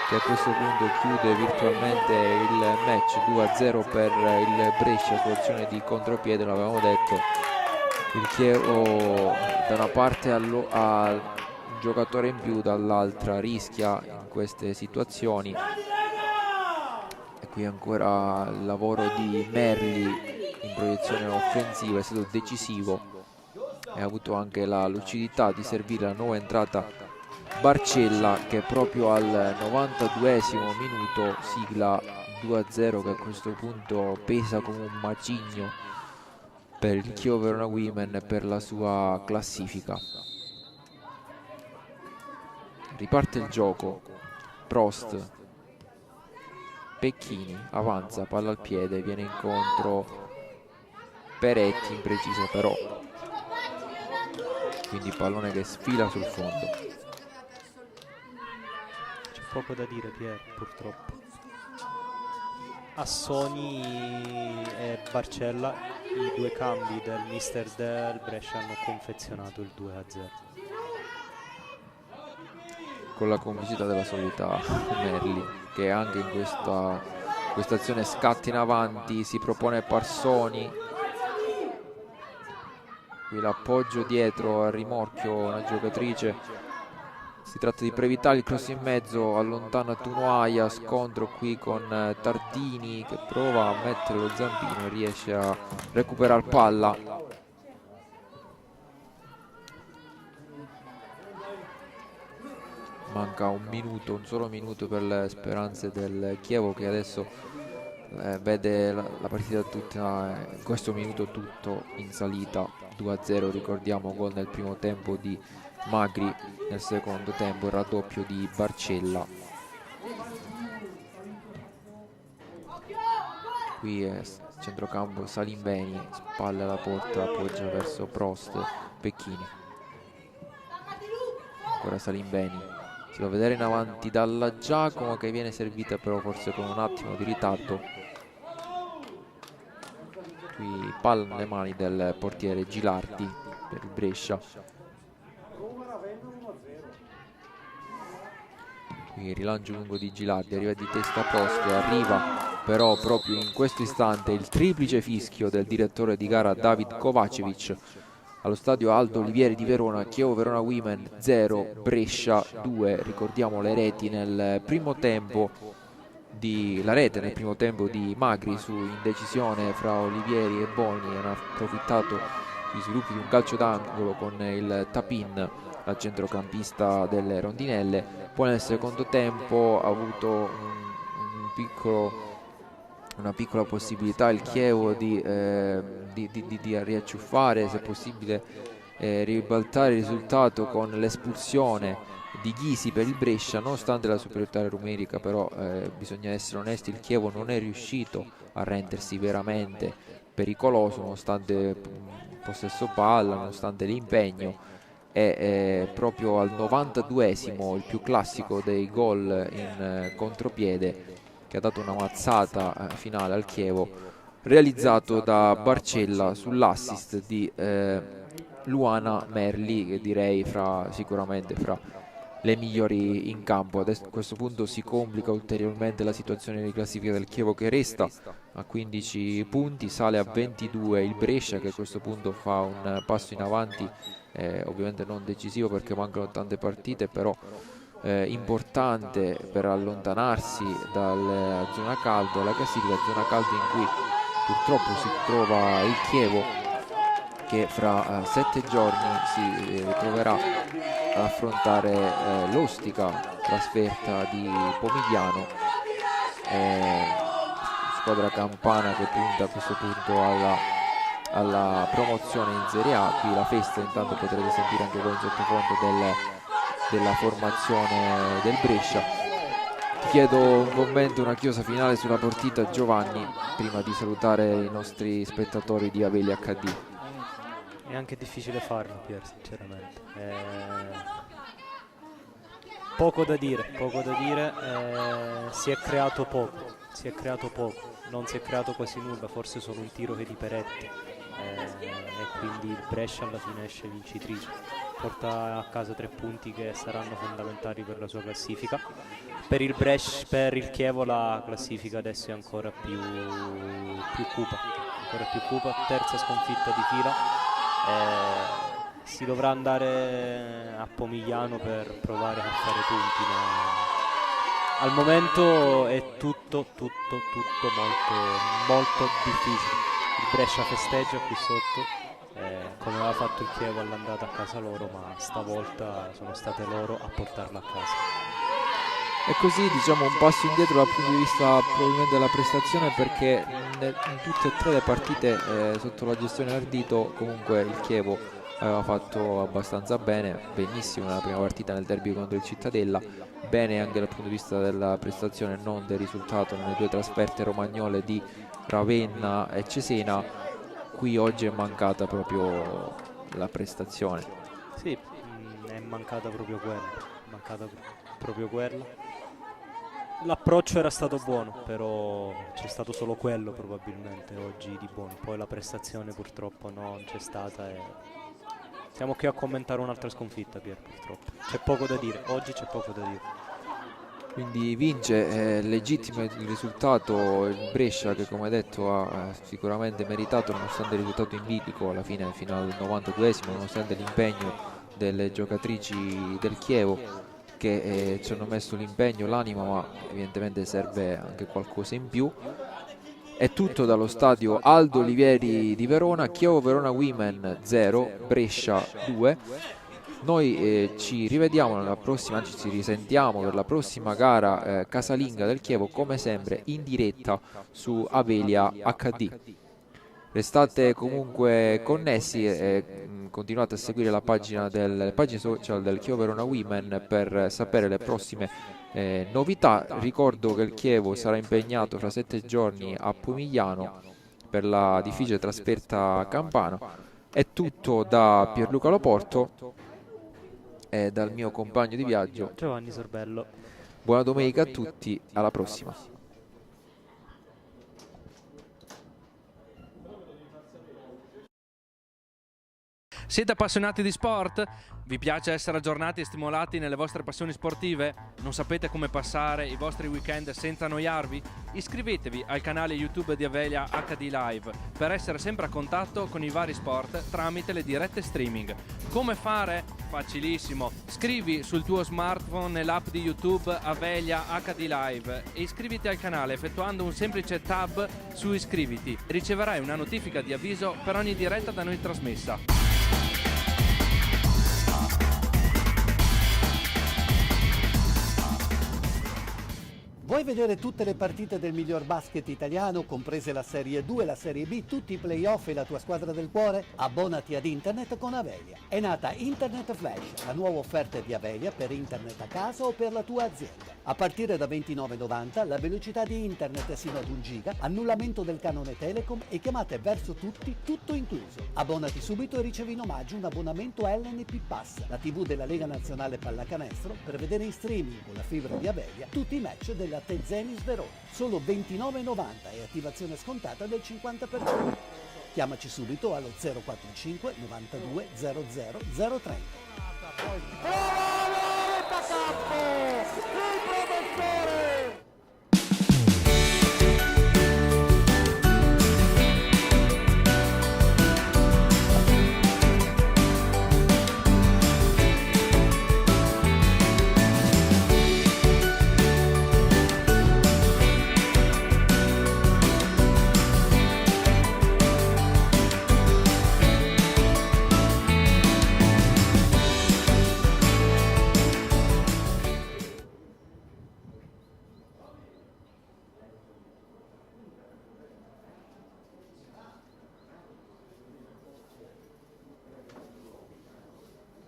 [SPEAKER 3] che a questo punto chiude virtualmente il match. 2-0 per il Brescia su azione di contropiede, l'avevamo detto. Il Chievo da una parte ha un giocatore in più, dall'altra rischia in queste situazioni. E qui ancora il lavoro di Merli in proiezione offensiva è stato decisivo e ha avuto anche la lucidità di servire la nuova entrata Barcella, che proprio al 92esimo minuto sigla 2-0, che a questo punto pesa come un macigno per il Chievo Verona Women e per la sua classifica. Riparte il gioco, Prost, Pecchini avanza, palla al piede, viene incontro Peretti, imprecisa però, quindi pallone che sfila sul fondo.
[SPEAKER 4] C'è poco da dire, Pier, purtroppo. Assoni e Barcella, i due cambi del mister del Brescia, hanno confezionato il 2-0.
[SPEAKER 3] Con la complicità della solita Merli, che anche in questa azione scatta in avanti, si propone Parsoni. Qui l'appoggio dietro al rimorchio, una giocatrice, si tratta di Previtali, il cross in mezzo, allontana Tunoaia, scontro qui con Tardini che prova a mettere lo zampino e riesce a recuperare palla. Manca un minuto, un solo minuto per le speranze del Chievo, che adesso vede la partita tutta, in questo minuto tutto in salita. 2-0, ricordiamo, gol nel primo tempo di Magri, nel secondo tempo il raddoppio di Barcella. Qui è centrocampo Salimbeni, spalle alla porta, appoggia verso Prost, Pecchini. ancora Salimbeni, si va a vedere in avanti dalla Giacomo, che viene servita però forse con un attimo di ritardo. Qui palla nelle mani del portiere Gilardi per il Brescia. Qui rilancio lungo di Gilardi, arriva di testa posto e arriva però proprio in questo istante il triplice fischio del direttore di gara David Kovacevic allo stadio Aldo Olivieri di Verona. Chievo Verona Women 0, Brescia 2. Ricordiamo le reti nel primo tempo la rete nel primo tempo di Magri su indecisione fra Olivieri e Boni. Hanno approfittato gli sviluppi di un calcio d'angolo con il tap-in al centrocampista delle rondinelle. Poi nel secondo tempo ha avuto una piccola possibilità il Chievo di riacciuffare, se possibile ribaltare il risultato con l'espulsione di Ghisi per il Brescia. Nonostante la superiorità numerica, però bisogna essere onesti, il Chievo non è riuscito a rendersi veramente pericoloso nonostante possesso palla, nonostante l'impegno. E proprio al 92esimo il più classico dei gol in contropiede, che ha dato una mazzata finale al Chievo, realizzato da Barcella sull'assist di Luana Merli, che direi sicuramente fra le migliori in campo. Adesso, a questo punto si complica ulteriormente la situazione di classifica del Chievo, che resta a 15 punti, sale a 22 il Brescia, che a questo punto fa un passo in avanti, ovviamente non decisivo perché mancano tante partite, però importante per allontanarsi dalla zona calda, la classifica, zona calda in cui purtroppo si trova il Chievo, che fra 7 giorni si troverà ad affrontare l'ostica trasferta di Pomigliano, squadra campana che punta a questo punto alla promozione in Serie A. Qui la festa, intanto potrete sentire anche voi in sottofondo della formazione del Brescia. Ti chiedo un commento, una chiosa finale sulla partita, Giovanni, prima di salutare i nostri spettatori di Avelia HD.
[SPEAKER 4] È anche difficile farlo, Pier, sinceramente. Poco da dire. Si è creato poco, non si è creato quasi nulla, forse solo un tiro che di Peretti, e quindi il Brescia alla fine esce vincitrice, porta a casa 3 punti che saranno fondamentali per la sua classifica. Per il Chievo la classifica adesso è ancora più cupa, terza sconfitta di fila. Si dovrà andare a Pomigliano per provare a fare punti, ma al momento è tutto molto difficile. Il Brescia festeggia qui sotto, come aveva fatto il Chievo all'andata a casa loro, ma stavolta sono state loro a portarla a casa.
[SPEAKER 3] E così, diciamo, un passo indietro dal punto di vista probabilmente della prestazione, perché in tutte e 3 le partite sotto la gestione Ardito comunque il Chievo aveva fatto abbastanza benissimo nella prima partita nel derby contro il Cittadella, bene anche dal punto di vista della prestazione, non del risultato, nelle 2 trasferte romagnole di Ravenna e Cesena. Qui oggi è mancata proprio la prestazione.
[SPEAKER 4] Sì, è mancata proprio quella. L'approccio era stato buono, però c'è stato solo quello probabilmente oggi di buono. Poi la prestazione purtroppo non c'è stata e siamo qui a commentare un'altra sconfitta, Pier, purtroppo. C'è poco da dire, oggi c'è poco da dire.
[SPEAKER 3] Quindi vince, legittimo il risultato il Brescia, che come detto ha sicuramente meritato, nonostante il risultato in bilico alla fine, fino al 92esimo, nonostante l'impegno delle giocatrici del Chievo, che ci hanno messo l'impegno, l'anima, ma evidentemente serve anche qualcosa in più. È tutto dallo stadio Aldo Olivieri di Verona. Chievo Verona Women 0, Brescia 2. Noi ci rivediamo nella prossima, anzi ci risentiamo per la prossima gara casalinga del Chievo, come sempre in diretta su Avelia HD. Restate comunque connessi e continuate a seguire le pagine social del Chievo Verona Women per sapere le prossime novità. Ricordo che il Chievo sarà impegnato fra 7 giorni a Pomigliano per la difficile trasferta campana. È tutto da Pierluca Loporto. e dal mio compagno di viaggio
[SPEAKER 4] Giovanni Sorbello.
[SPEAKER 3] buona domenica a tutti, alla prossima.
[SPEAKER 1] Siete appassionati di sport? Vi piace essere aggiornati e stimolati nelle vostre passioni sportive? Non sapete come passare i vostri weekend senza annoiarvi? Iscrivetevi al canale YouTube di Avelia HD Live per essere sempre a contatto con i vari sport tramite le dirette streaming. Come fare? Facilissimo. Scrivi sul tuo smartphone nell'app di YouTube Avelia HD Live e iscriviti al canale effettuando un semplice tab su Iscriviti. Riceverai una notifica di avviso per ogni diretta da noi trasmessa.
[SPEAKER 2] Vuoi vedere tutte le partite del miglior basket italiano, comprese la Serie 2 e la Serie B, tutti i playoff e la tua squadra del cuore? Abbonati ad Internet con Avelia. È nata Internet Flash, la nuova offerta di Avelia per Internet a casa o per la tua azienda. A partire da €29,90 la velocità di Internet è sino ad 1 giga, annullamento del canone Telecom e chiamate verso tutti, tutto incluso. Abbonati subito e ricevi in omaggio un abbonamento LNP Pass, la TV della Lega Nazionale Pallacanestro, per vedere in streaming con la fibra di Avelia tutti i match della Tezenis Verona. Solo €29,90 e attivazione scontata del 50%. Chiamaci subito allo 045 92 00 030.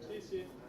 [SPEAKER 5] Sì, sì.